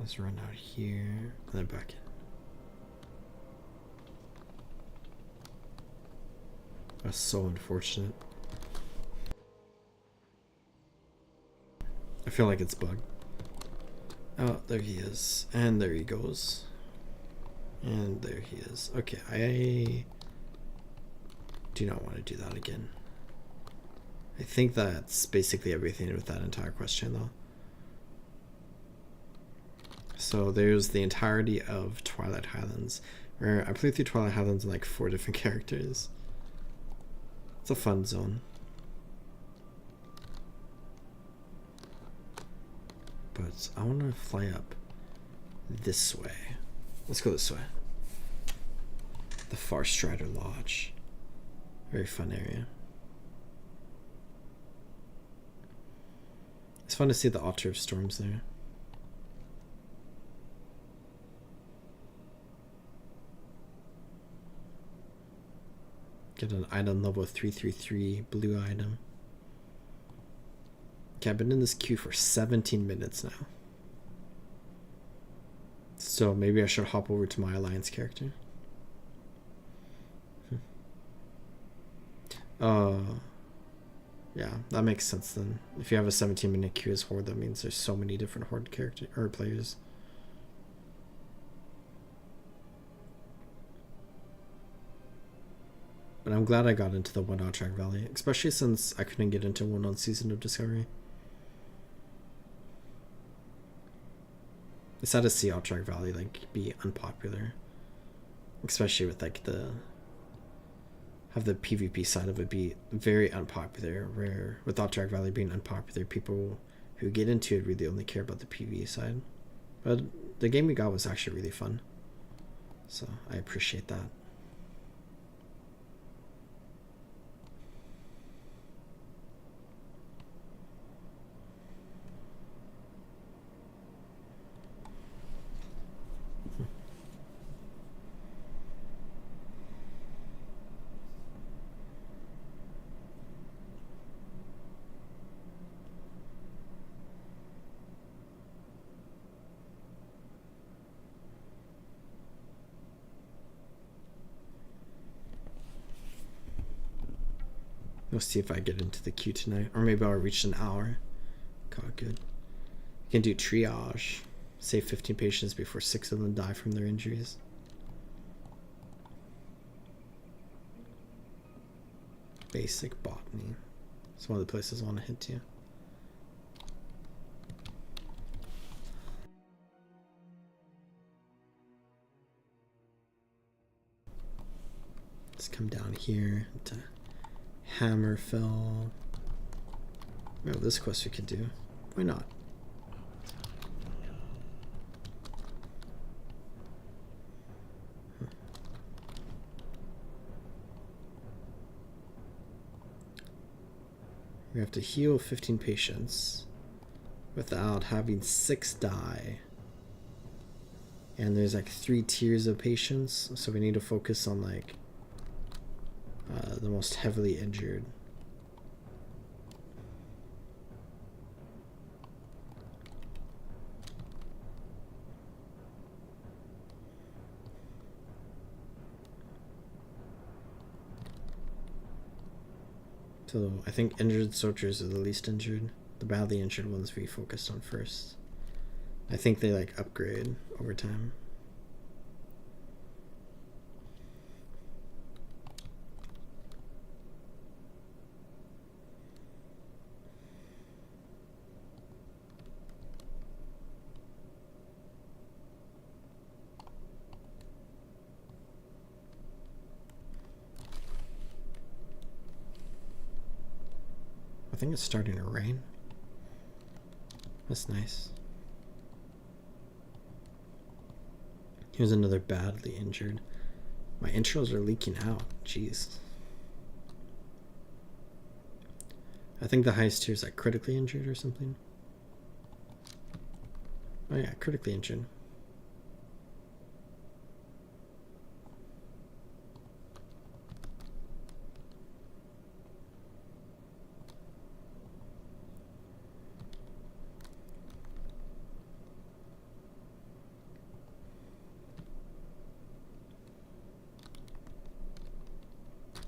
Let's run out here and then back in. That's so unfortunate. I feel like it's bugged. Oh, there he is. And there he goes. And there he is. Okay, I do not want to do that again. I think that's basically everything with that entire question, though. So there's the entirety of Twilight Highlands, where I played through Twilight Highlands in like 4 different characters. It's a fun zone. But I want to fly up this way. Let's go this way. The Far Strider Lodge. Very fun area. It's fun to see the Altar of Storms there. Get an item level 333 blue item. Okay, I've been in this queue for 17 minutes now. So maybe I should hop over to my Alliance character. Yeah, that makes sense then. If you have a 17-minute queue as Horde, that means there's so many different Horde character or players. But I'm glad I got into the one Outtrack Valley, especially since I couldn't get into one on Season of Discovery. It's sad to see Outtrack Valley like be unpopular, especially with like have the PvP side of it be very unpopular. Where with Outtrack Valley being unpopular, people who get into it really only care about the PvE side. But the game we got was actually really fun, so I appreciate that. We'll see if I get into the queue tonight. Or maybe I'll reach an hour. God, good. You can do triage. Save 15 patients before 6 of them die from their injuries. Basic botany. It's one of the places I want to hit to. Let's come down here to Hammerfell. Oh, this quest we could do. Why not? We have to heal 15 patients without having 6 die. And there's like 3 tiers of patients, so we need to focus on like the most heavily injured. So I think injured soldiers are the least injured. The badly injured ones we focused on first. I think they like upgrade over time. I think it's starting to rain. That's nice. Here's another badly injured. My intros are leaking out. Jeez. I think the highest tier is like critically injured or something. Oh yeah, critically injured.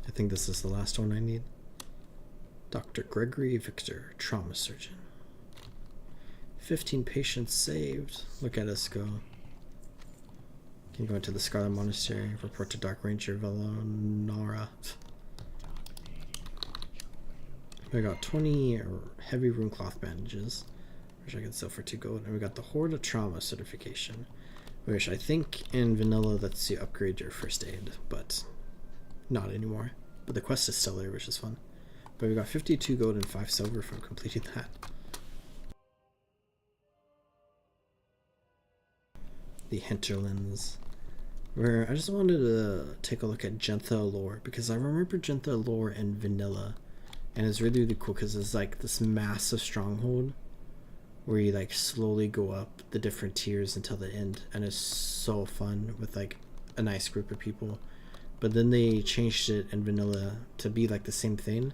I think this is the last one I need. Dr. Gregory Victor, trauma surgeon. 15 patients saved. Look at us go. Can go into the Scarlet Monastery. Report to Dark Ranger Velonara. We got 20 heavy rune cloth bandages, which I can sell for 2 gold. And we got the Horde of Trauma certification, which I think in vanilla lets you upgrade your first aid, but not anymore. But the quest is still there, which is fun. But we got 52 gold and 5 silver from completing that. The hinterlands, where I just wanted to take a look at Gentha lore, because I remember Gentha lore in vanilla, and it's really, really cool because it's like this massive stronghold where you like slowly go up the different tiers until the end, and it's so fun with like a nice group of people. But then they changed it in vanilla to be like the same thing,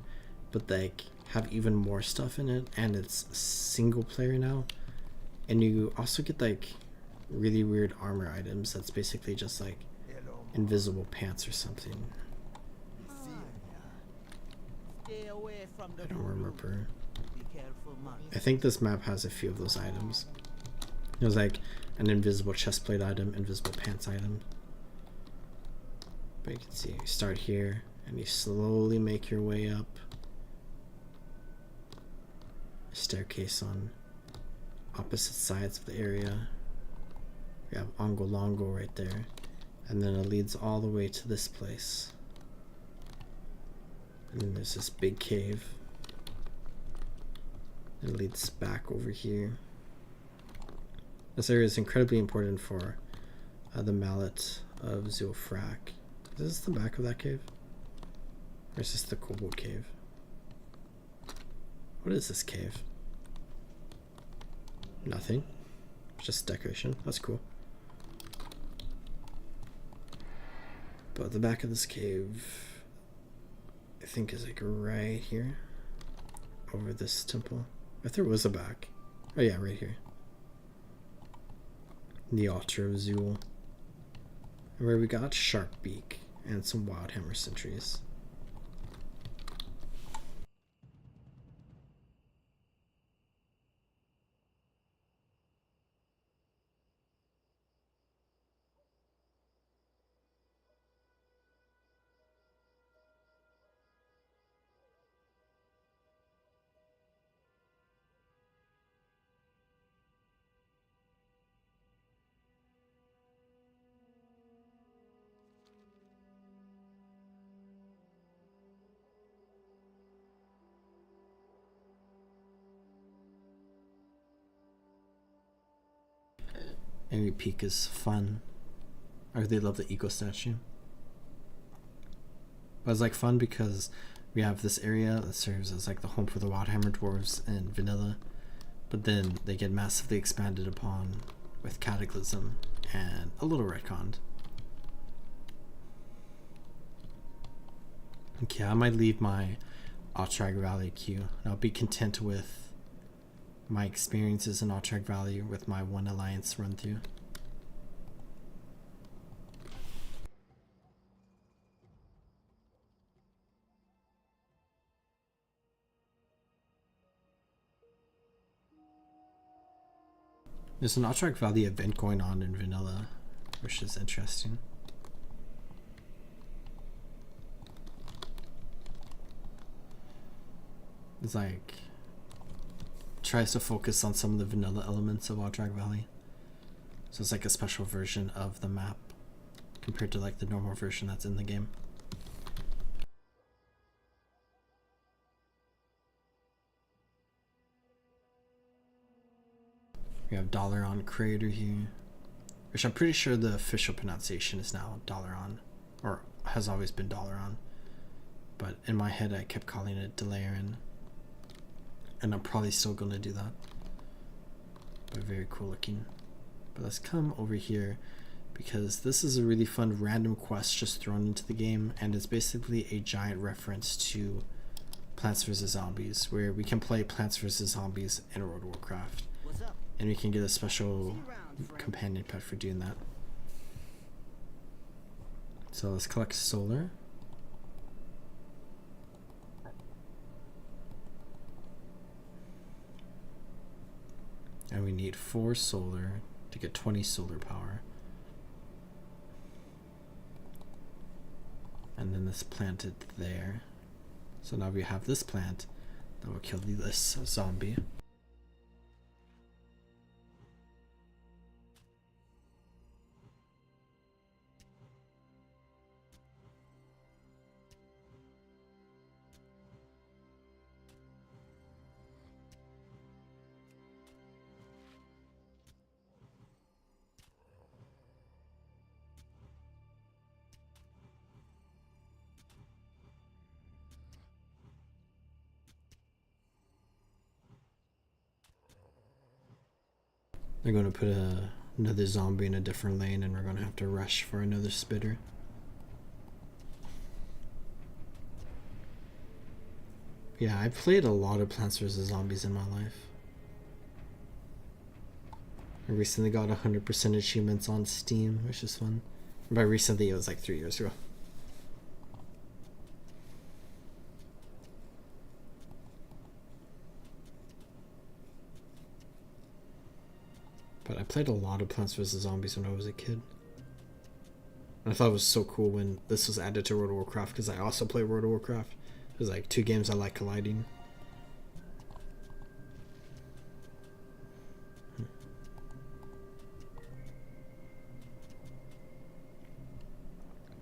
but like have even more stuff in it, and it's single player now, and you also get like really weird armor items that's basically just like invisible pants or something. I don't remember. I think this map has a few of those items. There's like an invisible chestplate item, invisible pants item. But you can see you start here and you slowly make your way up. A staircase on opposite sides of the area. We have Ongolongo right there, and then it leads all the way to this place. And then there's this big cave. It leads back over here. This area is incredibly important for the mallet of Zulfrak. Is this the back of that cave? Or is this the Kobold cave? What is this cave? Nothing. Just decoration. That's cool. But the back of this cave, I think, is like right here. Over this temple. If there was a back. Oh yeah, right here. The altar of Zul. Where we got Sharkbeak and some Wildhammer sentries. Every peak is fun. I really love the eco statue. But it's like fun because we have this area that serves as like the home for the Wildhammer dwarves in vanilla, but then they get massively expanded upon with Cataclysm and a little retconned. Okay, I might leave my Alterac Valley queue, and I'll be content with my experiences in Alterac Valley with my one alliance run through. There's an Alterac Valley event going on in vanilla, which is interesting. It's like tries to focus on some of the vanilla elements of Alterac Valley. So it's like a special version of the map compared to like the normal version that's in the game. We have Dalaran Crater here, which I'm pretty sure the official pronunciation is now Dalaran, or has always been Dalaran. But in my head I kept calling it Dalaran. And I'm probably still going to do that. But very cool looking. But let's come over here because this is a really fun random quest just thrown into the game, and it's basically a giant reference to Plants vs. Zombies, where we can play Plants vs. Zombies in World of Warcraft. And we can get a special companion pet for doing that. So let's collect solar. And we need 4 solar to get 20 solar power. And then this planted there. So now we have this plant that will kill this zombie. They're going to put another zombie in a different lane, and we're going to have to rush for another spitter. Yeah, I've played a lot of Plants vs. Zombies in my life. I recently got 100% achievements on Steam, which is fun. By recently, it was like 3 years ago. But I played a lot of Plants vs. Zombies when I was a kid. And I thought it was so cool when this was added to World of Warcraft, because I also play World of Warcraft. It was like 2 games I like colliding.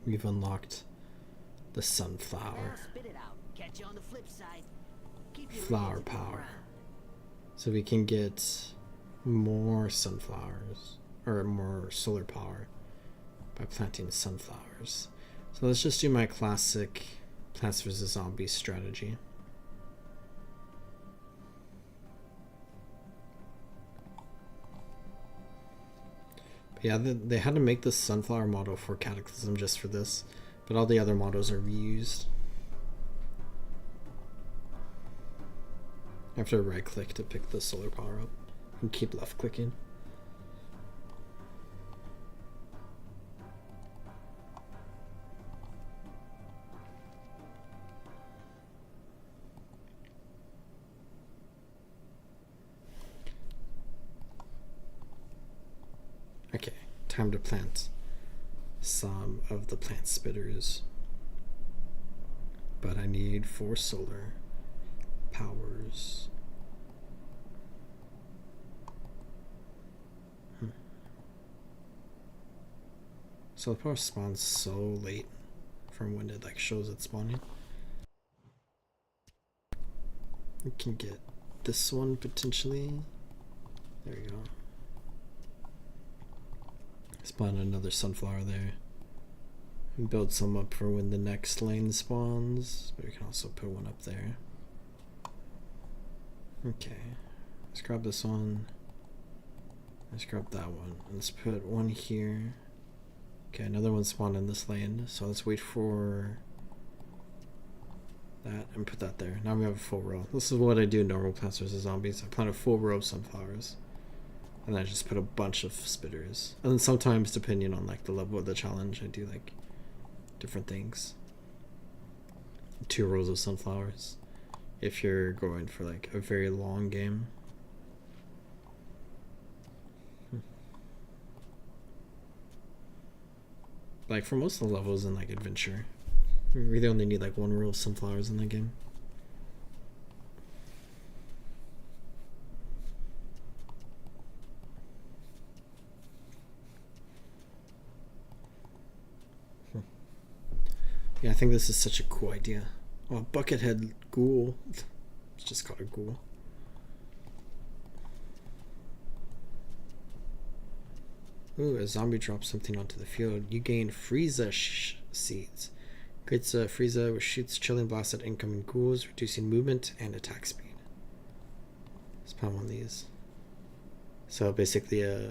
We've unlocked the sunflower. Flower power. So we can get more sunflowers, or more solar power, by planting sunflowers. So let's just do my classic Plants vs. Zombies strategy. But yeah, they had to make this sunflower model for Cataclysm just for this, but all the other models are reused. I have to right click to pick the solar power up and keep left clicking. Okay, time to plant some of the plant spitters. But I need 4 solar powers. Solar power spawns so late from when it like shows it spawning. We can get this one potentially. There we go. Spawn another sunflower there. And build some up for when the next lane spawns. But we can also put one up there. Okay. Let's grab this one. Let's grab that one. Let's put one here. Okay, another one spawned in this lane. So let's wait for that and put that there. Now we have a full row. This is what I do in normal Plants vs. Zombies. I plant a full row of sunflowers. And then I just put a bunch of spitters. And then sometimes, depending on like the level of the challenge, I do like different things. 2 rows of sunflowers. If you're going for like a very long game. Like for most of the levels in like adventure, we really only need like 1 row of sunflowers in the game. Yeah, I think this is such a cool idea. Oh, Buckethead ghoul. It's just called a ghoul. Ooh, a zombie drops something onto the field. You gain Frieza seeds. Creates a Frieza which shoots chilling blasts at incoming ghouls, reducing movement and attack speed. Spam on these. So basically a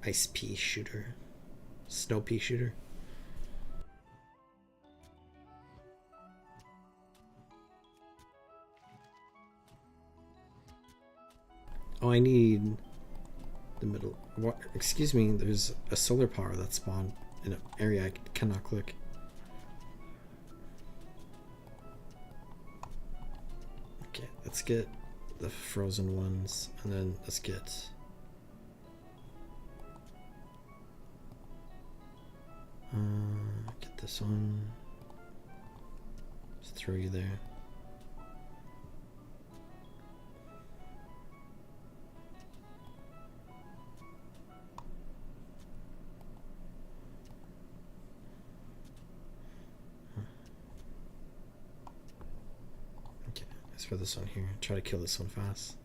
ice pea shooter, snow pea shooter. Oh, I need the middle. What? Excuse me, there's a solar power that spawned in an area I cannot click. Okay, let's get the frozen ones, and then let's get this one. Just throw you there. Okay, let's put this one here. Try to kill this one fast.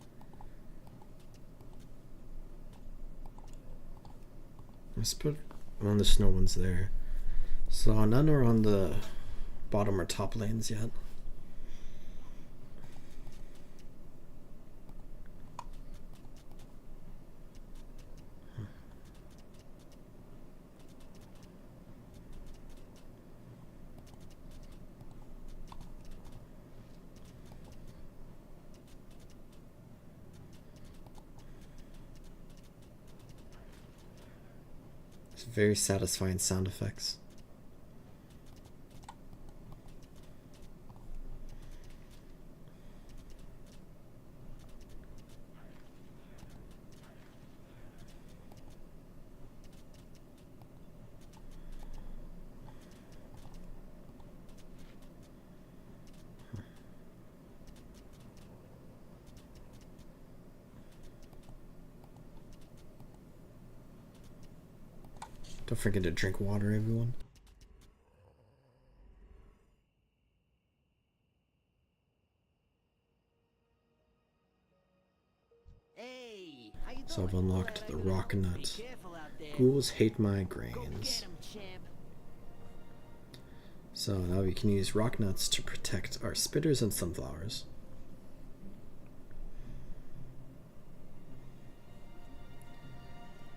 Let's put one of the snow ones there. So none are on the bottom or top lanes yet. It's very satisfying sound effects. Don't forget to drink water, everyone. Hey, how you So I've doing? unlocked the rock nut. Be careful out there. Ghouls hate my Go grains. get 'em, champ. So now we can use rock nuts to protect our spitters and sunflowers.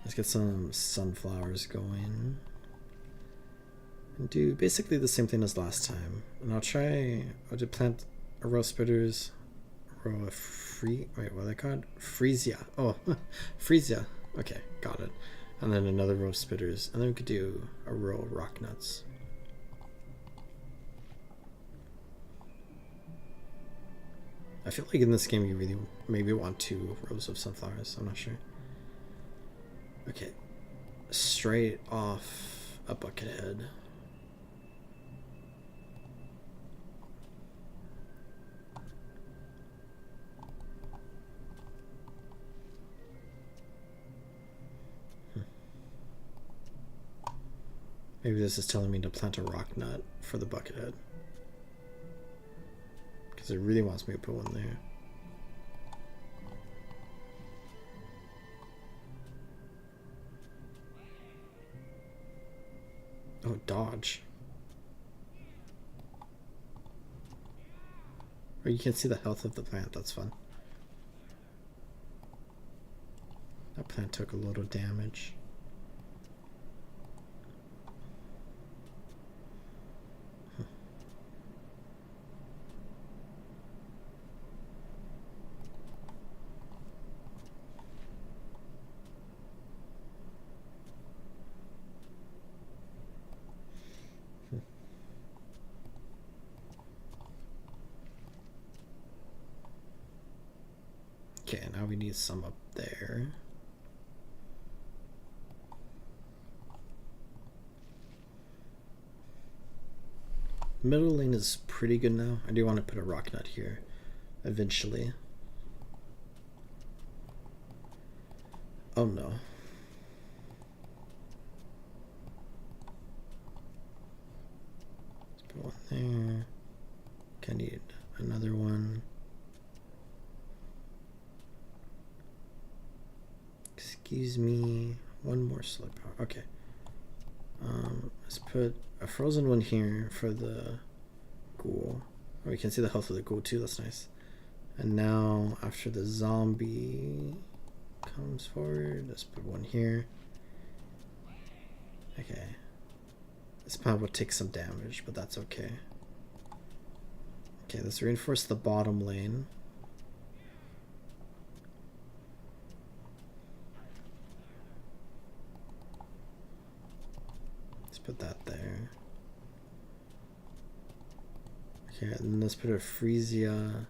Let's get some sunflowers going. And do basically the same thing as last time. And I'll do plant a row of spitters, a row of wait, what are they called? Freesia. Oh, Freesia. Okay, got it. And then another row of spitters. And then we could do a row of rock nuts. I feel like in this game you really maybe want 2 rows of sunflowers. I'm not sure. Okay, straight off a bucket head. Maybe this is telling me to plant a rock nut for the bucket head. Because it really wants me to put one there. Oh, dodge. Or you can see the health of the plant, that's fun. That plant took a lot of damage. Okay, now we need some up there. Middle lane is pretty good now. I do want to put a rock nut here eventually. Oh no. Let's put one there. I need another one. Excuse me. One more solar power. Okay. Let's put a frozen one here for the ghoul. Oh, we can see the health of the ghoul too. That's nice. And now, after the zombie comes forward, let's put one here. Okay. This plant will take some damage, but that's okay. Okay, let's reinforce the bottom lane. Let's put that there. Okay, and then let's put a Frisia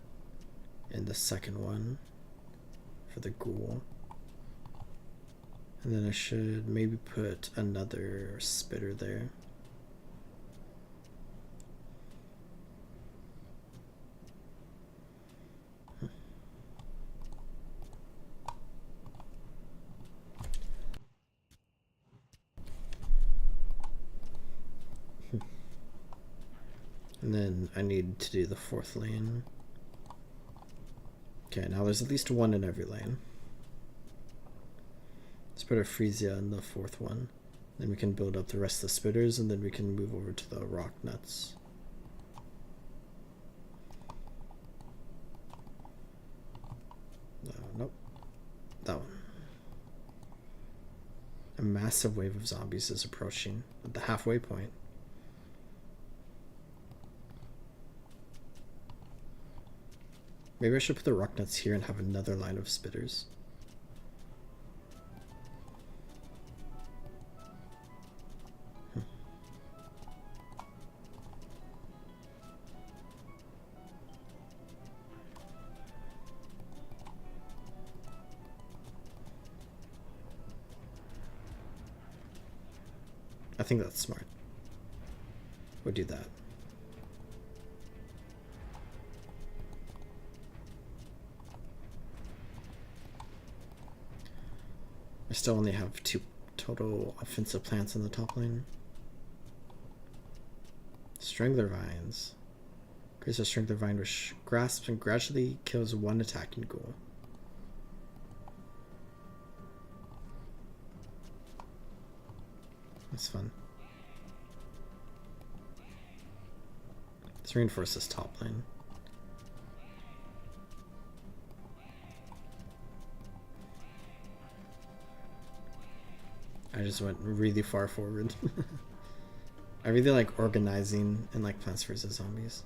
in the second one for the ghoul. And then I should maybe put another spitter there. And then I need to do the fourth lane. Okay, now there's at least one in every lane. Let's put a Frisia in the fourth one. Then we can build up the rest of the spitters, and then we can move over to the rock nuts. Nope. That one. A massive wave of zombies is approaching at the halfway point. Maybe I should put the rock nuts here and have another line of spitters. I think that's smart. We'll do that. I still only have 2 total offensive plants in the top lane. Strangler Vines. Creates a Strangler Vine which grasps and gradually kills one attacking ghoul. That's fun. Let's reinforce this top lane. I just went really far forward. I really like organizing and like Plants vs. Zombies.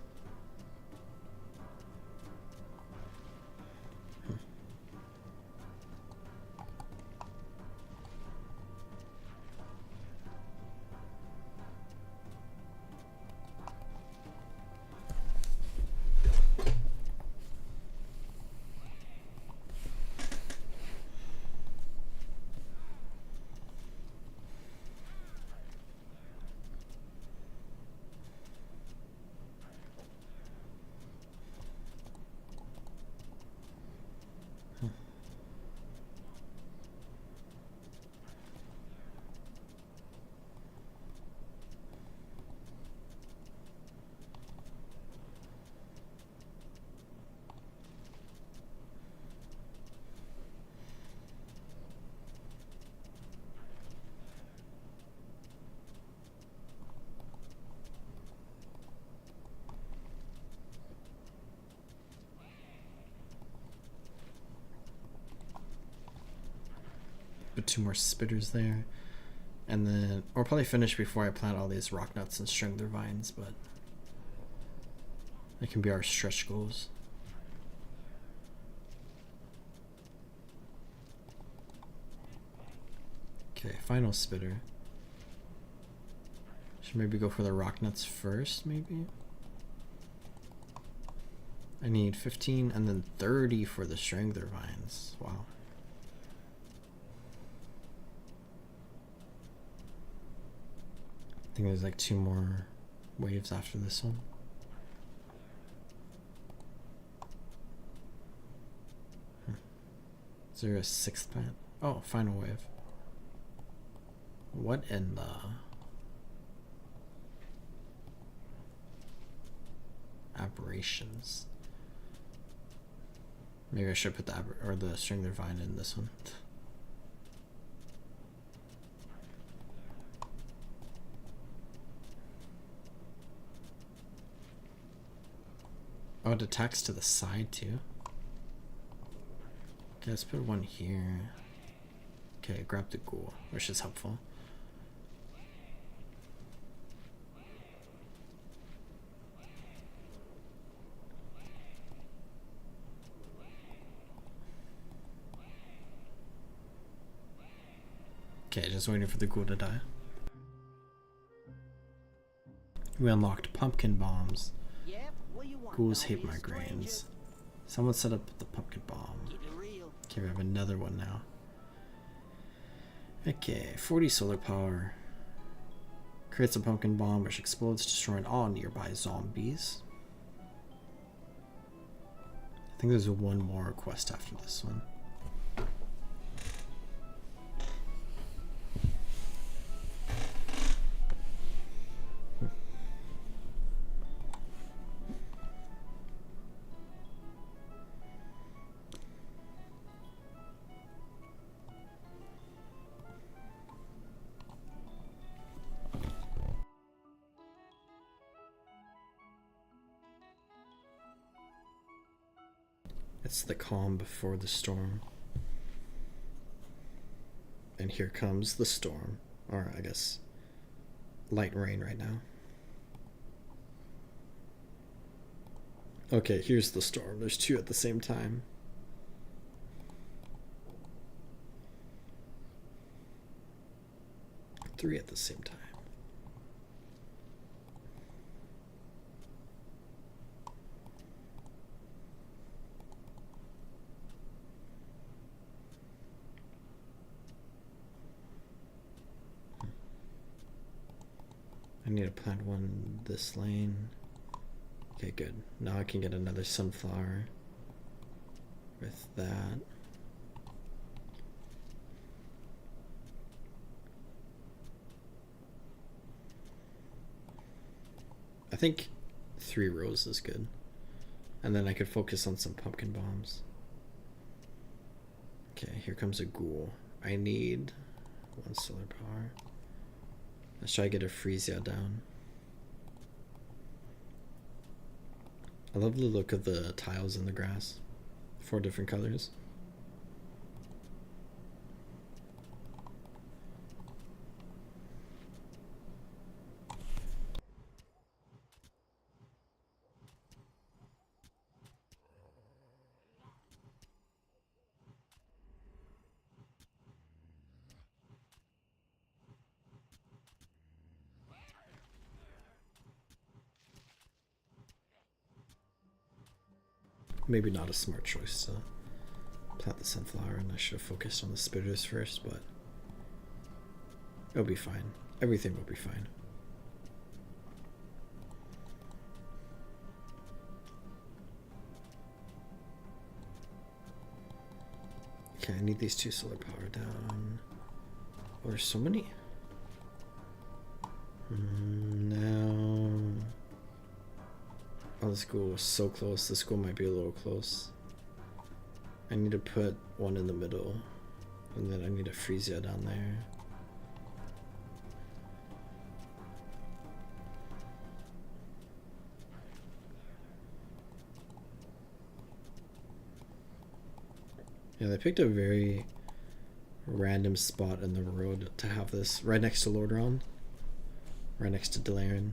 Put 2 more spitters there, and then I'll probably finish before I plant all these rock nuts and Strangler Vines, but it can be our stretch goals. Okay, final spitter. Should maybe go for the rock nuts first, maybe? I need 15 and then 30 for the Strangler Vines. Wow. I think there's like 2 more waves after this one. Is there a 6th plant? Oh, final wave. What in the... aberrations? Maybe I should put the Strangler Vine in this one. Oh, it attacks to the side too. Okay, let's put 1 here. Okay, grab the ghoul, which is helpful. Okay, just waiting for the ghoul to die. We unlocked pumpkin bombs. Yep, what you want? Ghouls Don't hate be a migraines. stranger. Someone set up the pumpkin bomb. Keep it real. Okay, we have another one now. Okay, 40 solar power. Creates a pumpkin bomb which explodes, destroying all nearby zombies. I think there's one more quest after this one. It's the calm before the storm. And here comes the storm. Or, I guess, light rain right now. Okay, here's the storm. There's two at the same time. Three at the same time. I need to plant one this lane. Okay, good. Now I can get another sunflower with that. I think 3 rows is good. And then I could focus on some pumpkin bombs. Okay, here comes a ghoul. I need 1 solar power. Let's try to get a Freesia down. I love the look of the tiles in the grass. 4 different colors. Maybe not a smart choice to plant the sunflower, and I should have focused on the spitters first, but it'll be fine. Everything will be fine. Okay, I need these 2 solar power down. Oh, there's so many. No. Oh, this school was so close. This school might be a little close. I need to put one in the middle. And then I need a Freesia down there. Yeah, they picked a very random spot in the road to have this. Right next to Lordaeron. Right next to Delaran.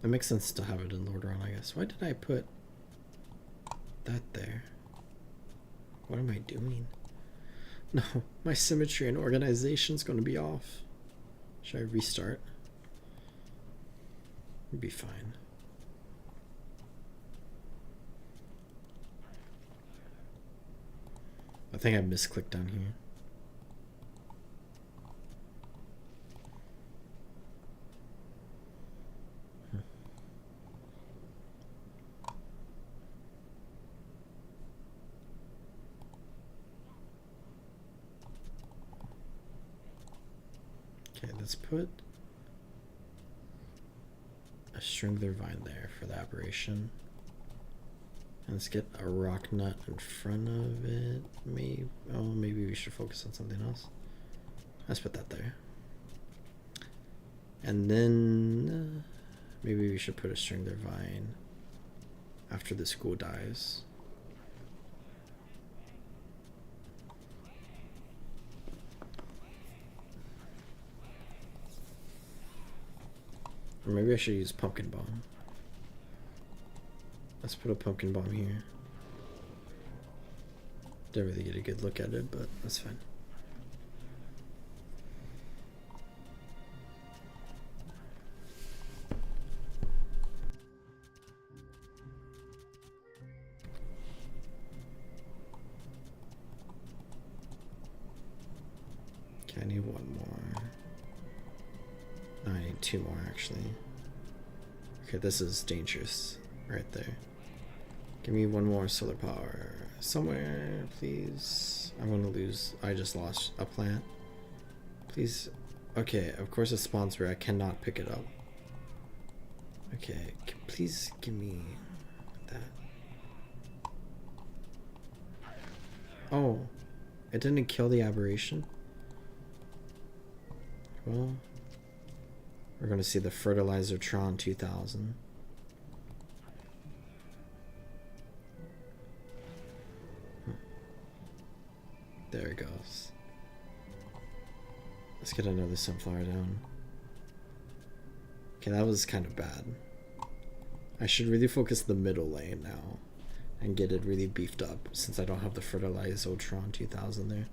It makes sense to have it in Lordaeron, I guess. Why did I put that there? What am I doing? No, my symmetry and organization's going to be off. Should I restart? It'll be fine. I think I misclicked down here. Okay, let's put a stringler vine there for the aberration. And let's get a rock nut in front of it. Maybe we should focus on something else. Let's put that there. And then maybe we should put a stringler vine after the school dies. Or maybe I should use pumpkin bomb. Let's put a pumpkin bomb here. Didn't really get a good look at it, but that's fine. Okay, I need one more. No, I need two more actually. Okay, this is dangerous right there. Give me one more solar power somewhere, please. I'm gonna lose. I just lost a plant. Please. Okay, of course it spawns where I cannot pick it up. Okay, please give me that. Oh, it didn't kill the aberration? Well, we're gonna see the Fertilizer Tron 2000. There it goes. Let's get another sunflower down. Okay, that was kind of bad. I should really focus the middle lane now and get it really beefed up since I don't have the Fertilizotron 2000 there.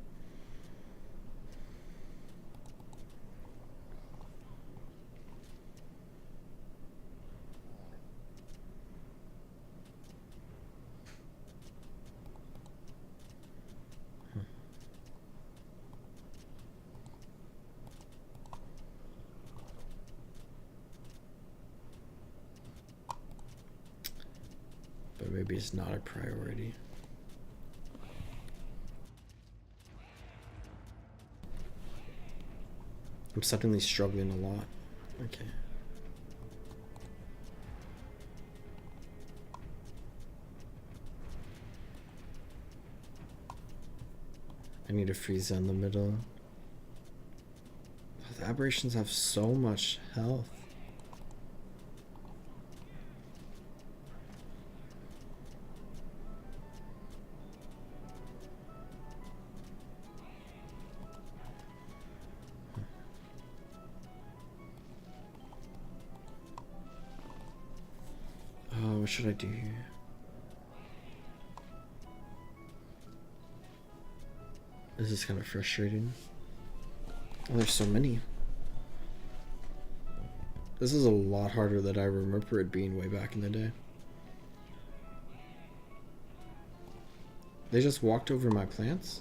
But maybe it's not a priority. I'm suddenly struggling a lot. Okay. I need a Frieza in the middle. The aberrations have so much health. What should I do here? This is kind of frustrating. Oh, there's so many. This is a lot harder than I remember it being way back in the day. They just walked over my plants?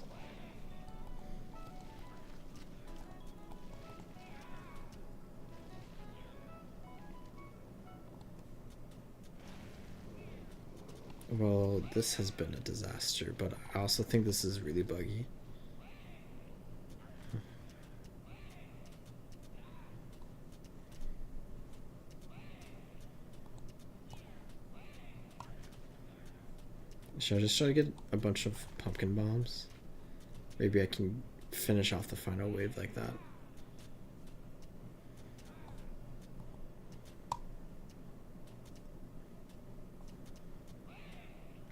Well, this has been a disaster, but I also think this is really buggy. Should I just try to get a bunch of pumpkin bombs? Maybe I can finish off the final wave like that.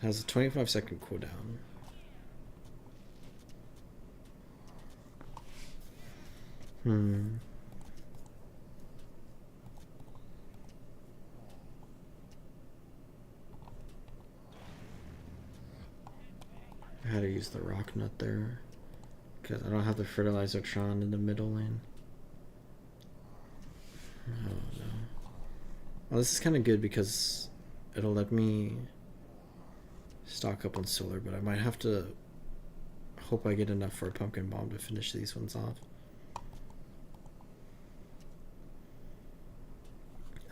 Has a 25-second cooldown. I had to use the rock nut there because I don't have the Fertilizotron in the middle lane. Oh no. Well, this is kind of good because it'll let me stock up on solar, but I might have to hope I get enough for a pumpkin bomb to finish these ones off.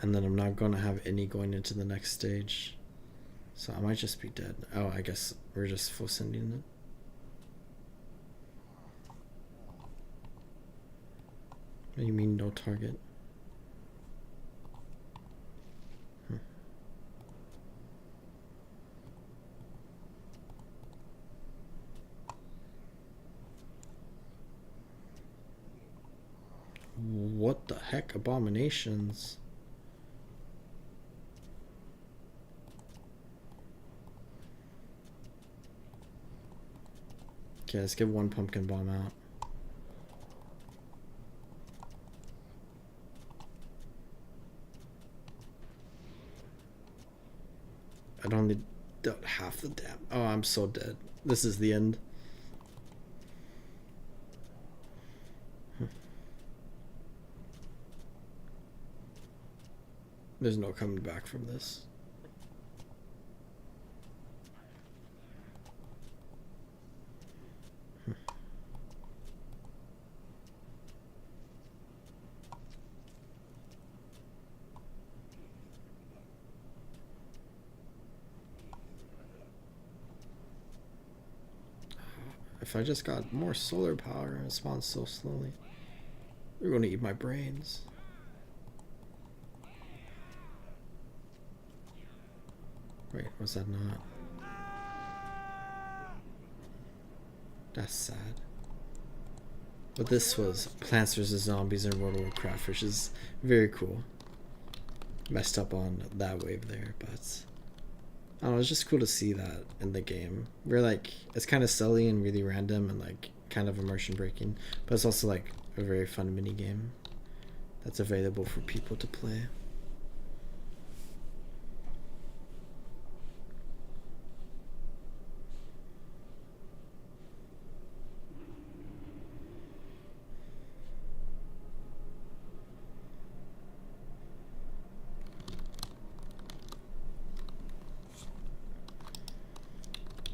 And then I'm not going to have any going into the next stage. So I might just be dead. Oh, I guess we're just full sending it. What do you mean no target? What the heck? Abominations. Okay, let's get one pumpkin bomb out. I'd only done half the damn. Oh, I'm so dead. This is the end. There's no coming back from this. If I just got more solar power and responds so slowly, they're going to eat my brains. Wait, was that not? That's sad. But this was Plants vs. Zombies in World of Warcraft, which is very cool. Messed up on that wave there, but I don't know, it's just cool to see that in the game. We're like, it's kind of silly and really random and like kind of immersion breaking, but it's also like a very fun mini game that's available for people to play.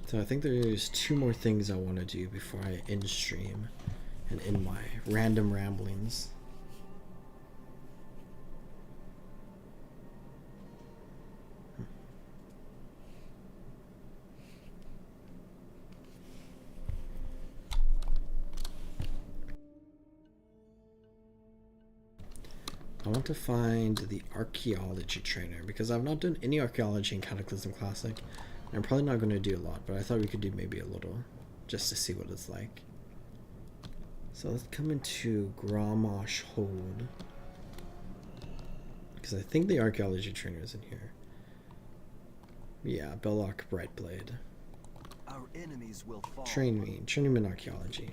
So I think there's 2 more things I want to do before I end stream and end my random ramblings. I want to find the archaeology trainer because I've not done any archaeology in Cataclysm Classic. I'm probably not going to do a lot, but I thought we could do maybe a little just to see what it's like. So let's come into Grommash Hold because I think the archaeology trainer is in here. Yeah, Belloc Brightblade. Our enemies will fall. Train me in archaeology.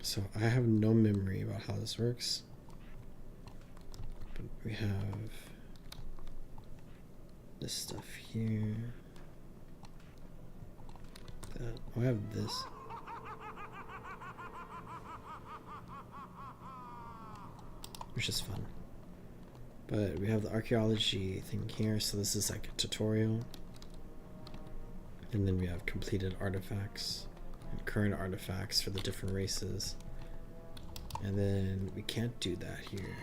So I have no memory about how this works, but we have this stuff here. I have this. Which is fun. But we have the archaeology thing here, so this is like a tutorial. And then we have completed artifacts and current artifacts for the different races. And then we can't do that here.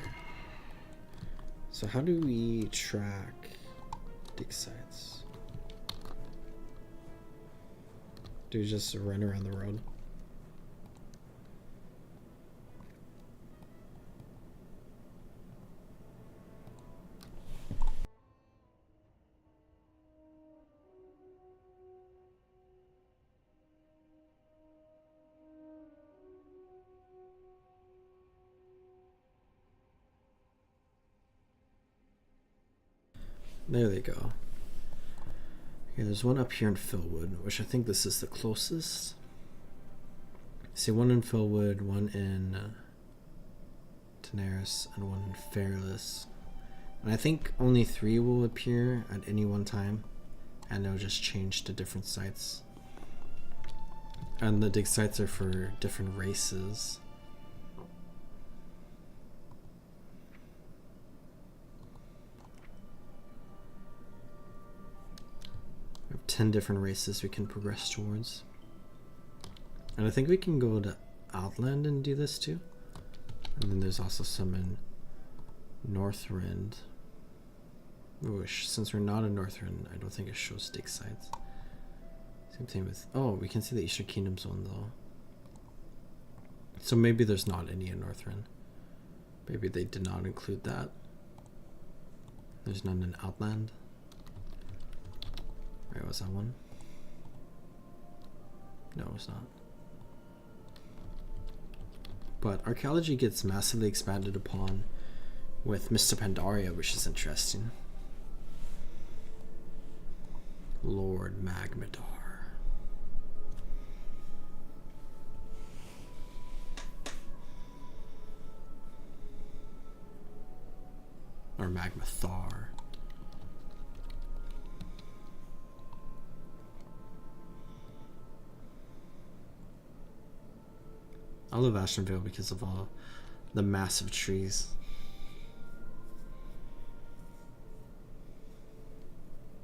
So how do we track dig sites? Do we just run around the road? There they go. Okay, there's one up here in Philwood, which I think this is the closest. See, one in Philwood, one in Daenerys, and one in Fairless. And I think only 3 will appear at any one time, and they'll just change to different sites. And the dig sites are for different races. We have 10 different races we can progress towards. And I think we can go to Outland and do this too. And then there's also some in Northrend. Which, since we're not in Northrend, I don't think it shows dig sites. Same thing with... Oh, we can see the Eastern Kingdom zone though. So maybe there's not any in Northrend. Maybe they did not include that. There's none in Outland. Right, was that one? No, it's not. But archaeology gets massively expanded upon with Mr. Pandaria, which is interesting. Lord Magmadar. Or Magmathar. I love Ashenvale because of all the massive trees.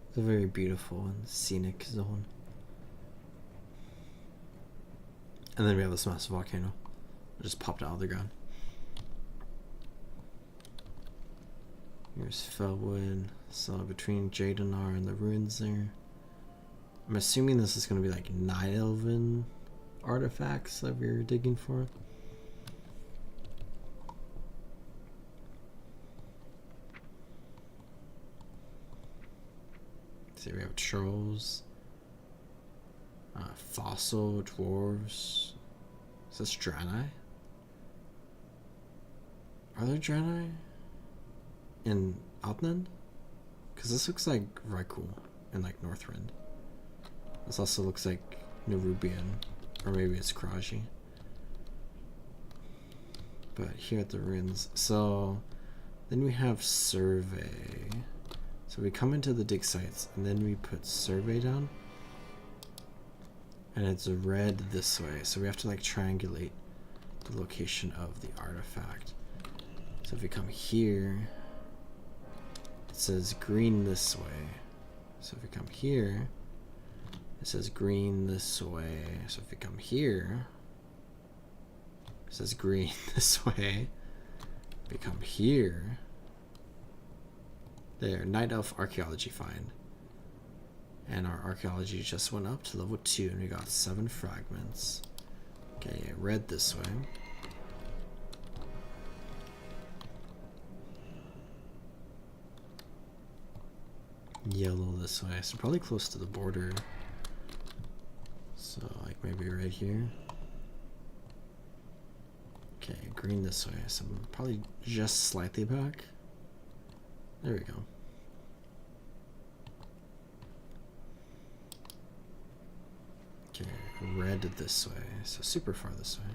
It's a very beautiful and scenic zone. And then we have this massive volcano that just popped out of the ground. Here's Felwood. So between Jadenar and the ruins there. I'm assuming this is going to be like Night Elven artifacts that we're digging for. See, we have trolls, fossil dwarves. Is this Draenei? Are there Draenei in Outland? Because this looks like Rykul in like Northrend. This also looks like Nerubian, or maybe it's Kraji. But here at the ruins, so then we have survey. So we come into the dig sites and then we put survey down, and it's red this way. So we have to like triangulate the location of the artifact. So if we come here, it says green this way. So if we come here, it says green this way. So if we come here, it says green this way. If we come here, there, Night Elf Archaeology Find. And our archaeology just went up to level 2 and we got 7 fragments. Okay, red this way. Yellow this way, so probably close to the border. So like maybe right here. Okay, green this way, so I'm probably just slightly back. There we go. Okay, red this way, so super far this way.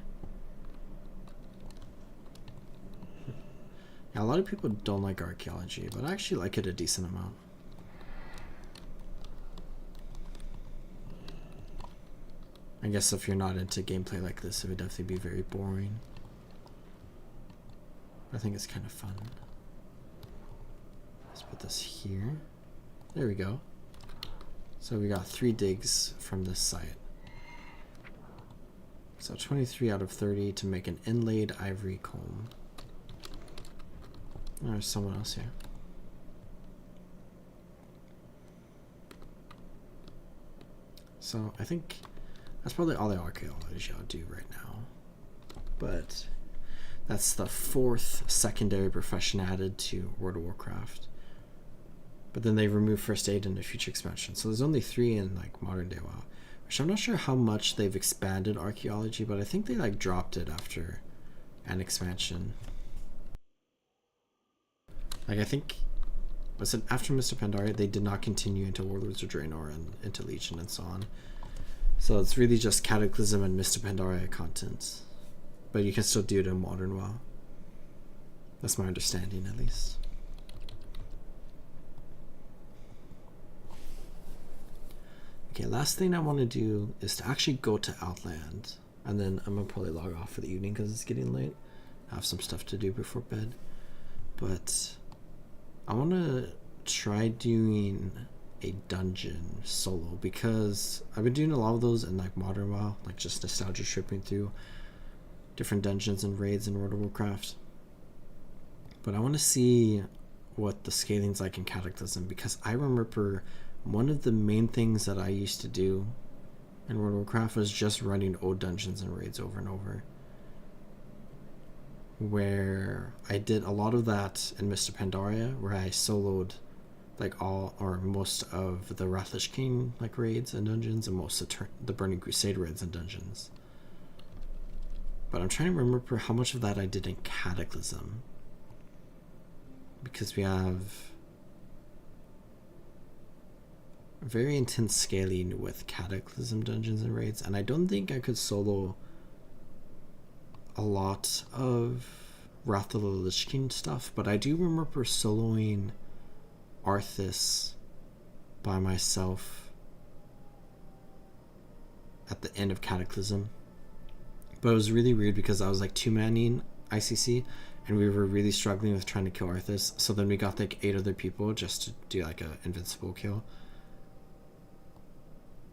Yeah, a lot of people don't like archaeology, but I actually like it a decent amount. I guess if you're not into gameplay like this, it would definitely be very boring. I think it's kind of fun. Let's put this here. There we go. So we got 3 digs from this site. So 23 out of 30 to make an inlaid ivory comb. There's someone else here. So I think that's probably all the archaeology I'll do right now. But that's the 4th secondary profession added to World of Warcraft. But then they remove first aid in the future expansion. So there's only 3 in like modern day WoW. Which I'm not sure how much they've expanded archaeology, but I think they like dropped it after an expansion. Like I think, was it after Mr. Pandaria, they did not continue into Warlords of Draenor and into Legion and so on. So it's really just Cataclysm and Mr. Pandaria content. But you can still do it in modern WoW. That's my understanding at least. Okay, last thing I want to do is to actually go to Outland. And then I'm going to probably log off for the evening because it's getting late. I have some stuff to do before bed. But I want to try doing a dungeon solo because I've been doing a lot of those in like modern WoW, like just nostalgia tripping through different dungeons and raids in World of Warcraft. But I want to see what the scaling's like in Cataclysm because I remember one of the main things that I used to do in World of Warcraft was just running old dungeons and raids over and over. Where I did a lot of that in Mr. Pandaria, where I soloed like all or most of the Wrathlich King like raids and dungeons and most of the Burning Crusade raids and dungeons. But I'm trying to remember how much of that I did in Cataclysm. Because we have very intense scaling with Cataclysm dungeons and raids, and I don't think I could solo a lot of Wrath of the Lich King stuff, but I do remember soloing Arthas by myself at the end of Cataclysm. But it was really weird because I was like 2-manning ICC, and we were really struggling with trying to kill Arthas. So then we got like 8 other people just to do like a invincible kill.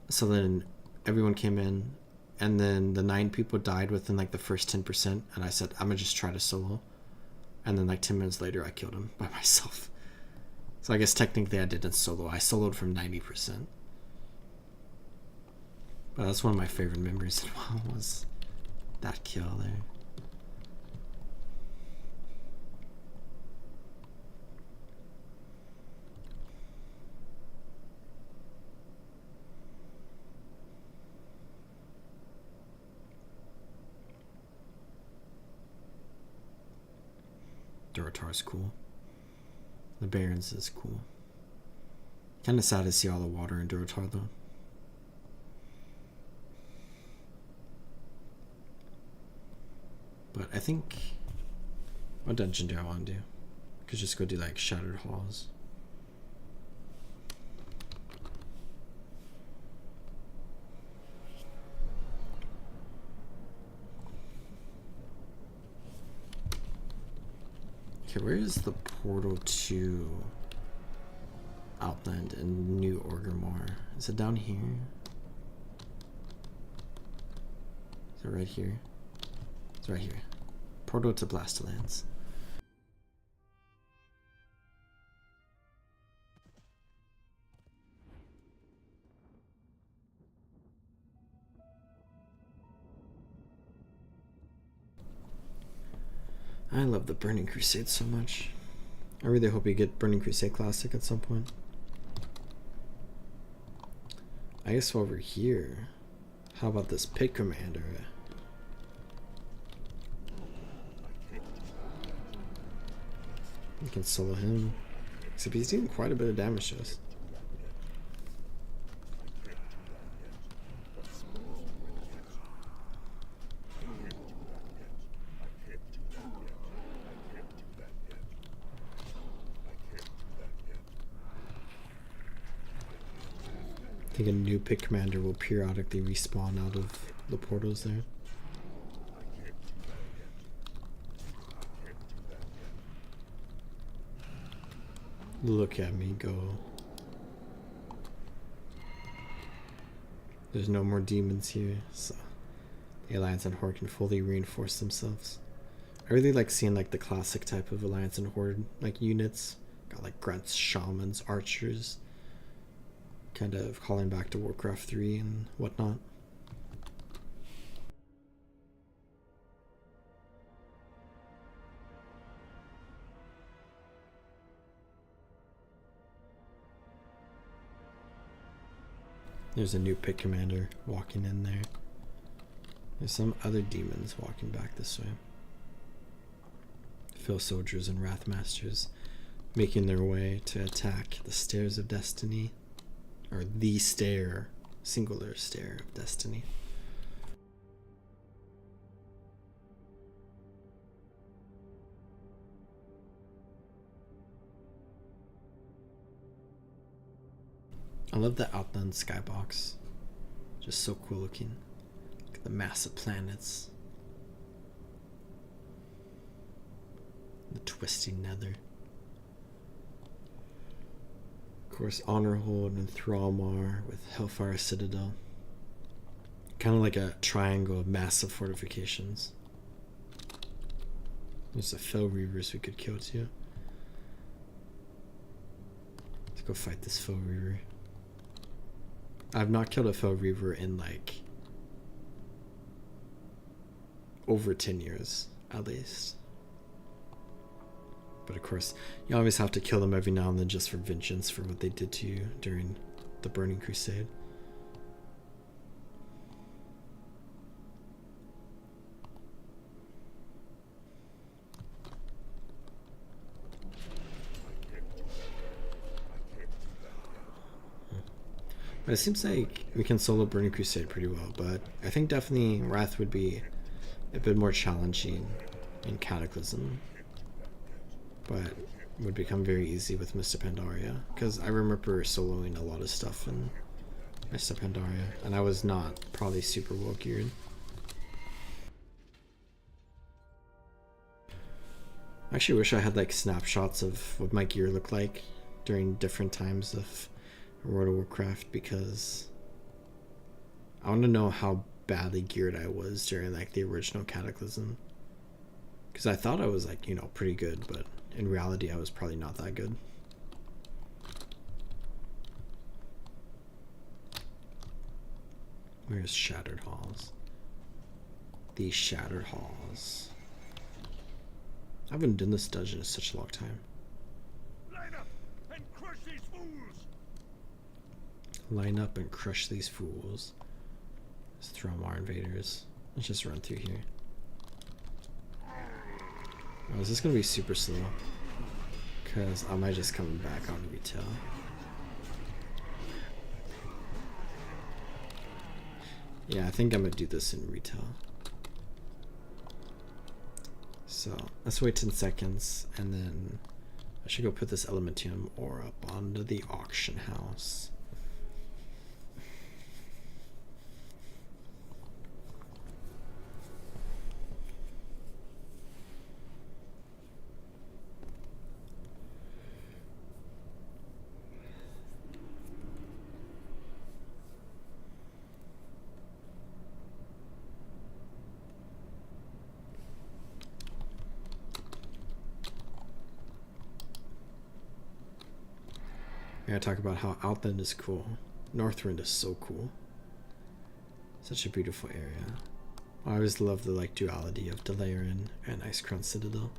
So then everyone came in, and then the 9 people died within like the first 10%, and I said, I'm gonna just try to solo. And then like 10 minutes later, I killed him by myself. So I guess technically I didn't solo. I soloed from 90%. But that's one of my favorite memories in WoW, was that kill there. Durotar's cool. The Barrens is cool. Kind of sad to see all the water in Durotar though. But I think, what dungeon do I want to do? Could just go do like Shattered Halls. Okay, where is the portal to Outland and New Orgrimmar? Is it down here? Is it right here? It's right here. Portal to Blastlands. I love the Burning Crusade so much. I really hope we get Burning Crusade Classic at some point. I guess while we're here, how about this Pit Commander? We can solo him. Except he's doing quite a bit of damage to us. I think a new Pit Commander will periodically respawn out of the portals there. Look at me go. There's no more demons here, so the Alliance and Horde can fully reinforce themselves. I really like seeing like the classic type of Alliance and Horde like units. Got like grunts, shamans, archers. Kind of calling back to Warcraft 3 and whatnot. There's a new Pit Commander walking in there. There's some other demons walking back this way. Fill Soldiers and Wrathmasters making their way to attack the Stairs of Destiny. Or the stair, singular stair of destiny. I love the Outland skybox. Just so cool looking. Look at the massive planets. The twisting nether. Of course, Honorhold and Thrallmar with Hellfire Citadel. Kind of like a triangle of massive fortifications. There's a Fell Reavers we could kill too. Let's go fight this Fell Reaver. I've not killed a Fell Reaver in like over 10 years at least. But of course, you always have to kill them every now and then just for vengeance for what they did to you during the Burning Crusade. But it seems like we can solo Burning Crusade pretty well, but I think definitely Wrath would be a bit more challenging in Cataclysm. But would become very easy with Mr. Pandaria, because I remember soloing a lot of stuff in Mr. Pandaria, and I was not probably super well geared. I actually wish I had like snapshots of what my gear looked like during different times of World of Warcraft, because I want to know how badly geared I was during like the original Cataclysm. Because I thought I was like, you know, pretty good, but in reality I was probably not that good. Where's Shattered Halls? These Shattered Halls. I haven't done this dungeon in such a long time. Line up and crush these fools! Line up and crush these fools. Let's throw more invaders. Let's just run through here. Oh, is this gonna be super slow? Because I might just come back on retail. Yeah, I think I'm gonna do this in retail. So let's wait 10 seconds, and then I should go put this Elementium ore up onto the auction house. I talk about how Outland is cool. Northrend is so cool. Such a beautiful area. I always love the like duality of Delaran and Icecrown Citadel.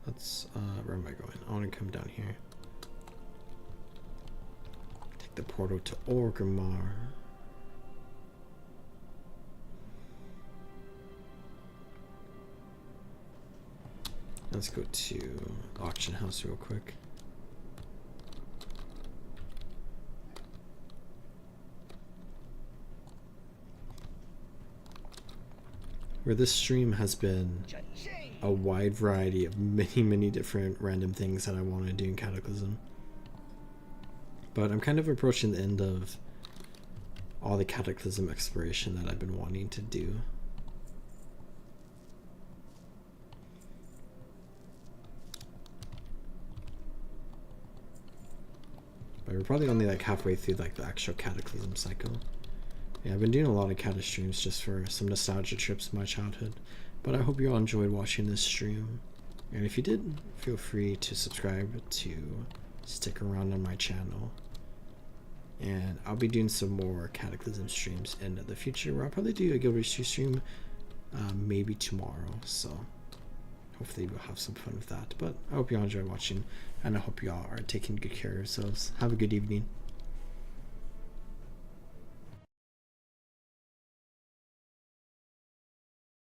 Let's where am I going? I want to come down here. Take the portal to Orgrimmar. Let's go to the auction house real quick. Where this stream has been a wide variety of many different random things that I want to do in Cataclysm. But I'm kind of approaching the end of all the Cataclysm exploration that I've been wanting to do. But we're probably only like halfway through like the actual Cataclysm cycle. Yeah, I've been doing a lot of Cata streams just for some nostalgia trips in my childhood. But I hope you all enjoyed watching this stream. And if you did, feel free to subscribe to stick around on my channel. And I'll be doing some more Cataclysm streams in the future, where I'll probably do a Guild Wars 2 stream maybe tomorrow. So hopefully we'll have some fun with that. But I hope you all enjoy watching, and I hope you all are taking good care of yourselves. Have a good evening.